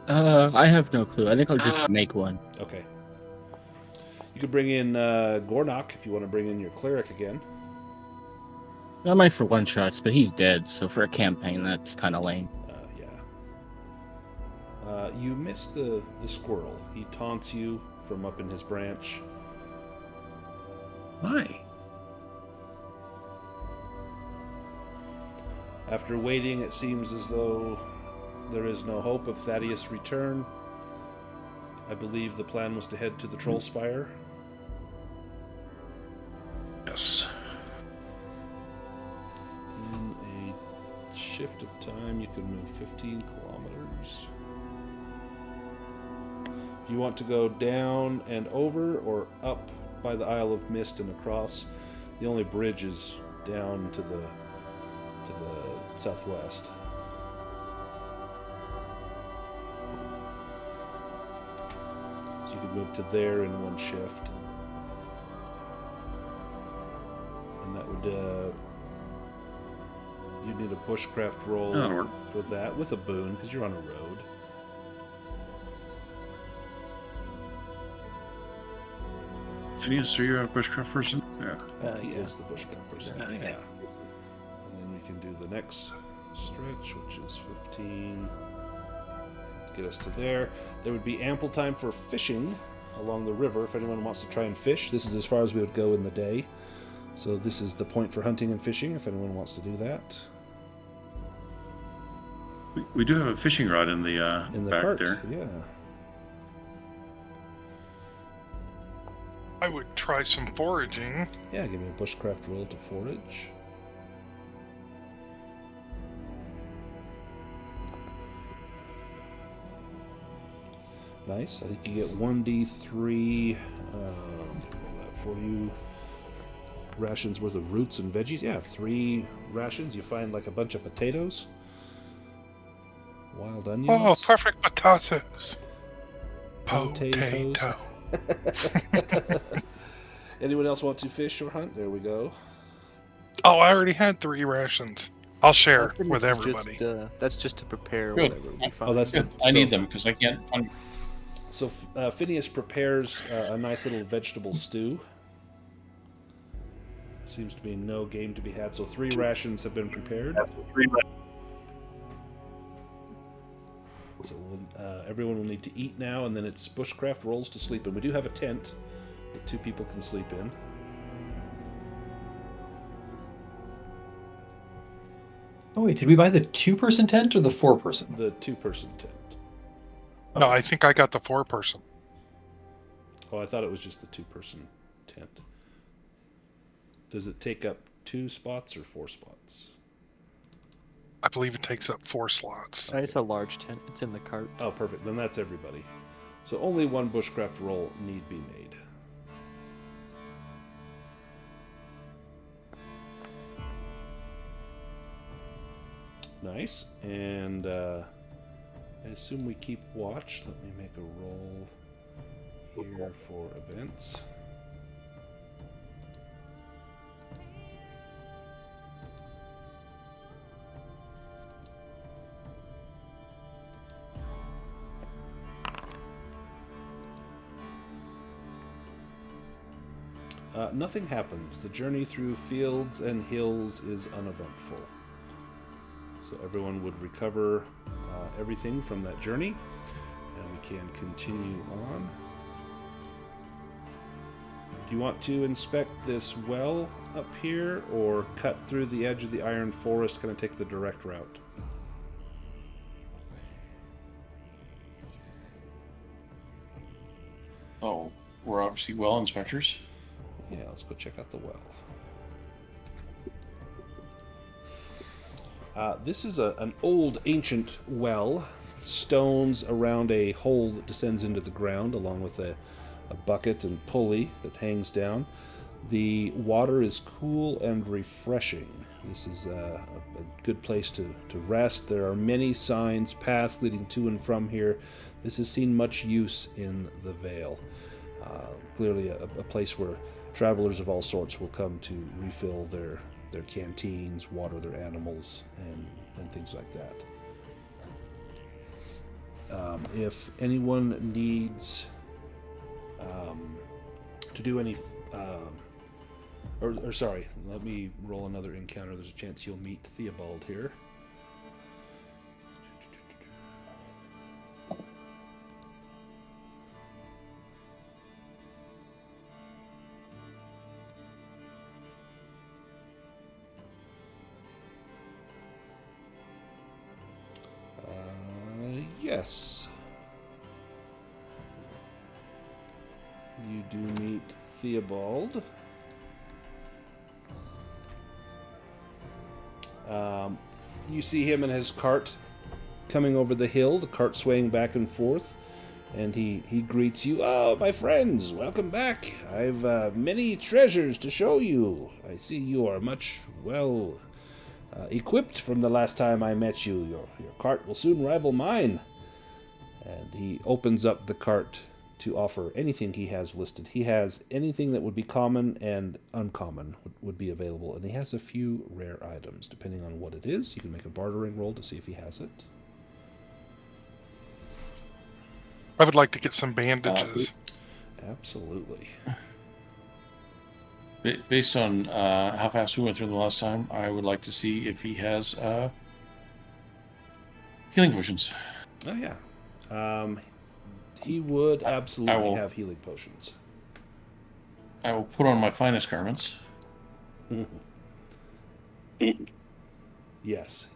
I have no clue. I think I'll just make one. Okay. You could bring in Gornok if you want to bring in your cleric again. I might for one shots, but he's dead, so for a campaign, that's kind of lame. You miss the squirrel. He taunts you from up in his branch. Why? After waiting, it seems as though there is no hope of Thaddeus' return. I believe the plan was to head to the Troll Spire. Yes. In a shift of time, you can move 15 kilometers. Do you want to go down and over or up by the Isle of Mist and across? The only bridge is down to the southwest. So you could move to there in one shift. And that would you'd need a bushcraft roll That'll work. for that with a boon because you're on a road. Phineas, are you a bushcraft person? Yeah. He yeah. is the bushcraft person. Yeah. Yeah. And then we can do the next stretch, which is 15. To get us to there. There would be ample time for fishing along the river if anyone wants to try and fish. This is as far as we would go in the day. So this is the point for hunting and fishing if anyone wants to do that. We do have a fishing rod in the back cart, there. yeah. I would try some foraging. Yeah, give me a bushcraft roll to forage. Nice. I think you get 1d3. Roll that for you. Rations worth of roots and veggies. Yeah, 3 rations. You find like a bunch of potatoes. Wild onions. Oh, perfect potatoes. Potatoes. Potato. Anyone else want to fish or hunt? There we go. Oh, I already had 3 rations. I'll share I think with it's everybody. That's just to prepare Good. whatever we find. Oh, that's Good. good. I So- need them because I can't find. So Phineas prepares a nice little vegetable stew. Seems to be no game to be had, so 3 rations have been prepared. So everyone will need to eat now, and then it's bushcraft rolls to sleep in. We do have a tent that 2 people can sleep in. Oh wait, did we buy the 2-person tent or the 4-person? The 2-person tent. No, I think I got the 4-person. Oh, I thought it was just the 2-person tent. Does it take up 2 spots or 4 spots? I believe it takes up 4 slots. It's a large tent. It's in the cart. Oh, perfect. Then that's everybody. So only 1 bushcraft roll need be made. Nice. And I assume we keep watch. Let me make a roll here for events. Nothing happens. The journey through fields and hills is uneventful. So everyone would recover everything from that journey, and we can continue on. Do you want to inspect this well up here, or cut through the edge of the iron forest, kind of take the direct route? Oh, we're obviously well inspectors. Yeah, let's go check out the well. This is an old, ancient well. Stones around a hole that descends into the ground, along with a bucket and pulley that hangs down. The water is cool and refreshing. This is a good place to rest. There are many signs, paths leading to and from here. This has seen much use in the Vale. Clearly a place where travelers of all sorts will come to refill their canteens, water their animals, and things like that. If anyone needs to do any... or sorry, let me roll another encounter. There's a chance you'll meet Theobald here. Yes. You do meet Theobald. You see him in his cart coming over the hill, the cart swaying back and forth, And he greets you. Oh, my friends, welcome back. I've many treasures to show you. I see you are much equipped from the last time I met you. Your cart will soon rival mine. And he opens up the cart to offer anything he has listed. He has anything that would be common and uncommon would be available. And he has a few rare items. Depending on what it is, you can make a bartering roll to see if he has it. I would like to get some bandages. Absolutely. Based on how fast we went through the last time, I would like to see if he has healing potions. Oh, yeah. He would absolutely have healing potions. I will put on my finest garments. Yes.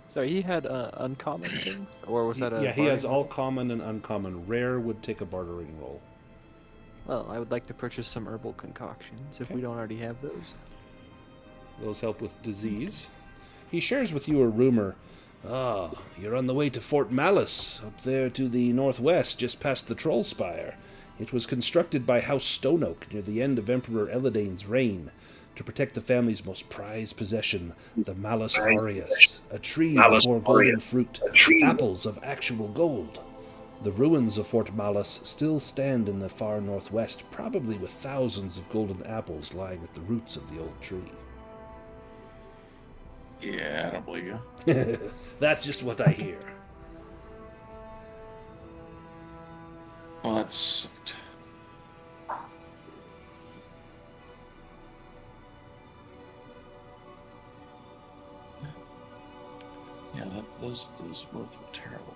So he had uncommon things, or was that a? Yeah, he has bartering all common and uncommon. Rare would take a bartering roll. roll? Well, I would like to purchase some herbal concoctions if we don't already have those. Those help with disease. He shares with you a rumor. Ah, you're on the way to Fort Malice, up there to the northwest, just past the Troll Spire. It was constructed by House Stoneoak near the end of Emperor Elidane's reign to protect the family's most prized possession, the Malus aureus, a tree that bore golden fruit, apples of actual gold. The ruins of Fort Malus still stand in the far northwest, probably with thousands of golden apples lying at the roots of the old tree. Yeah, I don't believe you. That's just what I hear. Well, that sucked. Yeah, those both were terrible.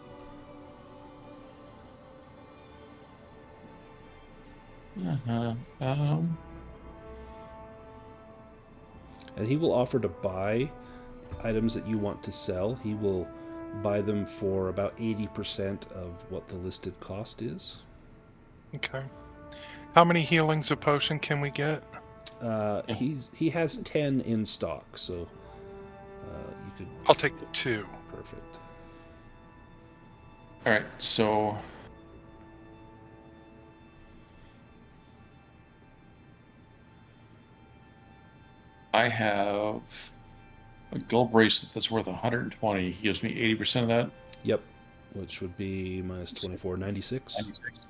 And he will offer to buy items that you want to sell. He will buy them for about 80% of what the listed cost is. Okay. How many healings a potion can we get? He has 10 in stock, so you could. I'll take 2. Perfect. All right, so I have a gold bracelet that's worth 120. He gives me 80% of that. Yep, which would be minus 24, 96. 96.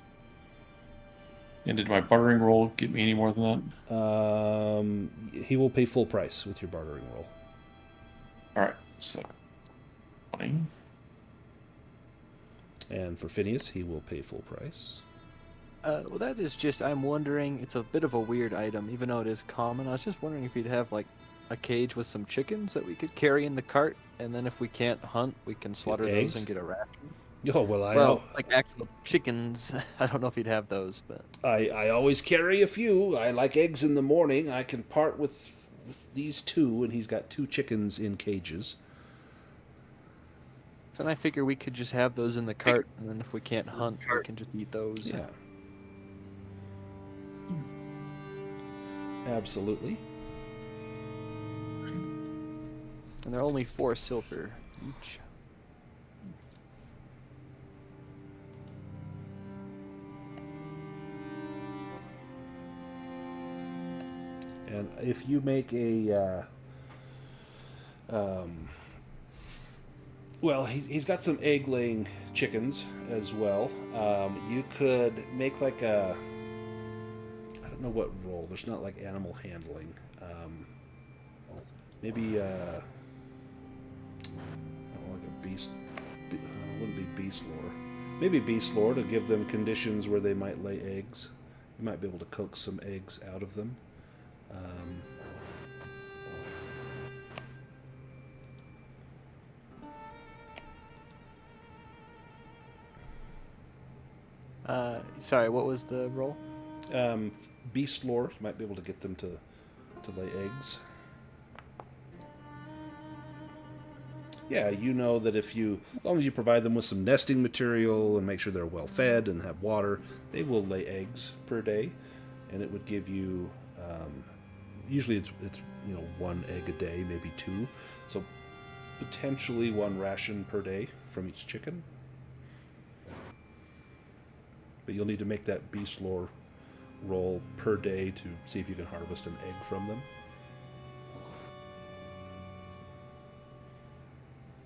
And did my bartering roll get me any more than that? He will pay full price with your bartering roll. All right, so 20. And for Phineas, he will pay full price. Well, that is just, I'm wondering, it's a bit of a weird item, even though it is common. I was just wondering if you'd have, like, a cage with some chickens that we could carry in the cart, and then if we can't hunt, we can slaughter those and get a ration. Oh, well, like actual chickens. I don't know if you'd have those, but... I always carry a few. I like eggs in the morning. I can part with these 2, and he's got 2 chickens in cages. So then I figure we could just have those in the cart, and then if we can't hunt, we can just eat those. Yeah. Absolutely. And they're only 4 silver each. And if you make a... well, he's got some egg-laying chickens as well. You could make like a... I don't know what role. There's not like animal handling. Maybe... like a beast... wouldn't be beast lore. Maybe beast lore to give them conditions where they might lay eggs. You might be able to coax some eggs out of them. Sorry, what was the roll? Beast lore might be able to get them to lay eggs. Yeah, you know that if you, as long as you provide them with some nesting material and make sure they're well fed and have water, they will lay eggs per day, and it would give you. Usually it's 1 egg a day, maybe 2, so potentially 1 ration per day from each chicken. but you'll need to make that beast lore roll per day to see if you can harvest an egg from them.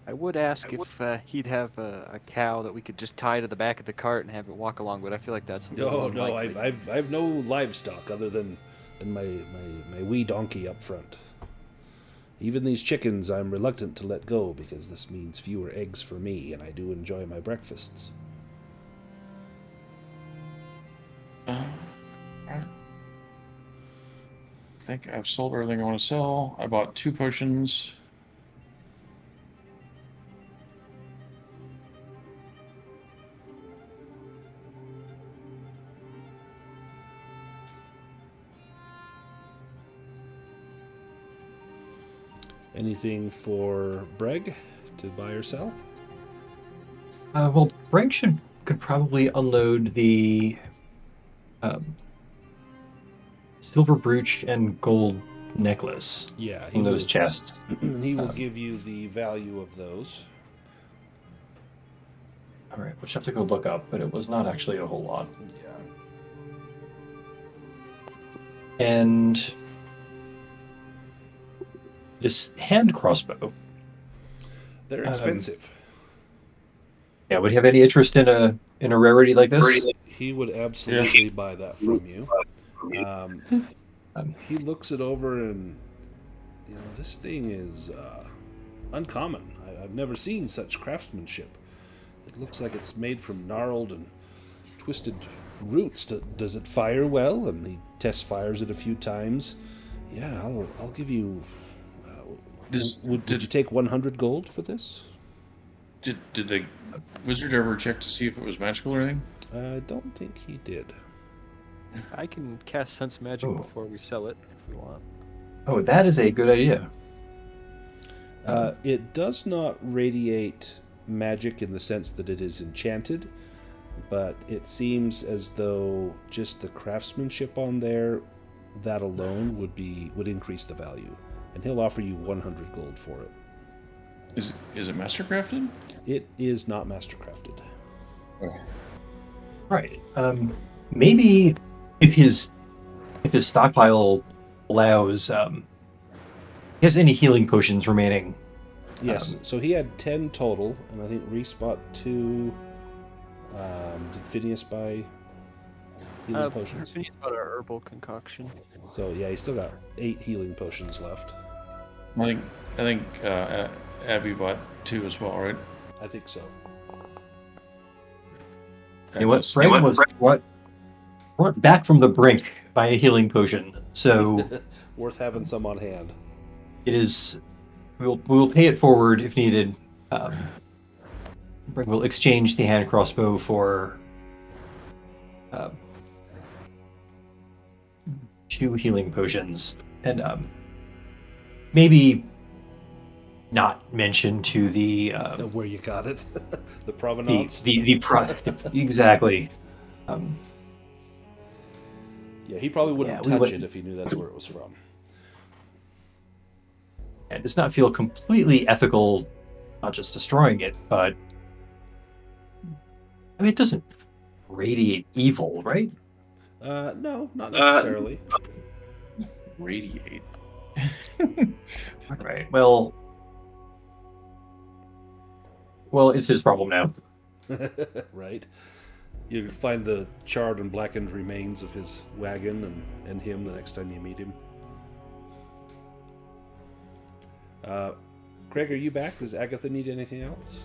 I would ask if he'd have a cow that we could just tie to the back of the cart and have it walk along, but I feel like that's a little No, unlikely. I've no livestock other than my wee donkey up front. Even these chickens I'm reluctant to let go because this means fewer eggs for me, and I do enjoy my breakfasts. I think I've sold everything I want to sell. I bought 2 potions. Anything for Brêg to buy or sell? Well, Brêg could probably unload the silver brooch and gold necklace Yeah, from those chests. He will give you the value of those. All right, which I have to go look up, but it was not actually a whole lot. Yeah. And this hand crossbow. They're expensive. Yeah, would you have any interest in a rarity like this? He would absolutely buy that from you. He looks it over and, this thing is uncommon. I've never seen such craftsmanship. It looks like it's made from gnarled and twisted roots. Does it fire well? And he test fires it a few times. Yeah, I'll give you. Would you take 100 gold for this? Did the wizard ever check to see if it was magical or anything? I don't think he did. I can cast Sense Magic before we sell it, if we want. Oh, that is a good idea. It does not radiate magic in the sense that it is enchanted, but it seems as though just the craftsmanship on there, that alone would increase the value, and he'll offer you 100 gold for it. Is it mastercrafted? It is not mastercrafted. Right. Maybe if his stockpile allows, he has any healing potions remaining. Yes. So he had 10 total, and I think Reese bought 2. Did Phineas buy healing potions? Phineas bought our herbal concoction. So yeah, he's still got 8 healing potions left. I think Abby bought 2 as well, right? I think so. You know what? Brêg was brought back from the brink by a healing potion, so Worth having some on hand. it is. We'll pay it forward if needed. Brêg will exchange the hand crossbow for 2 healing potions, and maybe not mention to the Where you got it, the provenance. Exactly. Yeah, he probably wouldn't touch it if he knew that's where it was from. It does not feel completely ethical, not just destroying it, but I mean, it doesn't radiate evil, right? No, not necessarily. Radiate. Right. Well, it's his problem now. Right. You find the charred and blackened remains of his wagon and him the next time you meet him. Greg, are you back? Does Agatha need anything else?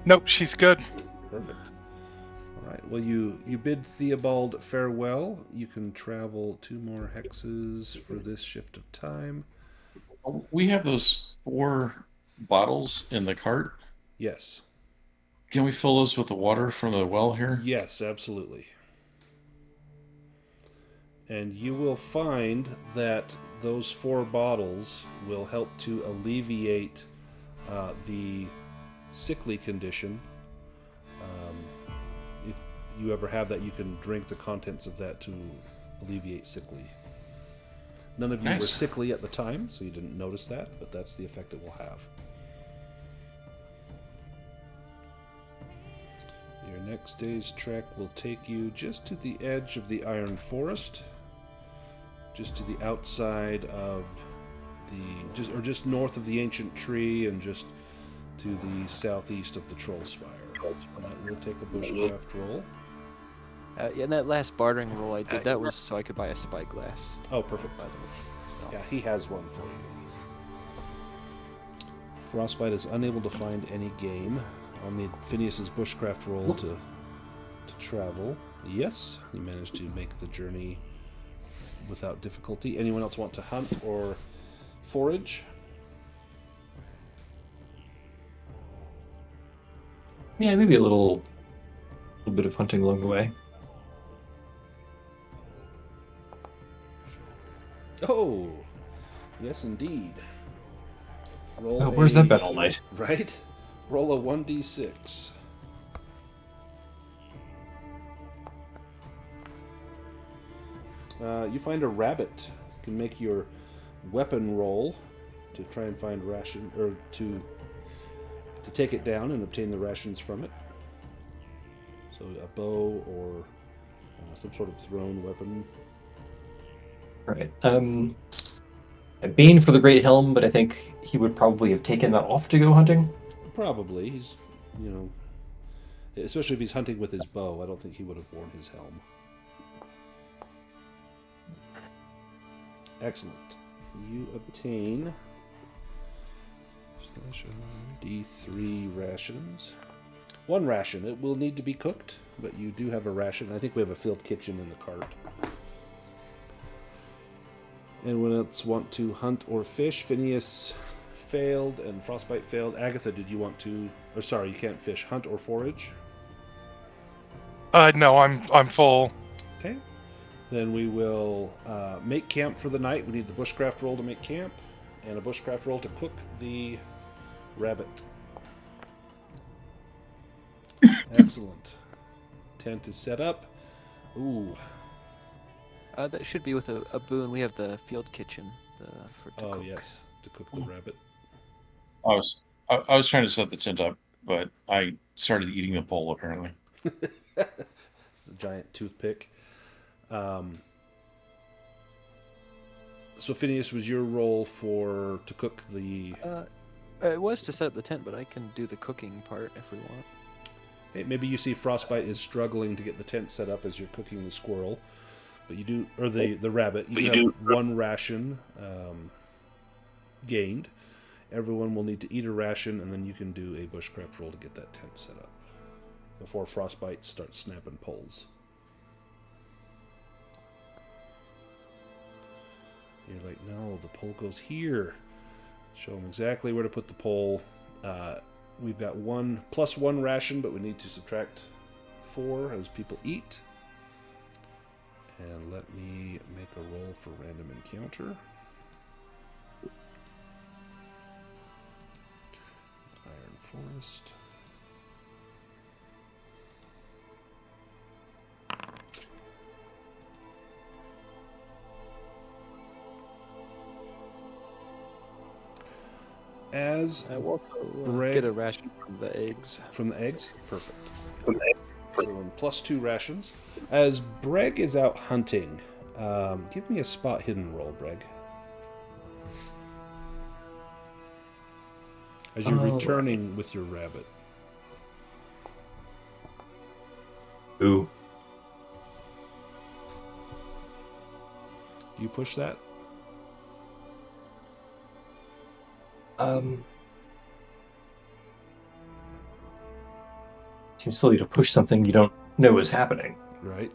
Nope, she's good. Perfect. All right. Well, you bid Theobald farewell. You can travel 2 more hexes for this shift of time. We have those 4 bottles in the cart. Yes. Can we fill those with the water from the well here? Yes, absolutely. And you will find that those 4 bottles will help to alleviate the sickly condition. If you ever have that, you can drink the contents of that to alleviate sickly. None of you were sickly at the time, so you didn't notice that, but that's the effect it will have. next day's trek will take you just to the edge of the Iron Forest, just to the outside of just north of the ancient tree, and just to the southeast of the Troll Spire. We'll take a bushcraft roll. Yeah, and that last bartering roll I did, that was so I could buy a spyglass. Oh, perfect. By the way. So. Yeah, he has one for you. Frostbyte is unable to find any game. I'll need Phineas's bushcraft roll to travel. Yes, he managed to make the journey without difficulty. Anyone else want to hunt or forage? Yeah, maybe a little bit of hunting along the way. Oh, yes indeed. Roll where's that been all night? Right? Roll a 1d6. You find a rabbit. You can make your weapon roll to try and find ration, or to take it down and obtain the rations from it. So a bow or some sort of thrown weapon. Right. A bane for the Great Helm, but I think he would probably have taken that off to go hunting. Probably. He's, especially if he's hunting with his bow, I don't think he would have worn his helm. Excellent. You obtain D3 rations. One ration. It will need to be cooked, but you do have a ration. I think we have a field kitchen in the cart. Anyone else want to hunt or fish? Phineas failed and Frostbyte failed. Agatha, did you want to... Or sorry, you can't fish. Hunt or forage? No, I'm full. Okay. Then we will make camp for the night. We need the bushcraft roll to make camp, and a bushcraft roll to cook the rabbit. Excellent. Tent is set up. Ooh. That should be with a boon. We have the field kitchen for to cook. Oh yes, to cook the rabbit. I was trying to set the tent up, but I started eating the pole apparently. It's a giant toothpick. So Phineas, was your role to cook the... It was to set up the tent, but I can do the cooking part if we want. Hey, maybe you see Frostbyte is struggling to get the tent set up as you're cooking the squirrel, but you do, or the rabbit. You have one ration gained. Everyone will need to eat a ration, and then you can do a bushcraft roll to get that tent set up before Frostbyte starts snapping poles. You're like, no, the pole goes here. Show them exactly where to put the pole. We've got +1 ration, but we need to subtract 4 as people eat. And let me make a roll for random encounter. Iron Forest. As I will also Brêg, get a ration from the eggs. From the eggs? Perfect. So +2 rations. As Brêg is out hunting, give me a spot hidden roll, Brêg. As you're returning with your rabbit. Ooh. Do you push that? Seems silly to push something you don't know is happening. Right.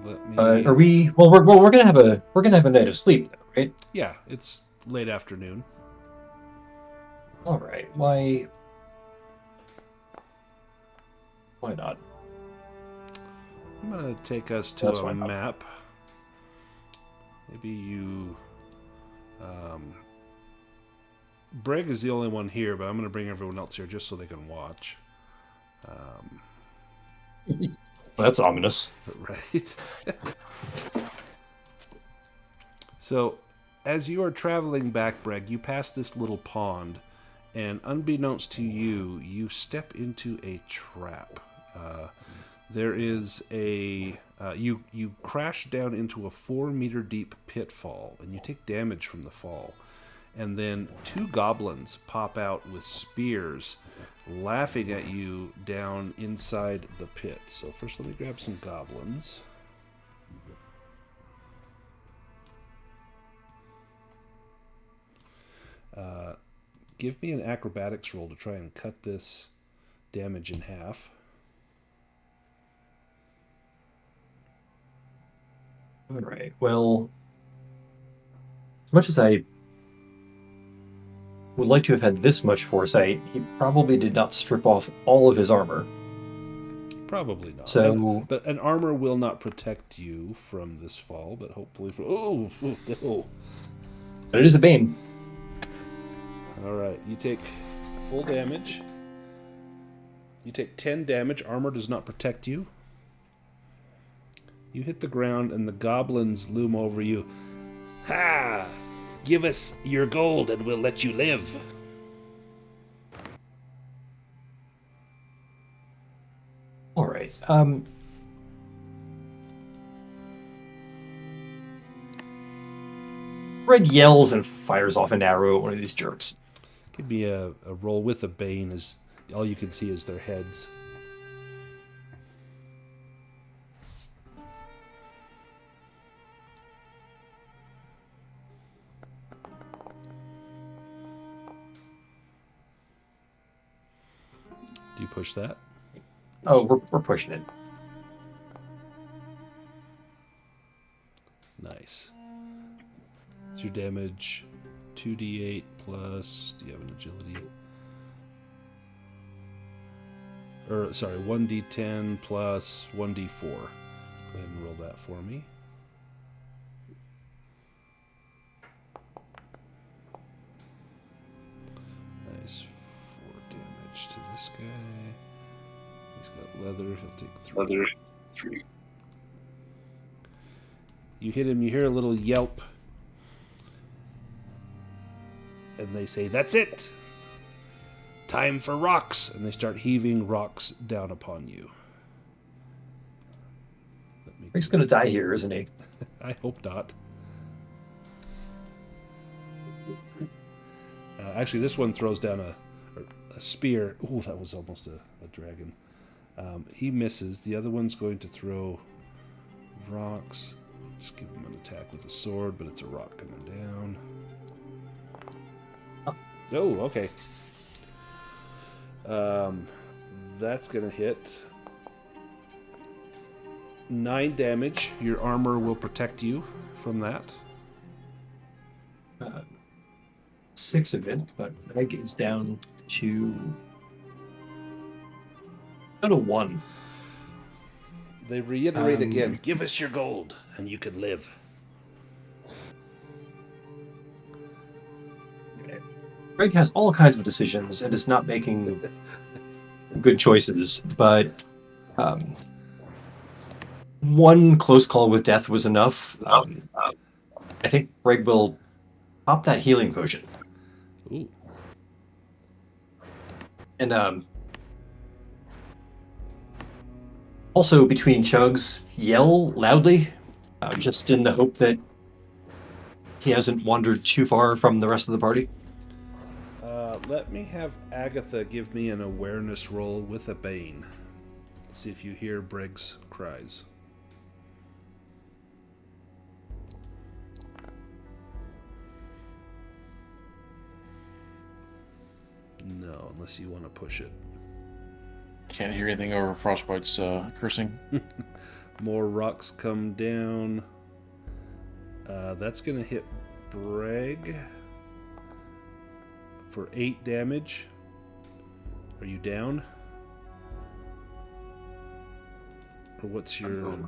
Let me. Are we? Well, we're gonna have a night of sleep, though, right? Yeah, it's late afternoon. All right. Why not? I'm gonna take us to a map. Maybe you. Brêg is the only one here, but I'm going to bring everyone else here just so they can watch. That's ominous. Right. So, as you are traveling back, Brêg, you pass this little pond, and unbeknownst to you, you step into a trap. There is a you crash down into a 4-meter deep pitfall, and you take damage from the fall. And then 2 goblins pop out with spears, laughing at you down inside the pit. So first, let me grab some goblins. Give me an acrobatics roll to try and cut this damage in half. All right. Well, as much as I would like to have had this much foresight, he probably did not strip off all of his armor. Probably not. So, but an armor will not protect you from this fall, but hopefully from... Oh. But it is a bane. All right, you take full damage. You take 10 damage. Armor does not protect you. You hit the ground, and the goblins loom over you. Ha! Give us your gold, and we'll let you live. All right. Brêg yells and fires off an arrow at one of these jerks. Give me a roll with a bane, as all you can see is their heads. Do you push that? Oh, we're pushing it. Nice. It's your damage 2d8 plus... Do you have an agility? Or, sorry, 1d10 plus 1d4. Go ahead and roll that for me. Nice. 4 damage to this guy. He's got leather. He'll take 3. You hit him, you hear a little yelp. And they say, "That's it! Time for rocks!" And they start heaving rocks down upon you. He's going to die here, isn't he? I hope not. Actually, this one throws down a spear. Ooh, that was almost a dragon. He misses. The other one's going to throw rocks. Just give him an attack with a sword, but it's a rock coming down. Oh, okay. That's going to hit 9 damage. Your armor will protect you from that. 6 of it, but Brêg is down to 1. They reiterate again, "Give us your gold, and you can live." Brêg has all kinds of decisions and is not making good choices, but one close call with death was enough. I think Brêg will pop that healing potion. Ooh. And also, between chugs, yell loudly, just in the hope that he hasn't wandered too far from the rest of the party. Let me have Agatha give me an awareness roll with a bane. See if you hear Brêg's cries. No, unless you want to push it. Can't hear anything over Frostbyte's cursing. More rocks come down. That's going to hit Brêg for 8 damage. Are you down? Or what's your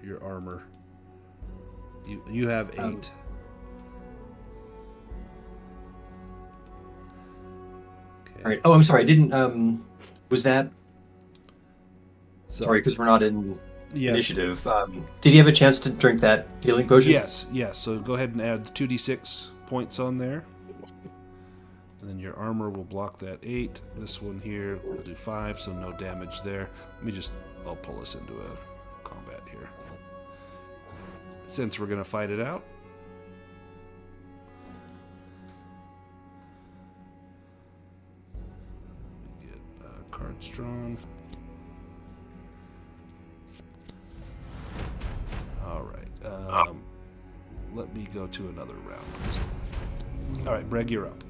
your armor? You have 8. Okay. All right. Oh, I'm sorry. I didn't. Was that? Sorry, because we're not in initiative. Did he have a chance to drink that healing potion? Yes. So go ahead and add 2d6 points on there. And then your armor will block that 8. This one here will do 5, so no damage there. I'll pull us into a combat here. Since we're going to fight it out. Get cards drawn. Alright. Let me go to another round. Alright, Brêg, you're up.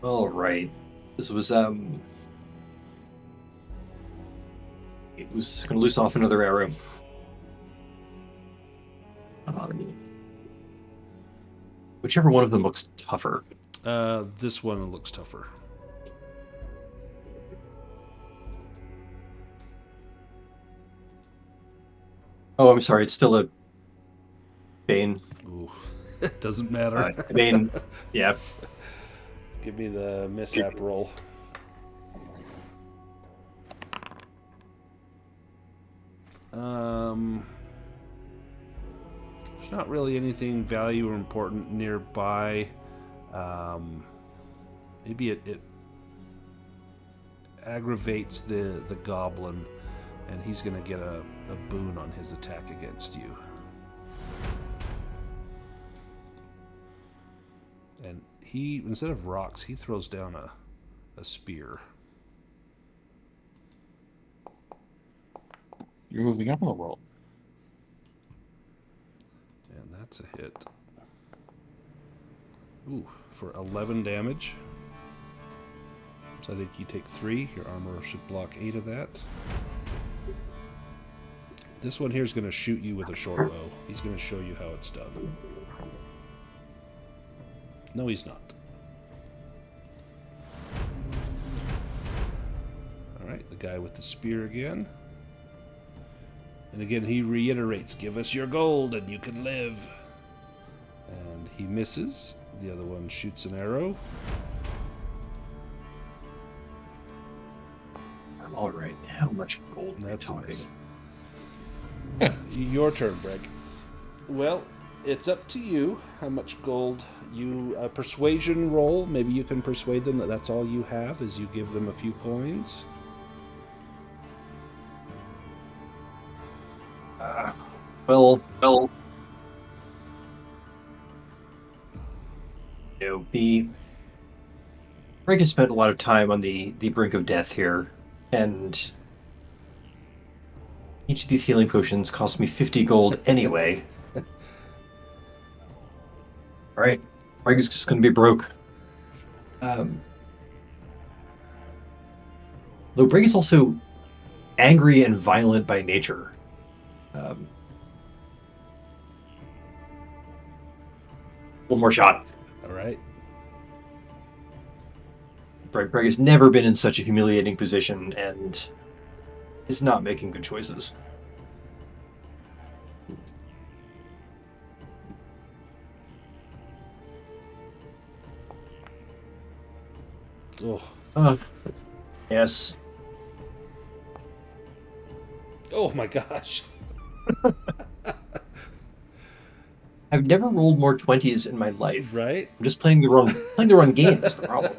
All right. This was it was going to loose off another arrow. Whichever one of them looks tougher. This one looks tougher. Oh, I'm sorry. It's still a Bane. Ooh, it doesn't matter. Bane. Yeah. Give me the mishap roll. There's not really anything value or important nearby. Maybe it aggravates the goblin, and he's going to get a boon on his attack against you. And he, instead of rocks, he throws down a spear. You're moving up in the world. And that's a hit. Ooh, for 11 damage. So I think you take 3. Your armor should block 8 of that. This one here is going to shoot you with a short bow. He's going to show you how it's done. No, he's not. Alright, the guy with the spear again. And again, he reiterates, give us your gold and you can live. And he misses. The other one shoots an arrow. Alright, how much gold are you That's a talking? miss. Your turn, Brêg. Well, it's up to you how much gold you... persuasion roll. Maybe you can persuade them that that's all you have, is you give them a few coins. Well, you know, Brêg has spent a lot of time on the brink of death here, and each of these healing potions cost me 50 gold anyway. Alright, Brêg is just going to be broke. Though Brêg is also angry and violent by nature. One more shot. Alright. Brêg has never been in such a humiliating position and is not making good choices. Oh. Yes. Oh my gosh. I've never rolled more 20s in my life. Right? I'm just playing the wrong game is the problem.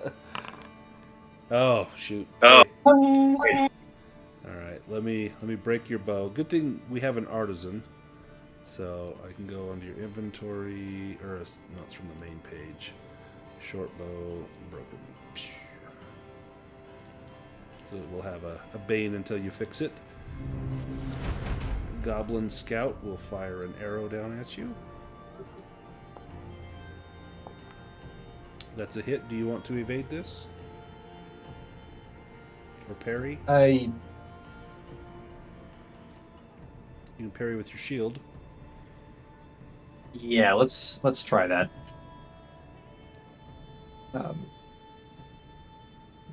Oh, shoot. Oh. Alright, let me break your bow. Good thing we have an artisan. So I can go onto your inventory, or no, it's from the main page. Short bow, broken. So we'll have a bane until you fix it. Goblin Scout will fire an arrow down at you. That's a hit. Do you want to evade this? Or parry? You can parry with your shield. Yeah, let's try that.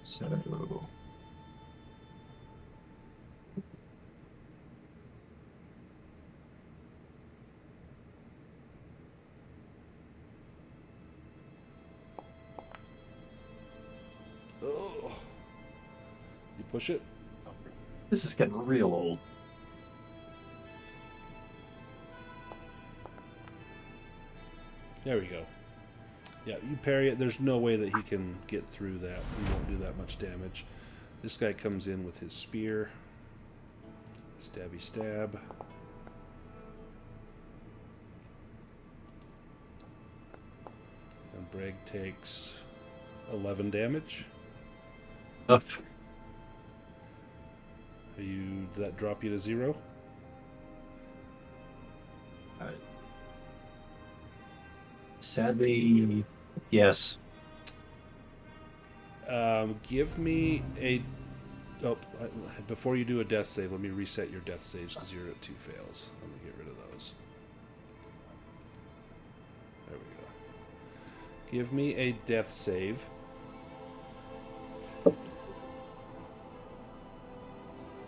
So Oh. You push it? this is getting real old. There we go. Yeah, you parry it. There's no way that he can get through that. He won't do that much damage. This guy comes in with his spear. Stabby stab. And Brêg takes 11 damage. Ugh. Did that drop you to 0? Sadly, yes. Give me a... Oh, before you do a death save, let me reset your death saves because you're at 2 fails. Let me get rid of those. There we go. Give me a death save.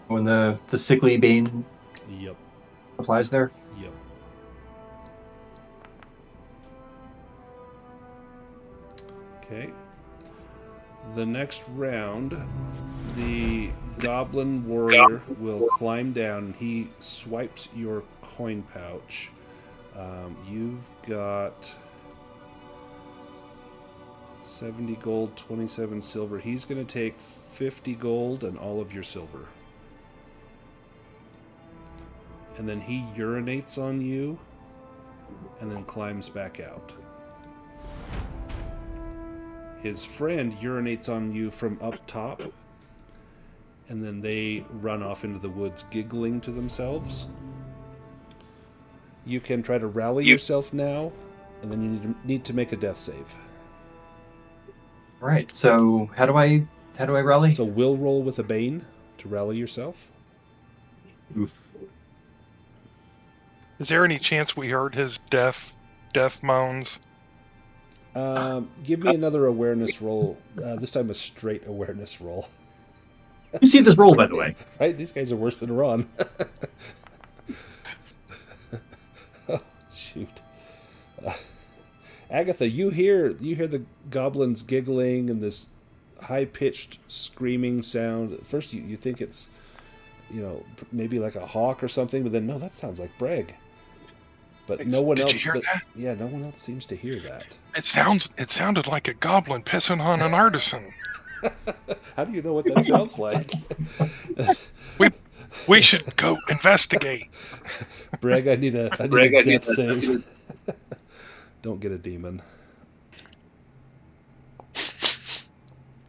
When the sickly bane Yep. applies there. Yep. Okay. The next round, the goblin warrior will climb down and he swipes your coin pouch. You've got 70 gold, 27 silver. He's going to take 50 gold and all of your silver. And then he urinates on you and then climbs back out. His friend urinates on you from up top, and then they run off into the woods giggling to themselves. You can try to rally yourself now, and then you need to make a death save. Right. So how do I rally? So will roll with a bane to rally yourself. Oof. Is there any chance we heard his death moans? Give me another awareness roll. This time a straight awareness roll. You see this roll, by the way. Right? These guys are worse than Ron. Oh, shoot. Agatha, you hear the goblins giggling and this high-pitched screaming sound. At first you think it's, maybe like a hawk or something, but then no, that sounds like Brêg. But no one else. Did you hear that? Yeah, no one else seems to hear that. It sounded like a goblin pissing on an artisan. How do you know what that sounds like? We should go investigate. Brêg, I need a death save. Don't get a demon.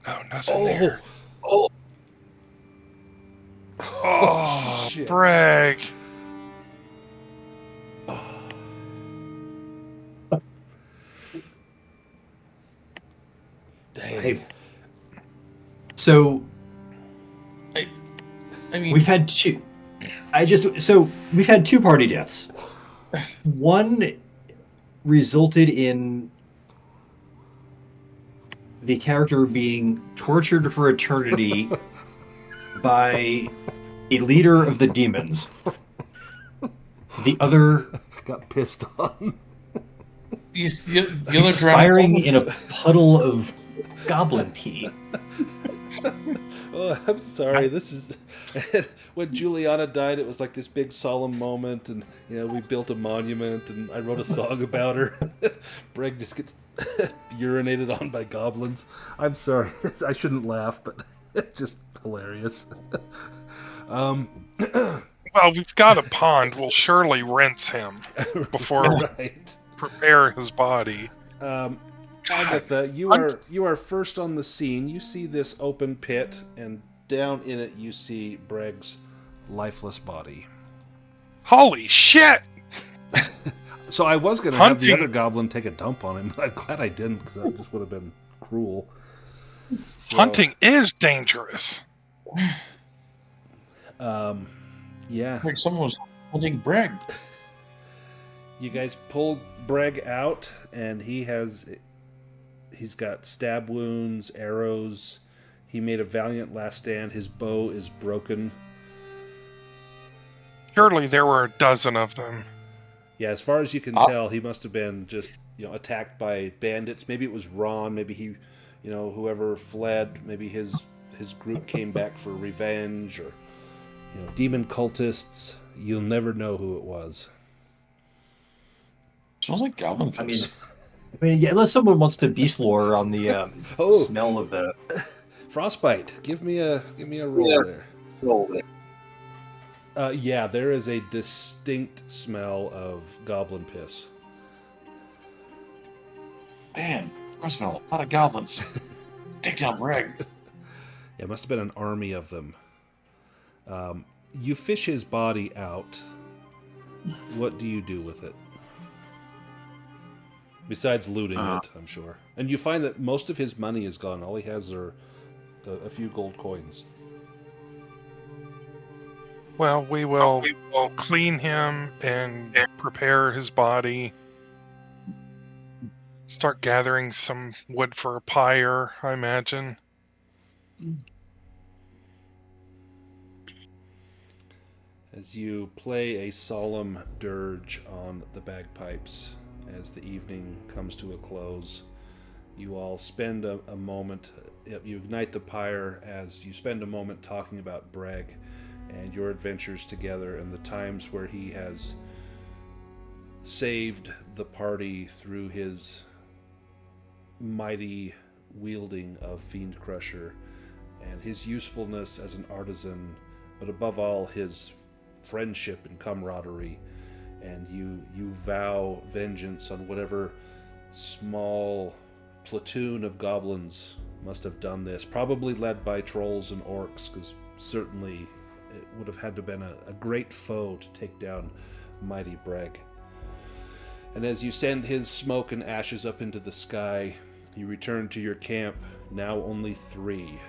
Oh, nothing there. Oh, shit. Brêg. Dang. So, I mean, we've had two. We've had 2 party deaths. One resulted in the character being tortured for eternity by a leader of the demons. The other Got pissed on. the other expiring in a puddle of goblin pee. Oh, I'm sorry. This is when Juliana died. It was like this big solemn moment, and we built a monument, and I wrote a song about her. Brêg just gets urinated on by goblins. I'm sorry. I shouldn't laugh, but it's just hilarious. Well, we've got a pond. We'll surely rinse him before we prepare his body. Agatha, you are first on the scene. You see this open pit, and down in it you see Brêg's lifeless body. Holy shit! So I was going to have the other goblin take a dump on him, but I'm glad I didn't, because that just would have been cruel. So, Hunting is dangerous. Yeah. like someone was hunting Brêg. You guys pull Brêg out, and he's got stab wounds, arrows. He made a valiant last stand. His bow is broken. Surely there were a dozen of them. Yeah, as far as you can tell, he must have been just attacked by bandits. Maybe it was Ron. Maybe he, whoever fled. Maybe his group came back for revenge, or demon cultists. You'll never know who it was. Smells like goblin piss. I mean, I mean, yeah, unless someone wants to beast lore on the Oh. smell of the. Frostbite, give me a roll there. Roll there. Yeah, there is a distinct smell of goblin piss. Man, I smell a lot of goblins. Take down Brêg. It must have been an army of them. You fish his body out. What do you do with it? Besides looting it, I'm sure. And you find that most of his money is gone. All he has are a few gold coins. Well, we will clean him and prepare his body. Start gathering some wood for a pyre, I imagine. As you play a solemn dirge on the bagpipes, as the evening comes to a close, you all spend a moment, you ignite the pyre as you spend a moment talking about Brêg and your adventures together and the times where he has saved the party through his mighty wielding of Fiend Crusher and his usefulness as an artisan, but above all his friendship and camaraderie. And you vow vengeance on whatever small platoon of goblins must have done this, probably led by trolls and orcs, because certainly it would have had to have been a great foe to take down mighty Brêg. And as you send his smoke and ashes up into the sky, you return to your camp, now only 3,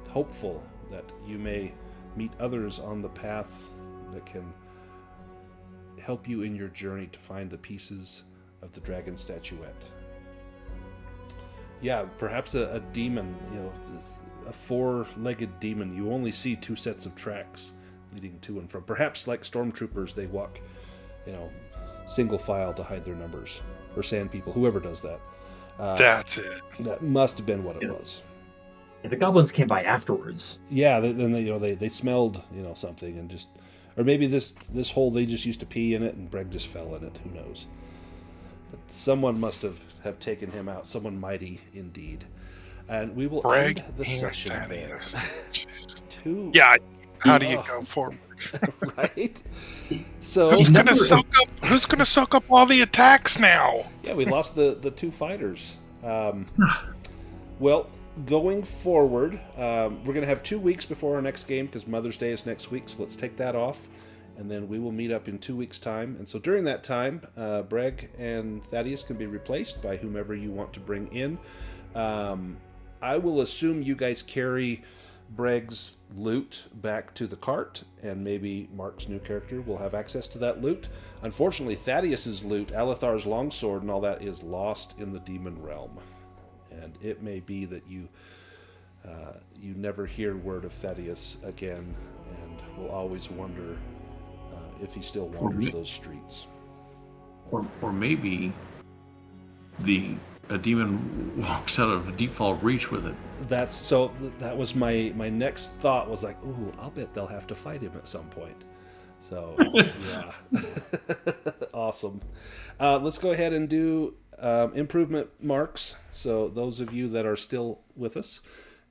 hopeful that you may meet others on the path that can help you in your journey to find the pieces of the dragon statuette. Yeah, perhaps a demon, a 4-legged demon. You only see 2 sets of tracks leading to and from. Perhaps like stormtroopers, they walk, single file to hide their numbers, or sand people, whoever does that. That's it. That must have been what it was. Yeah, the goblins came by afterwards. Yeah, then they smelled something and just, or maybe this hole they just used to pee in it and Brêg just fell in it. Who knows? But someone must have taken him out. Someone mighty indeed. And we will Brêg end the session there. Yeah. How do you go forward? Right? So who's gonna soak up all the attacks now? Yeah, we lost the 2 fighters. Well, going forward, we're going to have 2 weeks before our next game because Mother's Day is next week, so let's take that off, and then we will meet up in 2 weeks' time. And so during that time, Brêg and Thaddeus can be replaced by whomever you want to bring in. I will assume you guys carry Brêg's loot back to the cart, and maybe Mark's new character will have access to that loot. Unfortunately, Thaddeus's loot, Alathar's longsword and all that, is lost in the demon realm. And it may be that you never hear word of Thaddeus again, and will always wonder if he still wanders those streets. Or maybe a demon walks out of default reach with it. That was my next thought, was like, ooh, I'll bet they'll have to fight him at some point. So, yeah. Awesome. Let's go ahead and do improvement marks. So those of you that are still with us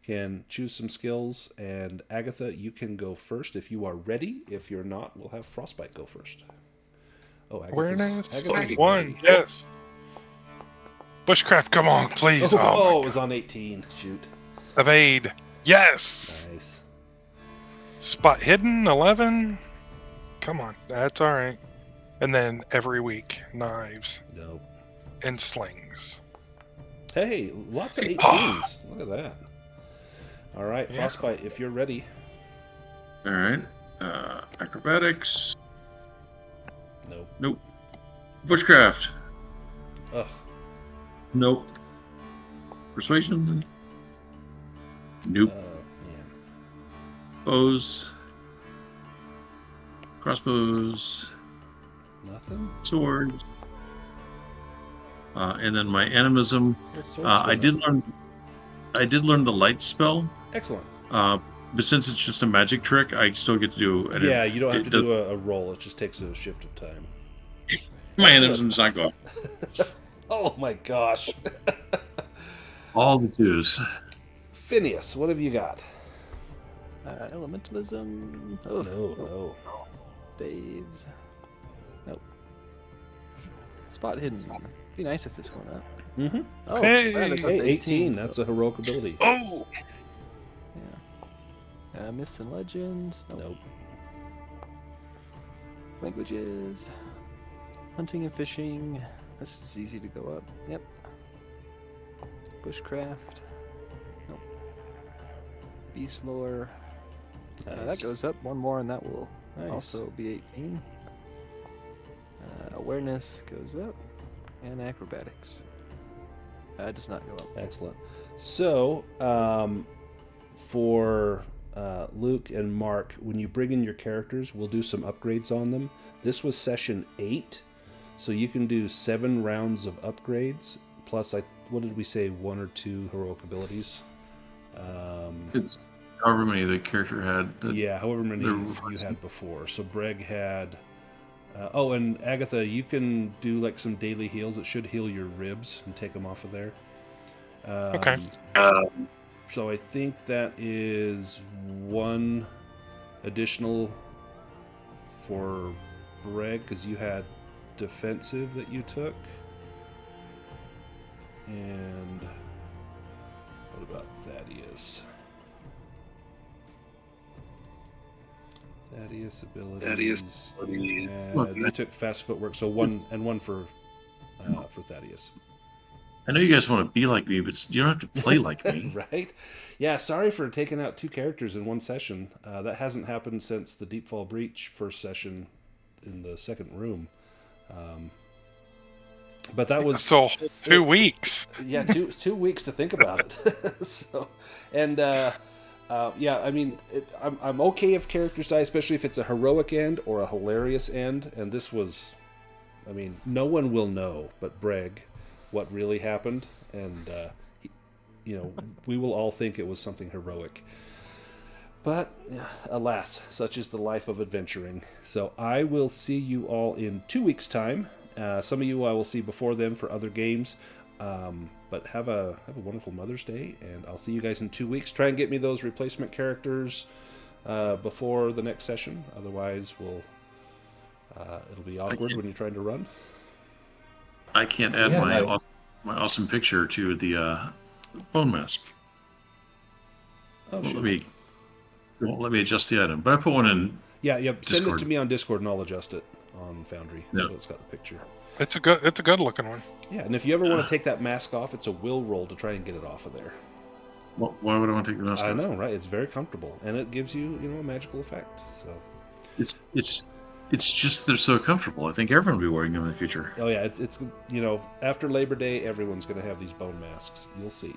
can choose some skills, and Agatha, you can go first if you are ready. If you're not, we'll have Frostbyte go first. Oh, Awareness. Agatha's 1, ready. yes. Bushcraft, come on, please. Oh, it was on 18. Shoot. Evade, yes. Nice. Spot hidden, 11. Come on, that's all right. And then every week, knives Nope. and slings. Hey, lots of 18s. Look at that. All right, Yeah. Frostbite, if you're ready. All right. Acrobatics. Nope. Nope. Bushcraft. Ugh. Nope. Persuasion. Nope. Man. Bows. Crossbows. Nothing? Swords. And then my animism. What swords I do did learn the light spell. Excellent. But since it's just a magic trick, I still get to do it. Yeah, you don't have to do a roll. It just takes a shift of time. My animism's not going. Oh my gosh. All the twos. Phineas, what have you got? Elementalism. Oh, No. Dave's. Nope. Spot hidden. Be nice if this went up. Mm-hmm. Oh, Hey! glad I got Hey, the 18. so- That's a heroic ability. Oh! Yeah. Myths and legends. Nope. Languages. Hunting and fishing. This is easy to go up. Yep. Bushcraft. Nope. Beast lore. That Nice. goes up one more, and that will Nice. also be 18. Awareness goes up, and acrobatics. Does not go up. Excellent. So, for Luke and Mark, when you bring in your characters, we'll do some upgrades on them. This was session 8, so you can do 7 rounds of upgrades, plus, what did we say, 1 or 2 heroic abilities? It's however many the character had. Yeah, however many they're you replacing. had before. So Brêg had... and Agatha, you can do like some daily heals. It should heal your ribs and take them off of there. Okay. So I think that is 1 additional for Brêg, because you had defensive that you took. And what about Thaddeus? Thaddeus abilities. You took fast footwork, so 1 and 1 for Thaddeus. I know you guys want to be like me, but you don't have to play like me. Right? Yeah, sorry for taking out 2 characters in one session. That hasn't happened since the Deepfall Breach first session in the second room. But that was... So 2 weeks. Yeah, 2 weeks to think about it. So, and yeah, I mean, I'm okay if characters die, especially if it's a heroic end or a hilarious end. And this was, I mean, no one will know but Brêg what really happened, and we will all think it was something heroic. But alas, such is the life of adventuring. So I will see you all in 2 weeks' time. Some of you I will see before then for other games. But have a wonderful Mother's Day, and I'll see you guys in 2 weeks. Try and get me those replacement characters before the next session. Otherwise, it'll be awkward when you're trying to run. I can't add my awesome picture to the bone mask. Oh, It won't let me adjust the item, but I put one in. Yeah. Send Discord. it to me on Discord, and I'll adjust it on Foundry. Yeah. So it's got the picture. It's a good looking one. Yeah, and if you ever want to take that mask off, it's a will roll to try and get it off of there. Why would I want to take the mask off? I know, right? It's very comfortable, and it gives you, a magical effect. So. It's just they're so comfortable. I think everyone will be wearing them in the future. Oh yeah, it's after Labor Day, everyone's going to have these bone masks. You'll see.